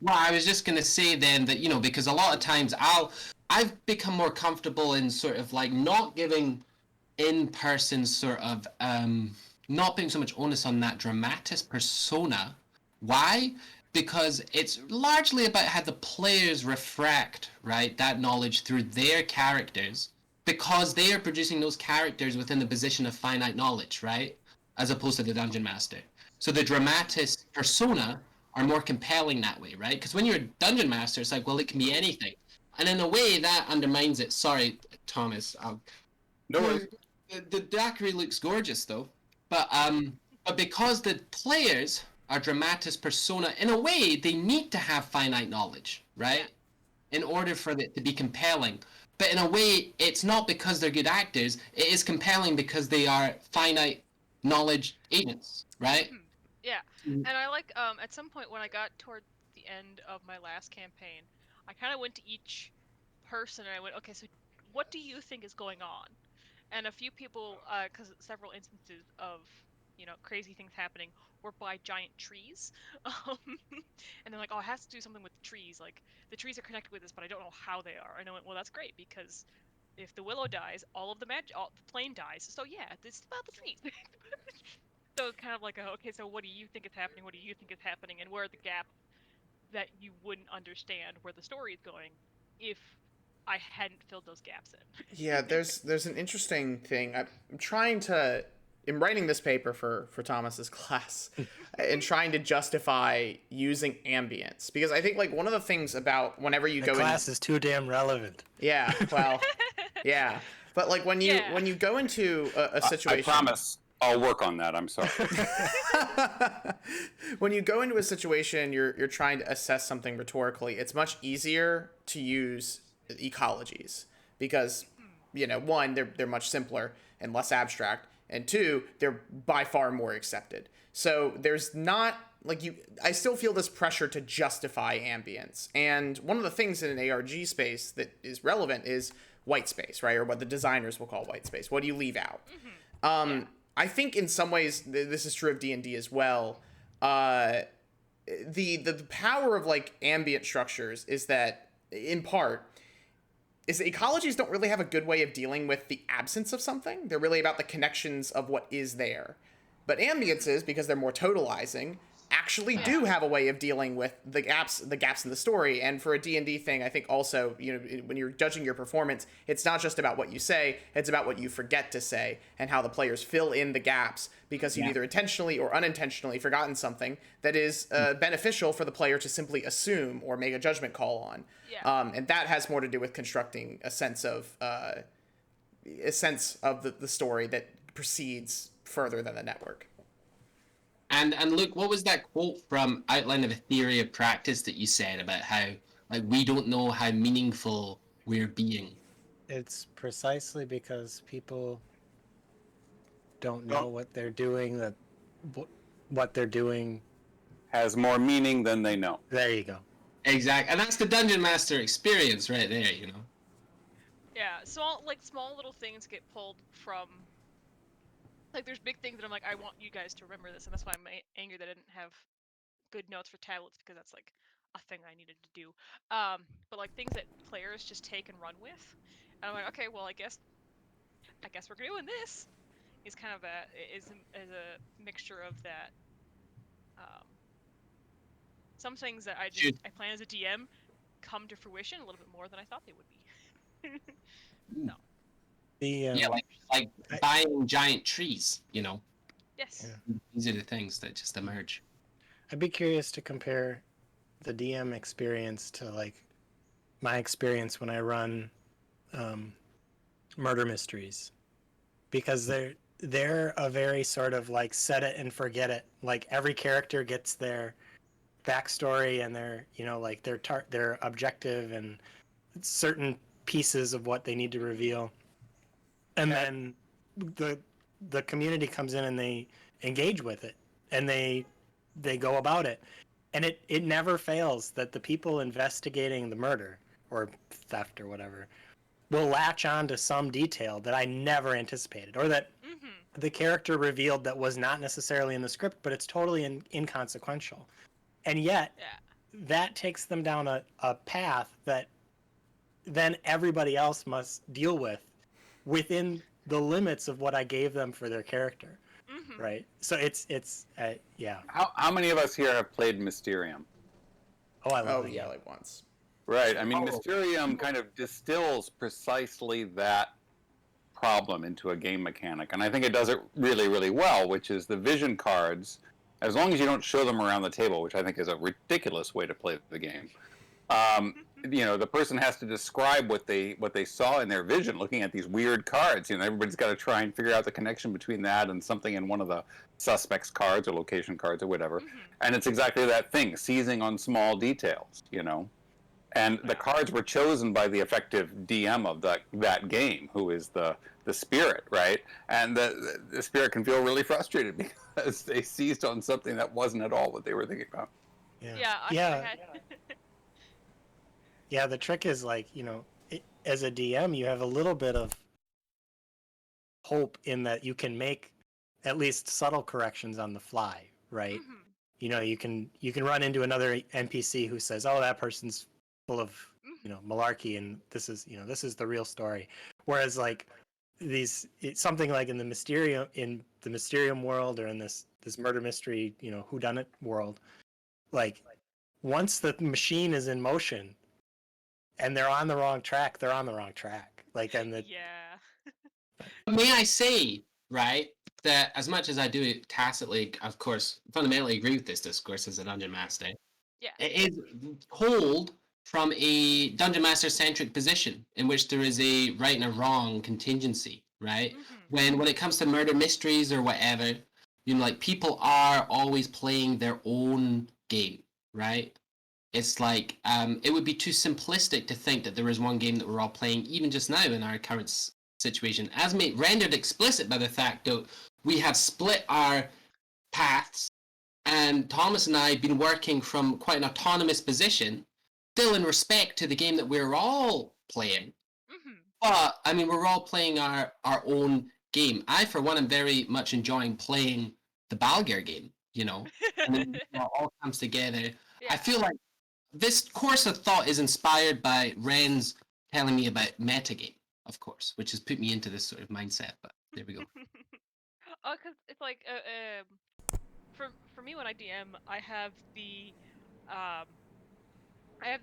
Well, I was just going to say then that, because a lot of times I've become more comfortable in sort of like not giving in-person sort of not putting so much onus on that dramatis persona. Why? Because it's largely about how the players refract, right, that knowledge through their characters, because they are producing those characters within the position of finite knowledge, right, as opposed to the Dungeon Master. So the dramatis persona are more compelling that way, right? Because when you're a Dungeon Master, it's like, well, it can be anything. And in a way, that undermines it. Sorry, Thomas. No worries. The daiquiri looks gorgeous, though. But because the players are dramatis persona, in a way, they need to have finite knowledge, right? In order for it to be compelling. But in a way, it's not because they're good actors. It is compelling because they are finite knowledge agents, right? Yeah. And I like, at some point when I got toward the end of my last campaign, I kind of went to each person and I went, okay, so what do you think is going on? And a few people, because several instances of, crazy things happening were by giant trees. And they're like, oh, it has to do something with the trees. Like, the trees are connected with this, but I don't know how they are. And I went, well, that's great, because if the willow dies, all the plane dies. So yeah, this is about the trees. So it's kind of like, okay, so what do you think is happening? What do you think is happening? And where are the gaps that you wouldn't understand where the story is going if I hadn't filled those gaps in? Yeah, there's an interesting thing. I'm trying to, in writing this paper for Thomas's class, and trying to justify using ambience, because I think like one of the things about whenever you go class is too damn relevant. Yeah, well, yeah, but like when you go into a situation, I promise I'll work on that. I'm sorry. When you go into a situation, you're trying to assess something rhetorically. It's much easier to use ecologies because, one, they're much simpler and less abstract, and two, they're by far more accepted. So there's not I still feel this pressure to justify ambience. And one of the things in an ARG space that is relevant is white space, right? Or what the designers will call white space. What do you leave out? I think in some ways this is true of D&D as well. The power of like ambient structures is that, in part, is that ecologies don't really have a good way of dealing with the absence of something. They're really about the connections of what is there. But ambiences, because they're more totalizing, actually do have a way of dealing with the gaps in the story. And for a D&D thing, I think also, when you're judging your performance, it's not just about what you say, it's about what you forget to say and how the players fill in the gaps because you've either intentionally or unintentionally forgotten something that is beneficial for the player to simply assume or make a judgment call on. And that has more to do with constructing a sense of the story that proceeds further than the network. And Luke, what was that quote from Outline of a Theory of Practice that you said about how we don't know how meaningful we're being? It's precisely because people don't know what they're doing, that what they're doing has more meaning than they know. There you go. Exactly, and that's the dungeon master experience right there. Yeah, small little things get pulled from. Like, there's big things that I'm like, I want you guys to remember this, and that's why I'm angry that I didn't have good notes for tablets, because that's like a thing I needed to do. But like things that players just take and run with, and I'm like, okay, well, I guess we're doing this. Is kind of a mixture of that. Some things that I plan as a DM come to fruition a little bit more than I thought they would be. So. Yeah, like buying giant trees, Yes. Yeah. These are the things that just emerge. I'd be curious to compare the DM experience to like my experience when I run murder mysteries, because they're a very sort of like set it and forget it. Like every character gets their backstory and their like their objective and certain pieces of what they need to reveal, and then the community comes in and they engage with it and they go about it, and it never fails that the people investigating the murder or theft or whatever will latch on to some detail that I never anticipated, or that the character revealed that was not necessarily in the script, but it's totally inconsequential. And yet, that takes them down a path that then everybody else must deal with within the limits of what I gave them for their character. Right? So it's yeah. How many of us here have played Mysterium? Oh, I love it. Yeah, like once. Right. I mean, Mysterium kind of distills precisely that problem into a game mechanic, and I think it does it really, really well, which is the vision cards, as long as you don't show them around the table, which I think is a ridiculous way to play the game. The person has to describe what they saw in their vision looking at these weird cards. Everybody's got to try and figure out the connection between that and something in one of the suspect's cards or location cards or whatever. And it's exactly that thing, seizing on small details, And the cards were chosen by the effective DM of that game, who is the spirit, right? And the spirit can feel really frustrated because they seized on something that wasn't at all what they were thinking about. Yeah, the trick is like, as a DM, you have a little bit of hope in that you can make at least subtle corrections on the fly, right? You can run into another NPC who says, "Oh, that person's full of, malarkey, and this is the real story." Whereas like something like in the Mysterium world, or in this murder mystery, whodunit world, like once the machine is in motion and they're on the wrong track, they're on the wrong track. Like, and May I say, right, that as much as I do it tacitly, of course, fundamentally agree with this discourse as a dungeon master, it is told from a dungeon master centric position in which there is a right and a wrong contingency, right? When it comes to murder mysteries or whatever, like people are always playing their own game, right? It's like it would be too simplistic to think that there is one game that we're all playing, even just now in our current situation, as rendered explicit by the fact that we have split our paths, and Thomas and I have been working from quite an autonomous position, still in respect to the game that we're all playing. But I mean, we're all playing our own game. I, for one, am very much enjoying playing the Balgare game, and then it all comes together. I feel like this course of thought is inspired by Ren's telling me about metagame, of course, which has put me into this sort of mindset, but there we go. Because it's like, for me when I DM, I have the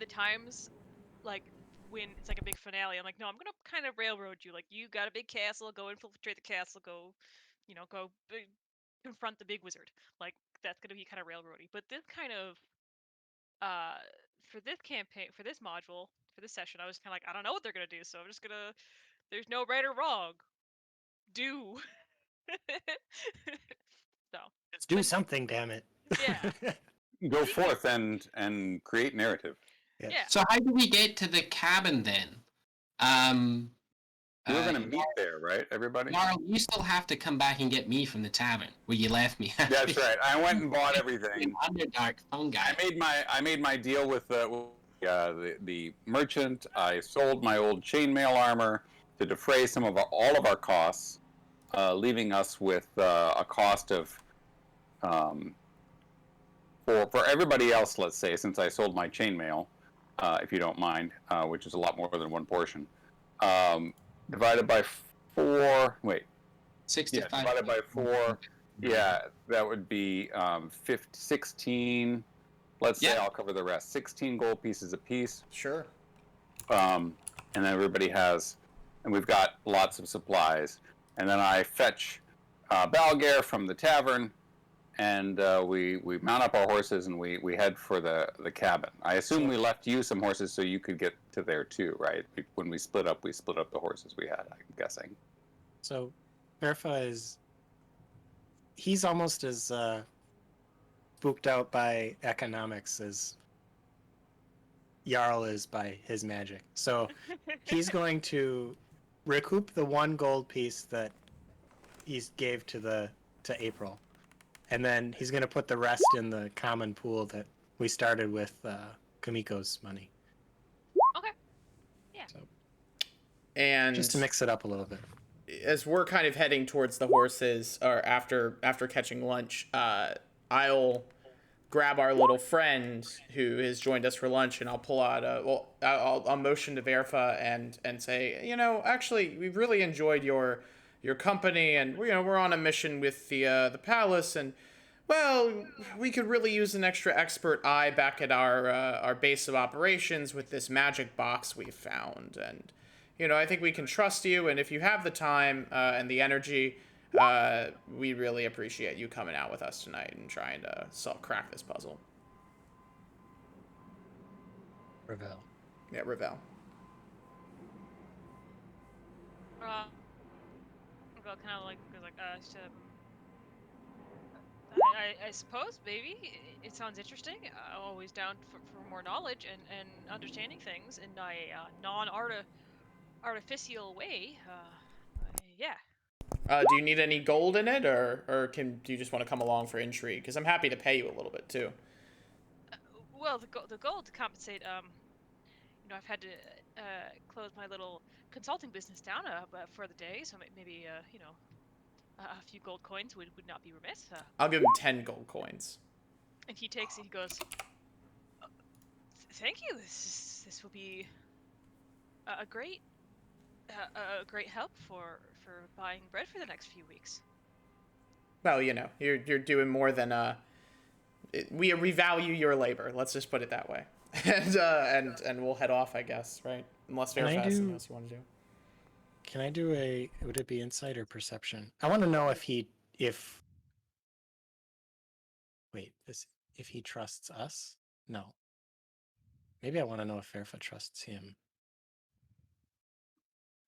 times, like, when it's like a big finale, I'm like, no, I'm gonna kind of railroad you. Like, you got a big castle, go infiltrate the castle, go confront the big wizard. Like, that's gonna be kind of railroady. But this kind of, for this campaign, for this module, for this session, I was kind of like, I don't know what they're gonna do, so I'm just gonna, there's no right or wrong. Do. So. Let's do something, damn it. Yeah. Go forth and create narrative. So how do we get to the cabin then? We were going to meet there, right, everybody? Marl, you still have to come back and get me from the tavern where you left me. That's right. I went and bought everything. Underdark phone guy. I made my deal with the merchant. I sold my old chainmail armor to defray some of all of our costs, leaving us with a cost of for everybody else. Let's say, since I sold my chainmail, if you don't mind, which is a lot more than one portion, divided by 4. Wait, 65. yeah, divided by 4. Yeah, that would be 16. Let's say I'll cover the rest. 16 gold pieces apiece. Sure. And then everybody has, and we've got lots of supplies. And then I fetch Balgare from the tavern, and we mount up our horses and we head for the cabin. I assume we left you some horses so you could get to there too, right? When we split up the horses we had, I'm guessing. So, Verfa he's almost as spooked out by economics as Jarl is by his magic. So he's going to recoup the 1 gold piece that he gave to April, and then he's going to put the rest in the common pool that we started with Kamiko's money. Okay. Yeah. So, And just to mix it up a little bit. As we're kind of heading towards the horses, or after catching lunch, I'll grab our little friend who has joined us for lunch, and I'll pull out I'll motion to Verfa and say, actually, we've really enjoyed your company, and we're on a mission with the palace, and well, we could really use an extra expert eye back at our base of operations with this magic box we've found, and I think we can trust you, and if you have the time and the energy, we really appreciate you coming out with us tonight and trying to crack this puzzle. Ravel. Yeah, Ravel. Ravel kind of goes like, I suppose, maybe. It sounds interesting. I'm always down for more knowledge and understanding things in a non-artificial way. Yeah. Do you need any gold in it, or do you just want to come along for intrigue? Because I'm happy to pay you a little bit too. Well, the gold to compensate. I've had to close my little consulting business down for the day, so maybe a few gold coins would not be remiss. I'll give him 10 gold coins. And he takes it. He goes, "Thank you. This will be a great help for buying bread for the next few weeks." Well, you're doing more than we value your labor. Let's just put it that way. And we'll head off, I guess, right? Unless Verfa has something else you want to do. Can I do would it be insight or perception? I want to know if he trusts us? No. Maybe I want to know if Verfa trusts him.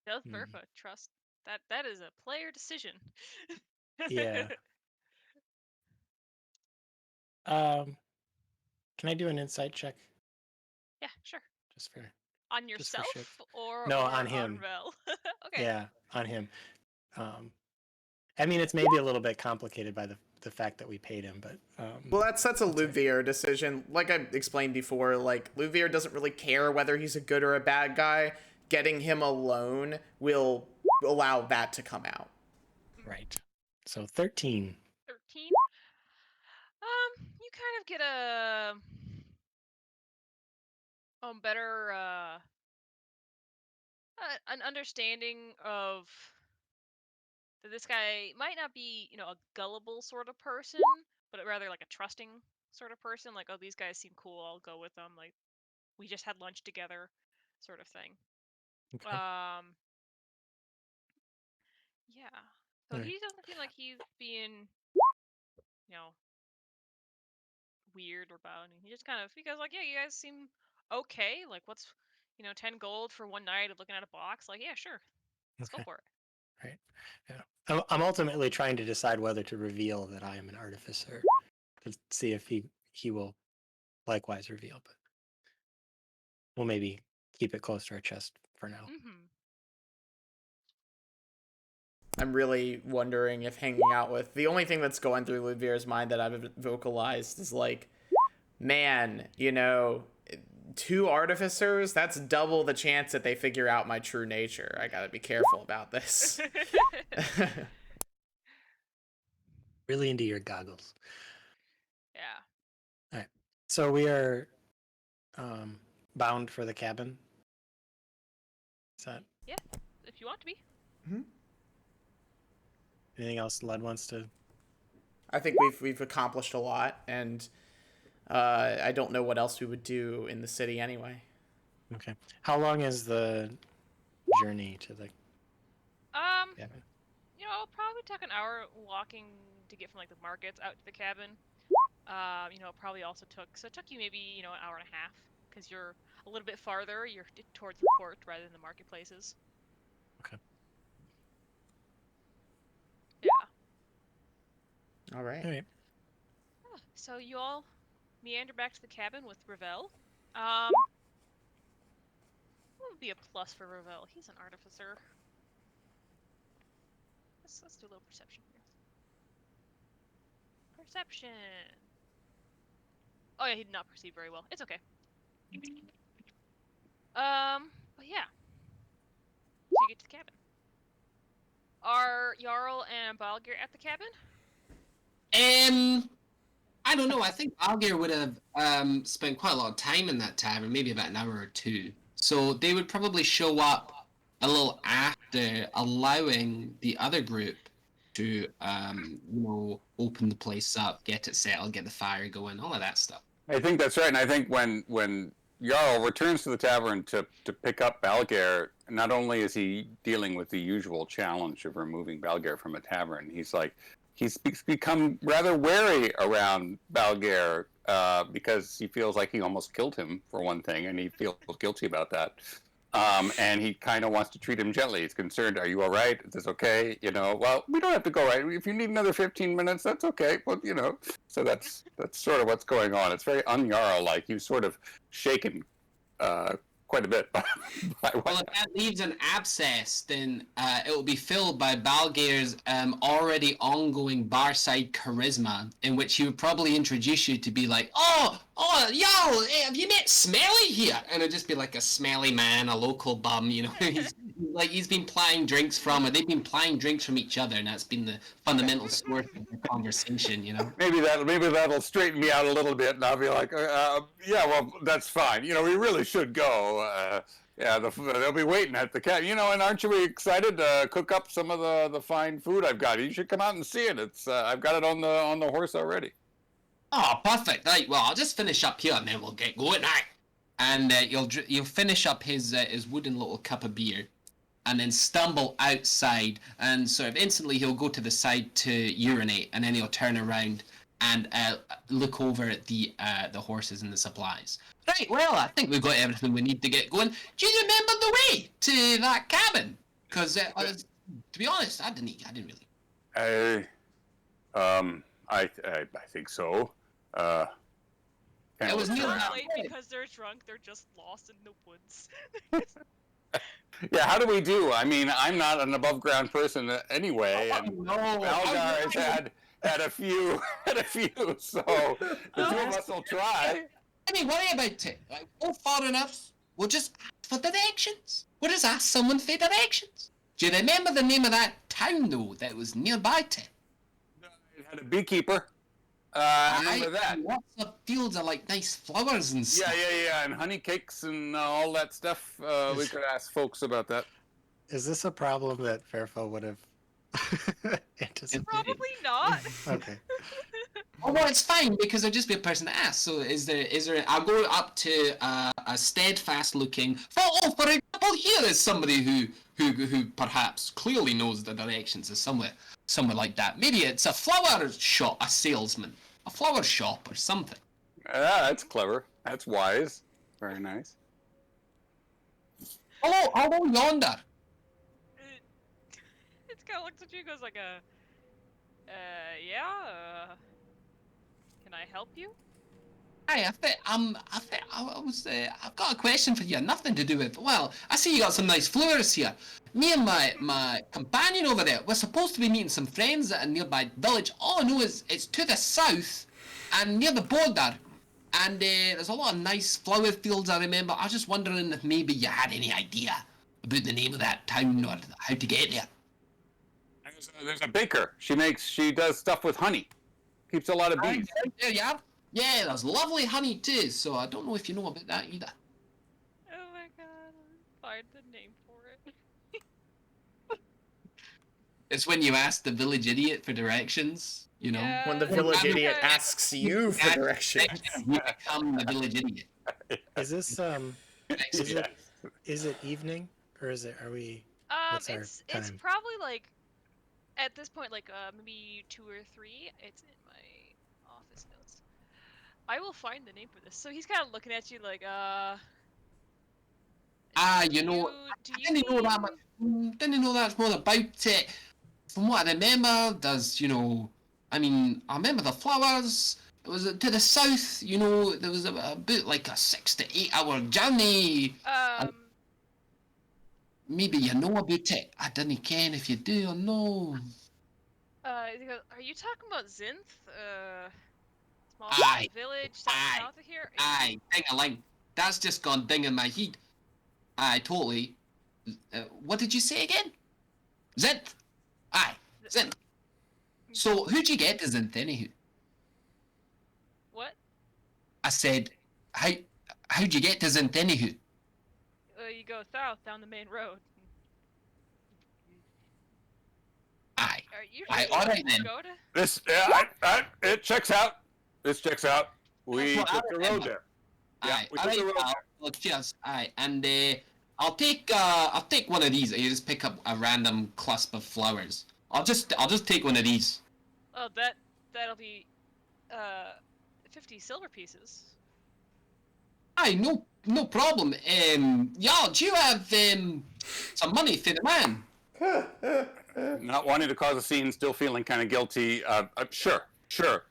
Does Verfa trust? That is a player decision. Yeah. Can I do an insight check? Yeah, sure. Just for on yourself or on him. On Vel? Okay. Yeah, on him. I mean, it's maybe a little bit complicated by the fact that we paid him, but well, that's a Louvier decision. Like I explained before, like Louvier doesn't really care whether he's a good or a bad guy. Getting him alone will allow that to come out. Right. So 13. 13. You kind of get a better an understanding of that this guy might not be, a gullible sort of person, but rather like a trusting sort of person. Like, oh, these guys seem cool, I'll go with them. Like, we just had lunch together, sort of thing. Okay. Yeah. So he doesn't seem like he's being, weird or bad. He just kind of, because like, yeah, you guys seem okay. Like, what's, 10 gold for one night of looking at a box? Like, yeah, sure. Let's go for it. Right. Yeah. I'm ultimately trying to decide whether to reveal that I am an artificer, to see if he will likewise reveal, but we'll maybe keep it close to our chest for now. Mm-hmm. I'm really wondering if hanging out with the only thing that's going through Ludvir's mind that I've vocalized is like, man, you know, 2 artificers, that's double the chance that they figure out my true nature. I gotta be careful about this. Really into your goggles. Yeah. All right. So we are bound for the cabin. Is that Yeah. If you want to be. anything else Lud wants to? I think we've accomplished a lot, and I don't know what else we would do in the city anyway. Okay. How long is the journey to the cabin? You know, it'll probably took an hour walking to get from like the markets out to the cabin. You know, it probably also took it took you maybe, you know, an hour and a half because you're a little bit farther. You're towards the port rather than the marketplaces. Okay. Yeah. All right. All right. So you all meander back to the cabin with Ravel. What would be a plus for Ravel? He's an artificer. Let's do a little perception here. Perception. Oh yeah, he did not perceive very well. It's okay. But yeah. So you get to the cabin. Are Jarl and Balgir at the cabin? I don't know. I think Algir would have spent quite a lot of time in that tavern, maybe about an hour or 2. So they would probably show up a little after, allowing the other group to, you know, open the place up, get it settled, get the fire going, all of that stuff. I think that's right, and I think when Jarl returns to the tavern to pick up Balgir, not only is he dealing with the usual challenge of removing Balgir from a tavern, he's become rather wary around Balgir because he feels like he almost killed him, for one thing, and he feels guilty about that. And he kind of wants to treat him gently. He's concerned, are you all right? Is this okay? You know, well, we don't have to go right. If you need another 15 minutes, that's okay. Well, you know, so that's sort of what's going on. It's very un-Jarl-like. You've sort of shaken quite a bit. Well, if that leaves an abscess, then it will be filled by Balgir's already ongoing barside charisma, in which he would probably introduce you to be like, oh, yo, have you met Smelly here? And it'd just be like a smelly man, a local bum, you know. He's been plying drinks from, or they've been plying drinks from each other, and that's been the fundamental source of the conversation, you know. Maybe that'll straighten me out a little bit, and I'll be like, yeah, well, that's fine. You know, we really should go. Yeah, they'll be waiting at the cabin. You know, and aren't you excited to cook up some of the fine food I've got? You should come out and see it. It's I've got it on the horse already. Oh, perfect. Right, well, I'll just finish up here, and then we'll get going, right? And you'll finish up his wooden little cup of beer, and then stumble outside, and sort of instantly he'll go to the side to urinate, and then he'll turn around and look over at the horses and the supplies. Right, well, I think we've got everything we need to get going. Do you remember the way to that cabin? Because to be honest, I didn't really. I think so. It was They're near not late because they're drunk. They're just lost in the woods. Yeah, how do we do? I mean, I'm not an above ground person anyway, and no, Algar has had a few, so the two of us will try. I mean, worry about it. Like, go far enough, we'll just ask for directions. We'll just ask someone for directions. Do you remember the name of that town, though, that was nearby to? It had a beekeeper. I remember that. Lots of fields of, like, nice flowers and stuff. Yeah, and honey cakes and all that stuff. We could ask folks about that. Is this a problem that Fairfell would have anticipated? Probably not. Okay. Oh, well, it's fine, because there'll just be a person to ask. So is there, I'll go up to a steadfast looking, for example, here is somebody who perhaps clearly knows the directions of somewhere like that. Maybe it's a flower shop, a salesman, a flower shop or something. That's clever. That's wise. Very nice. Hello, yonder. It kind of looks at you and goes like yeah, can I help you? Hi, I've got a question for you. Nothing to do with. Well, I see you got some nice flowers here. Me and my companion over there, we're supposed to be meeting some friends at a nearby village. All I know is it's to the south, and near the border. And there's a lot of nice flower fields. I remember. I was just wondering if maybe you had any idea about the name of that town or how to get there. There's a baker. She does stuff with honey. Keeps a lot of bees. There you are. Yeah, there's lovely honey too. So I don't know if you know about that either. Oh my god, find the name for it. It's when you ask the village idiot for directions, you know. Yeah, When the village okay. idiot asks you for Ask directions. You become the village idiot. Is this is it evening or are we? What's our It's time? probably like at this point like maybe 2 or 3. It's in my office notes. I will find the name for this. So he's kind of looking at you like You know, do I you didn't know that mean- much. Didn't know that much more about it. From what I remember, I remember the flowers. It was to the south. You know, there was about like a 6 to 8 hour journey. Maybe you know about it. I didn't care if you do or no. he goes, are you talking about Zinth? Small Aye. village Aye. south of here? Aye, ding-a-ling. That's just gone ding in my head. Aye, totally. What did you say again? Zinth. Aye, Zinth. So who'd you get to Zinth anyhow? What? I said, how'd you get to Zinth anyhow? You go south down the main road. Aye. You Aye, all right then. go to? This it checks out. This checks out. We That's what took I the road remember. there. Aye, Yeah, we all took right, the road pal. there. Well, cheers. Aye, and I'll take one of these. You just pick up a random clasp of flowers. I'll just take one of these. Oh, that'll be 50 silver pieces. Aye, no problem. Yeah, do you have some money for the man? Not wanting to cause a scene, still feeling kind of guilty. Sure,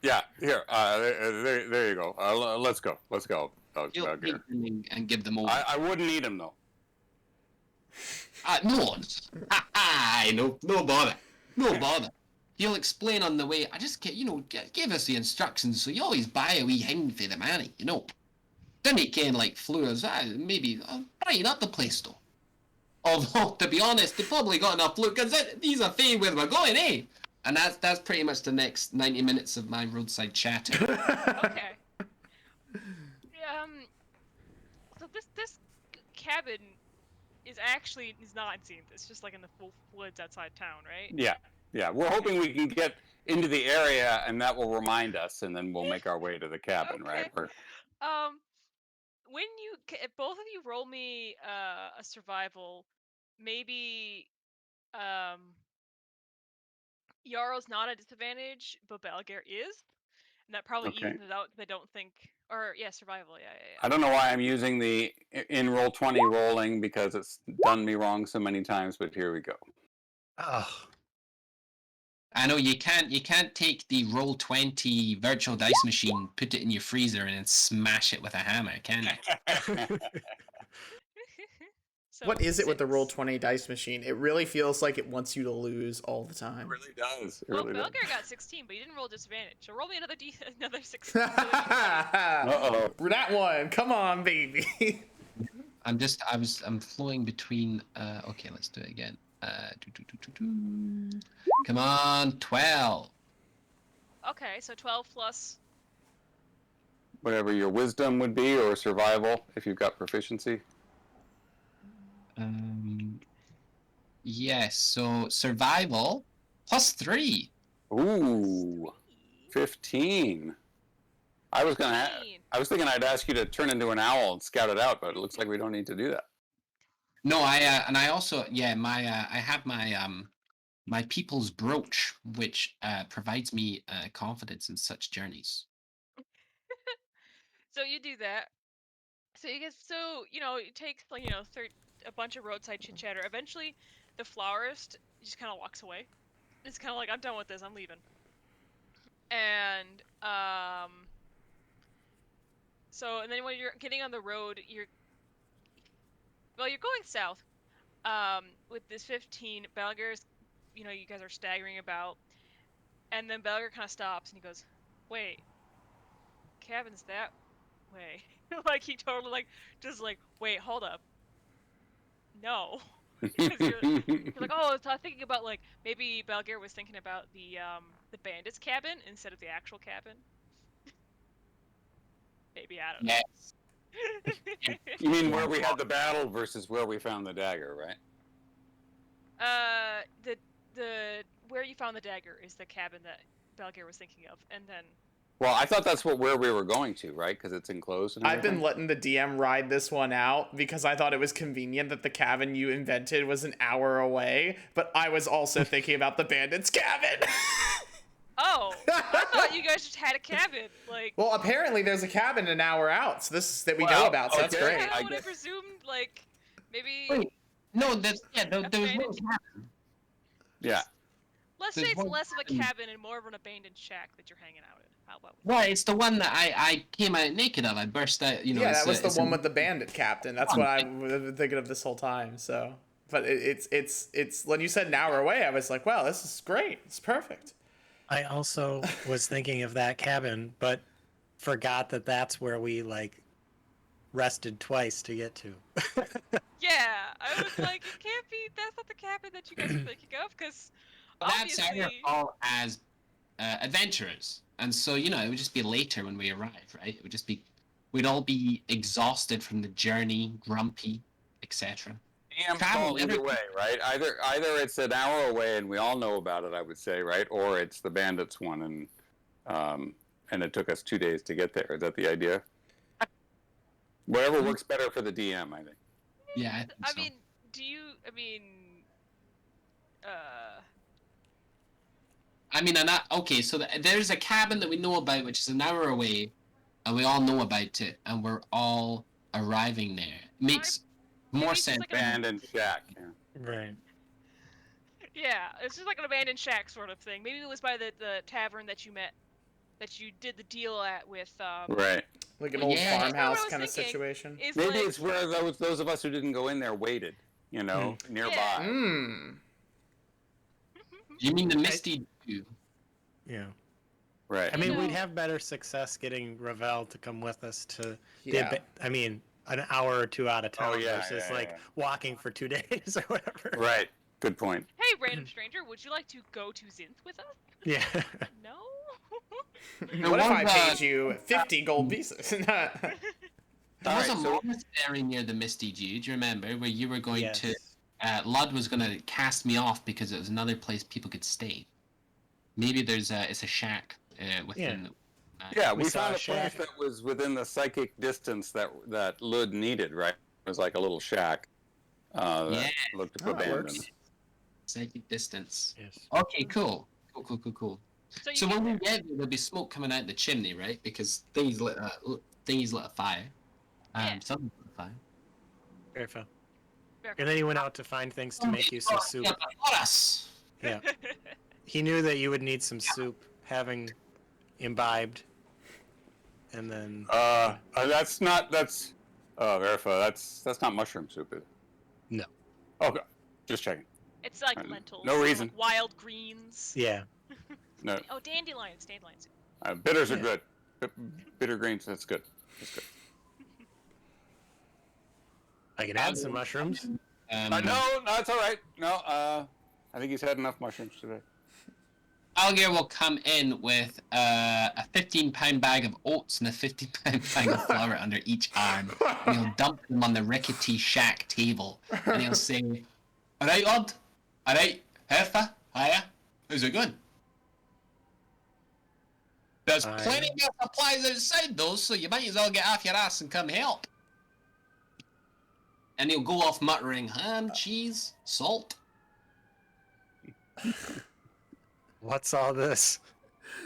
yeah. Here, there you go. Let's go. He'll take them and give them over. I wouldn't eat him though. No, aye, no bother, no bother. He'll explain on the way. I just get, give us the instructions. So you always buy a wee hang for the money, you know. Then he can like flowers. Maybe brighten up the place though. Although, to be honest, they probably got enough look, because these are fair where we're going, eh? And that's pretty much the next 90 minutes of my roadside chatting. Okay. So this cabin is not in Zenith. It's just like in the full woods outside town, right? Yeah. We're hoping we can get into the area, and that will remind us, and then we'll make our way to the cabin, Okay. right? When if both of you roll me a survival, maybe Yarrow's not at a disadvantage, but Balgar is, and that probably evens it out. They don't think, or survival. Yeah. I don't know why I'm using the in roll 20 rolling, because it's done me wrong so many times, but here we go. Oh. I know you can't take the roll 20 virtual dice machine, put it in your freezer, and then smash it with a hammer, can you? So What is it with the 6. Roll20 dice machine? It really feels like it wants you to lose all the time. It really does. Belgar got 16, but you didn't roll disadvantage. So roll me another 6. Uh-oh. That one. Come on, baby. I'm flowing between. Okay, let's do it again. Come on, 12. Okay, so 12 plus. Whatever your wisdom would be, or survival, if you've got proficiency. Yes, so survival +3. Ooh, 15. I was thinking I'd ask you to turn into an owl and scout it out, but it looks like we don't need to do that. No, I also I have my people's brooch, which provides me confidence in such journeys. So you do that. So you get it takes like a bunch of roadside chit chatter. Eventually, the florist just kind of walks away. It's kind of like, I'm done with this. I'm leaving. And So, and then when you're getting on the road, you're going south. With this 15, Balgar's, you guys are staggering about, and then Balgar kind of stops and he goes, "Wait, cabin's that way." Like he totally just wait, hold up, no. Because you're like, oh, so I'm thinking about maybe Balgar was thinking about the bandits' cabin instead of the actual cabin. Maybe, I don't know. Yes. You mean where we had the battle versus where we found the dagger, right? The where you found the dagger is the cabin that Balgar was thinking of, and then. Well, I thought that's where we were going to, right? Because it's enclosed and I've been everything. letting the DM ride this one out because I thought it was convenient that the cabin you invented was an hour away, but I was also thinking about the bandits' cabin. Oh, I thought you guys just had a cabin. Well, apparently there's a cabin an hour out, so this that we know about, so that's okay. great. I would have presumed, maybe. Wait, no, there's no abandoned- cabin. Yeah. Let's there's say it's one less of a cabin. cabin and more of an abandoned shack that you're hanging out in. How about we? Well, it's the one that I came out naked of. I burst out, Yeah, it's that was a- the it's one a- with the bandit captain. That's what I've been thinking of this whole time. So, but it's when you said an hour away, I was like, wow, this is great. It's perfect. I also was thinking of that cabin, but forgot that that's where we rested twice to get to. Yeah, I was like, it can't be. That's not the cabin that you guys are thinking of, because That's obviously. our all as adventurers, and so it would just be later when we arrive, right? It would just be, we'd all be exhausted from the journey, grumpy, etc. DM call either way, right? Either it's an hour away and we all know about it, I would say, right? Or it's the bandits one and it took us 2 days to get there. Is that the idea? Whatever works better for the DM, I think. Yeah, I think I so. mean, do you? Okay, so there's a cabin that we know about, which is an hour away, and we all know about it, and we're all arriving there. Makes more Maybe it's sense. like a- Abandoned shack. Yeah. Right. Yeah, it's just like an abandoned shack sort of thing. Maybe it was by the tavern that you did the deal at with. Right. Like an Well, old yeah. That's farmhouse what I kind of was thinking. situation. Is Maybe like, it's where those of us who didn't go in there waited, nearby. Mmm. You mean the Misty Dew? Yeah. Right. I mean, No. we'd have better success getting Ravel to come with us to Yeah. an hour or two out of town yeah, versus yeah. walking for 2 days or whatever. Right. Good point. hey, random stranger, would you like to go to Zinth with us? Yeah. No. What if I was, paid you 50 gold pieces? There was a Alright, so- monastery near the Misty Dew. Do you remember where you were going Yes. to? Lud was going to cast me off because it was another place people could stay. Maybe it's a shack within. Yeah, We we saw found a a place shack. that was within the psychic distance that Lud needed, right? It was like a little shack that Yeah. looked Oh, that abandoned. works. Psychic distance. Yes. Okay, cool. Cool. So you So get when we there. get there, there'll be smoke coming out the chimney, right? Because thingies lit a fire. Yeah. Something lit a fire. Very fun. Very And then he went out to find things to make you some soup. Yeah, but us. Yeah. He knew that you would need some soup, having imbibed. And then That's Verifa, that's not mushroom soup, is it? No. Okay, just checking. It's like No lentils. or, reason. wild greens. yeah. No, Oh, dandelions. Dandelions. bitters are Yeah. good. Bitter greens, that's good. That's good. I can add some mushrooms. No, that's all right. No, I think he's had enough mushrooms today. Algier will come in with a 15-pound bag of oats and a 15-pound bag of flour under each arm. And he'll dump them on the rickety shack table. And he'll say, "All right, lad. All right, Herfa. Hiya. How's it going? There's Aye. plenty of supplies outside, though, so you might as well get off your ass and come help." And he'll go off muttering, ham, cheese, salt. What's all this?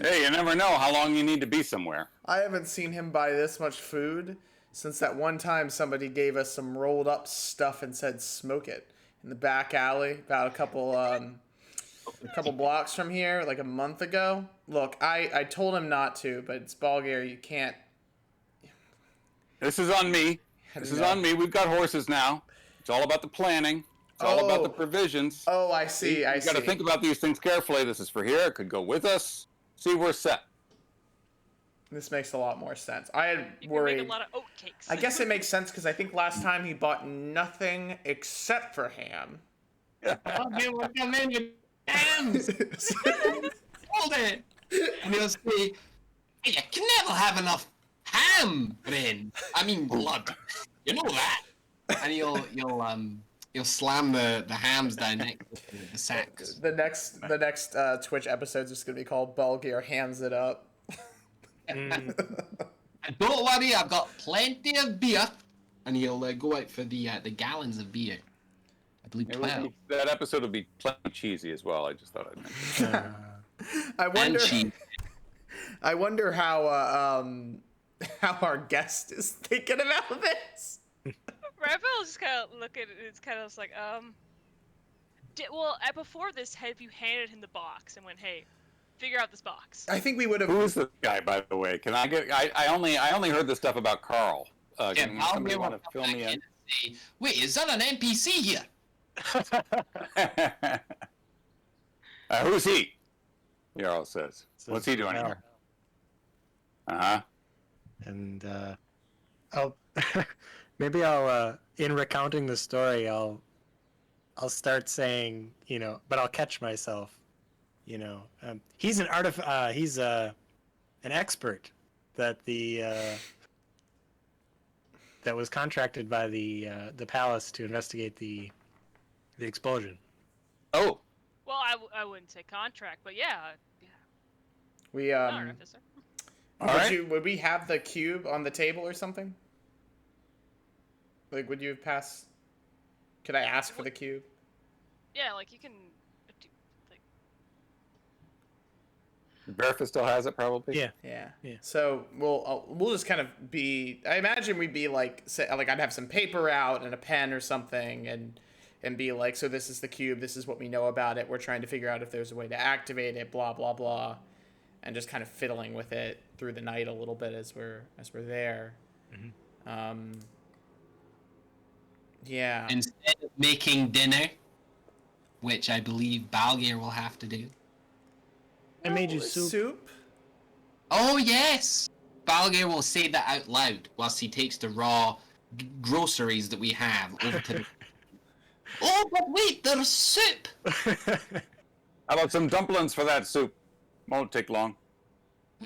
Hey, you never know how long you need to be somewhere. I haven't seen him buy this much food since that one time somebody gave us some rolled up stuff and said smoke it in the back alley about a couple blocks from here, like a month ago. Look, I told him not to, but it's Bulgaria. You can't. This is on me. This is on me. We've got horses now. It's all about the planning. It's all about the provisions. Oh, I see. You got to think about these things carefully. This is for here. It could go with us. See, we're set. This makes a lot more sense. I had You worried. can make a lot of oat cakes. I guess it makes sense because I think last time he bought nothing except for ham. Okay, we'll come in with hams. Hold it. And he'll say, hey, you can never have enough ham, Bren. I mean, blood. You know that. And you'll slam the hams down next to the sacks. The next Twitch episode is just gonna be called Balgear Hams It Up. And don't worry, I've got plenty of beer. And he'll go out for the gallons of beer. I believe 12. That episode will be plenty cheesy as well. I just thought I'd mention. I wonder how our guest is thinking about this. Raphael just kind of look at it. It's kind of like, before this, have you handed him the box and went, "Hey, figure out this box"? I think we would have. Who is this guy, by the way? Can I get? I only heard this stuff about Carl. Can somebody want to fill me in? Say, wait, is that an NPC here? Who's he? Jarl says. What's he doing here? And maybe in recounting the story, I'll start saying, but I'll catch myself, he's an he's an expert that that was contracted by the palace to investigate the explosion. Oh. Well, I wouldn't say contract, but yeah. We Artificer. Would we have the cube on the table or something? Like, would you pass? Could I ask for the cube? Yeah, like you can. Bertha still has it, probably. Yeah. So we'll just kind of be. I imagine we'd be like I'd have some paper out and a pen or something, and be like, so this is the cube. This is what we know about it. We're trying to figure out if there's a way to activate it. Blah blah blah, and just kind of fiddling with it through the night a little bit as we're there. Mm-hmm. Yeah. Instead of making dinner, which I believe Balgear will have to do. I made you soup. Oh, yes! Balgear will say that out loud whilst he takes the raw groceries that we have over to the... Oh, but wait, there's soup! How about some dumplings for that soup? Won't take long.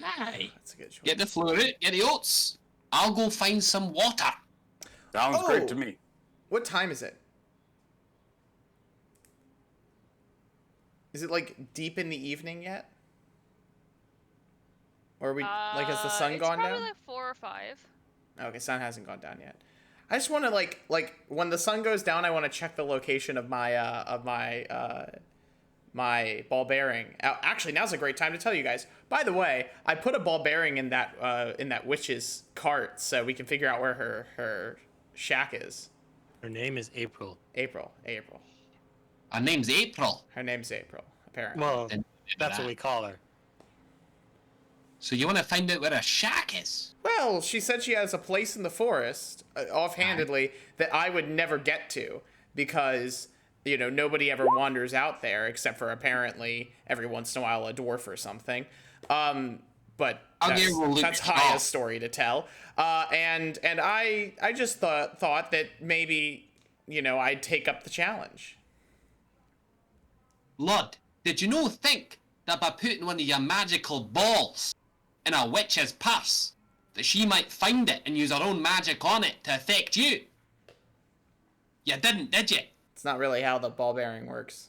Aye. That's a good choice. Get the flour out, get the oats. I'll go find some water. Sounds great to me. What time is it? Is it like deep in the evening yet? Or are we has the sun gone down? It's probably like 4 or 5. Okay, sun hasn't gone down yet. I just want to like when the sun goes down, I want to check the location of my ball bearing. Actually, now's a great time to tell you guys. By the way, I put a ball bearing in that witch's cart so we can figure out where her shack is. Her name is April. April. Her name's April. Her name's April, apparently. Well, that's what we call her. So you want to find out where her shack is? Well, she said she has a place in the forest, offhandedly, that I would never get to because, nobody ever wanders out there except for apparently every once in a while a dwarf or something. But that's Haya's story to tell. And I just thought that maybe, I'd take up the challenge. Lud, did you think that by putting one of your magical balls in a witch's purse, that she might find it and use her own magic on it to affect you? You didn't, did you? It's not really how the ball bearing works.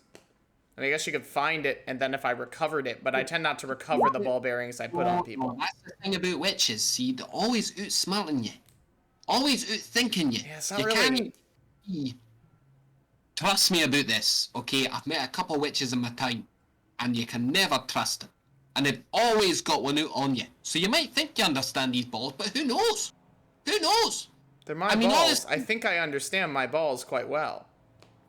I guess you could find it, and then if I recovered it, but I tend not to recover the ball bearings I put on people. That's the thing about witches, see, they're always outsmarting you. Always outthinking you. Yeah, it's not you really... can't... Trust me about this, okay? I've met a couple witches in my time, and you can never trust them. And they've always got one out on you. So you might think you understand these balls, but who knows? Who knows? They're my balls. Honestly, I think I understand my balls quite well.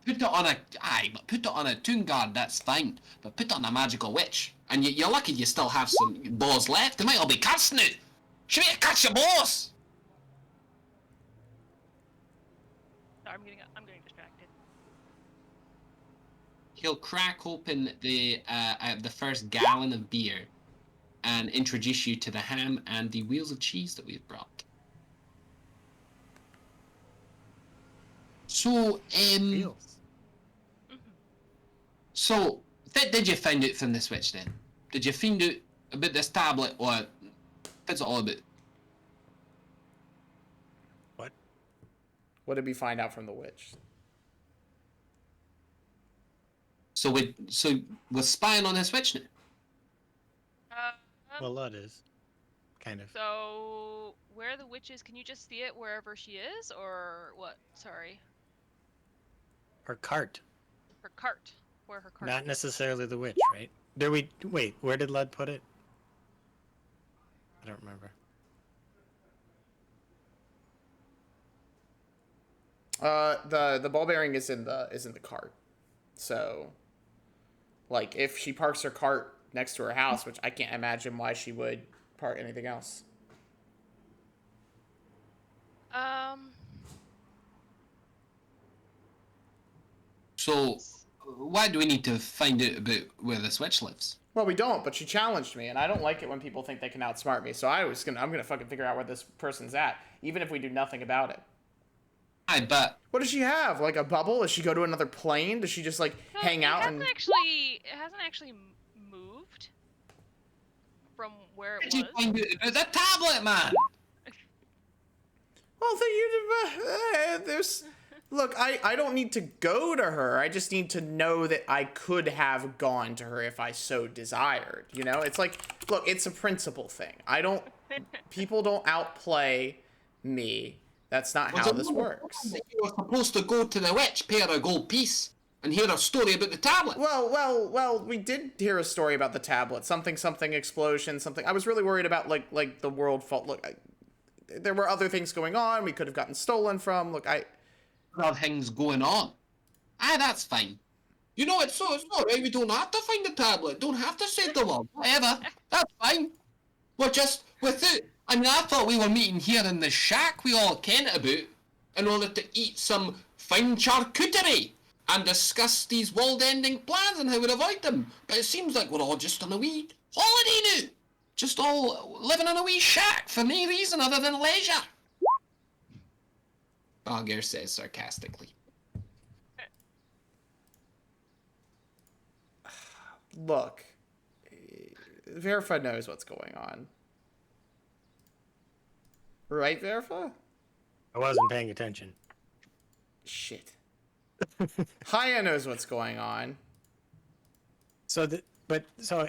Put it on a toon guard, that's fine. But put it on a magical witch. And you're lucky you still have some balls left. They might all be cursed now. Should we catch your balls? getting distracted. He'll crack open the first gallon of beer and introduce you to the ham and the wheels of cheese that we've brought. So, Wheels. So, what did you find out from the Switch then? Did you find out about this tablet, or what's it all about? What did we find out from the witch? So we're spying on this witch now. Well, that is kind of. So, where the witch is, can you just see it wherever she is, or what? Sorry. Her cart. Her cart. Where her cart Not is. necessarily the witch, right? Wait, where did Lud put it? I don't remember. The ball bearing is in the cart. So, like, if she parks her cart next to her house, which I can't imagine why she would park anything else. So, why do we need to find out about where the witch lives? Well, we don't, but she challenged me, and I don't like it when people think they can outsmart me. So I'm gonna fucking figure out where this person's at, even if we do nothing about it. I bet. What does she have? Like a bubble? Does she go to another plane? Does she just like hang out and? It hasn't actually moved from where it Did you was. find out about the tablet, man? Well, there's. Look, I don't need to go to her. I just need to know that I could have gone to her if I so desired. You know, it's like, look, it's a principle thing. People don't outplay me. That's not how this works. You were supposed to go to the witch, pay her a gold piece, and hear a story about the tablet. Well, we did hear a story about the tablet. Something explosion, something. I was really worried about like the world fault. Look, there were other things going on. We could have gotten stolen from. Look, Other things going on. Aye, that's fine. You know, it's all right. We don't have to find the tablet. Don't have to save the world. Whatever. That's fine. We're just without. I mean, I thought we were meeting here in the shack we all kent about in order to eat some fine charcuterie and discuss these world-ending plans and how we'd avoid them. But it seems like we're all just on a wee holiday now. Just all living in a wee shack for no reason other than leisure. Balger says sarcastically. Look, Verfa knows what's going on. Right, Verfa? I wasn't paying attention. Shit. Haya knows what's going on. So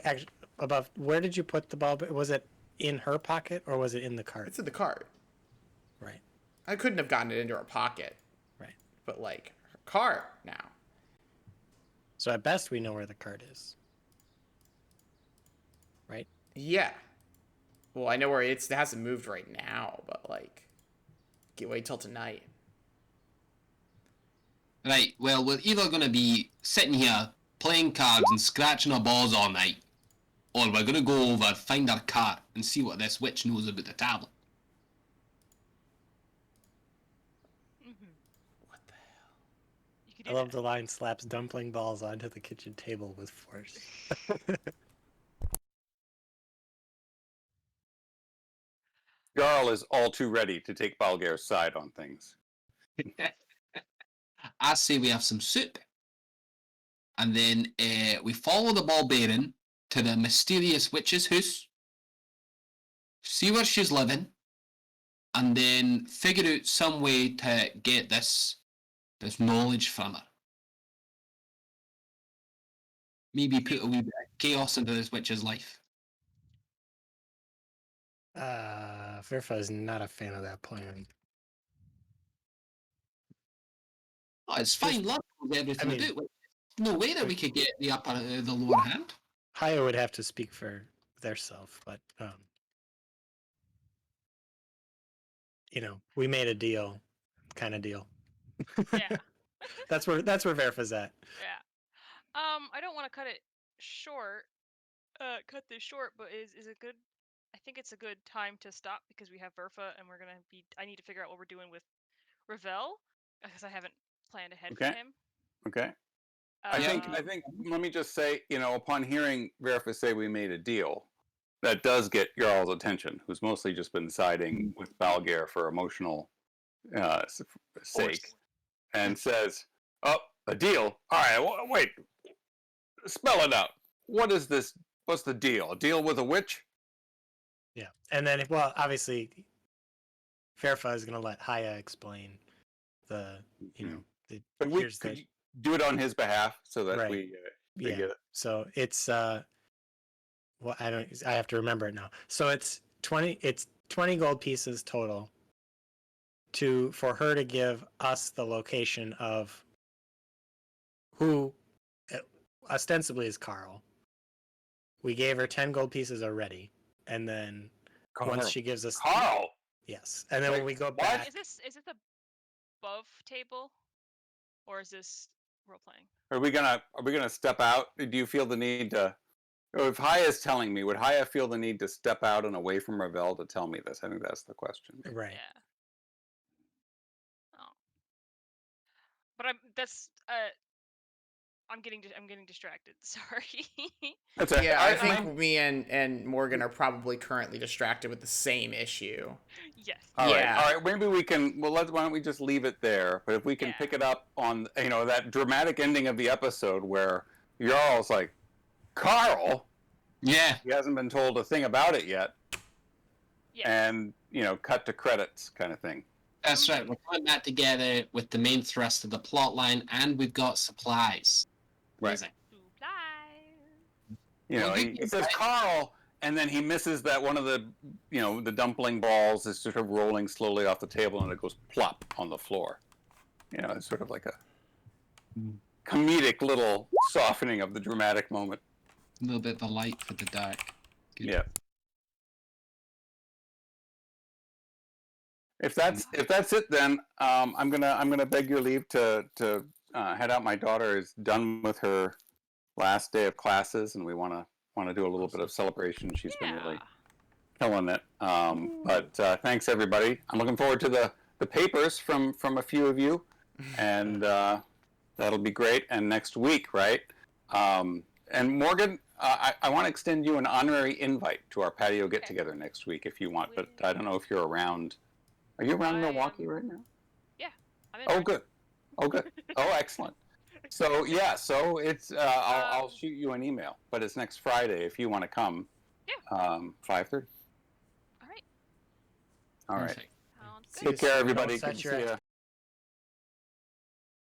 actually, above, where did you put the ball? Was it in her pocket or was it in the cart? It's in the cart. Right. I couldn't have gotten it into her pocket. Right. But like her cart now. So at best we know where the cart is. Right? Yeah. Well, I know where it hasn't moved right now, but like, wait till tonight. Right, well, we're either going to be sitting here playing cards and scratching our balls all night, or we're going to go over, find our cart, and see what this witch knows about the tablet. What the hell? You could do I love that. the line slaps dumpling balls onto the kitchen table with force. Jarl is all too ready to take Balgar's side on things. I say we have some soup, and then we follow the ball bearing to the mysterious witch's house, see where she's living, and then figure out some way to get this knowledge from her. Maybe put a wee bit of chaos into this witch's life. Verfa is not a fan of that plan. Oh, it's fine. Love knows everything about it. No way that we could get the lower hand. Haya would have to speak for their self, but we made a deal, kind of deal. Yeah. That's where Verfa's at. Yeah. I don't want to cut it short. Cut this short, but is it good? I think it's a good time to stop because we have Verfa and we're gonna be. I need to figure out what we're doing with Ravel. because I haven't planned ahead Okay. for him. Okay. I think. Let me just say, upon hearing Verfa say we made a deal, that does get Jarl's attention, who's mostly just been siding with Balgare for emotional sake, and says, "Oh, a deal? All right, wait, spell it out. What is this? What's the deal? A deal with a witch?" Yeah, and then obviously, Fairfa is going to let Haya explain the But could you do it on his behalf so that we get it. So it's I have to remember it now. So it's 20 gold pieces total for her to give us the location of who ostensibly is Carl. We gave her 10 gold pieces already, and then once she gives us Carl. Yes, and then when we go back, is this the above table, or is this role playing? Are we gonna step out? Do you feel the need to? If Haya is telling me, would Haya feel the need to step out and away from Ravel to tell me this? I think that's the question. Right. Yeah. Oh. But I'm getting distracted. Sorry. I think me and Morgan are probably currently distracted with the same issue. Yes. All right. Maybe we can. Well, why don't we just leave it there? But if we can pick it up on that dramatic ending of the episode where Jarl's like, Carl. Yeah. He hasn't been told a thing about it yet. Yes. And cut to credits kind of thing. That's right. We're putting that together with the main thrust of the plot line, and we've got supplies. Right. Supplies. He says Carl, and then he misses that one of the, the dumpling balls is sort of rolling slowly off the table, and it goes plop on the floor. It's sort of like a comedic little softening of the dramatic moment. A little bit of a light for the dark. Good. Yeah. If that's it, then I'm gonna beg your leave to head out. My daughter is done with her last day of classes, and we want to do a little bit of celebration. She's been really killing it. But thanks everybody. I'm looking forward to the papers from a few of you, and that'll be great. And next week, right? And Morgan, I want to extend you an honorary invite to our patio get together next week if you want. But I don't know if you're around. Are you around Milwaukee right now? Yeah. Oh, good. Oh, good. Oh, excellent. So yeah, so it's I'll shoot you an email, but it's next Friday if you want to come. Yeah. 5:30. All right. All right. Sounds good. Take care, everybody. Don't set Good to your see ya.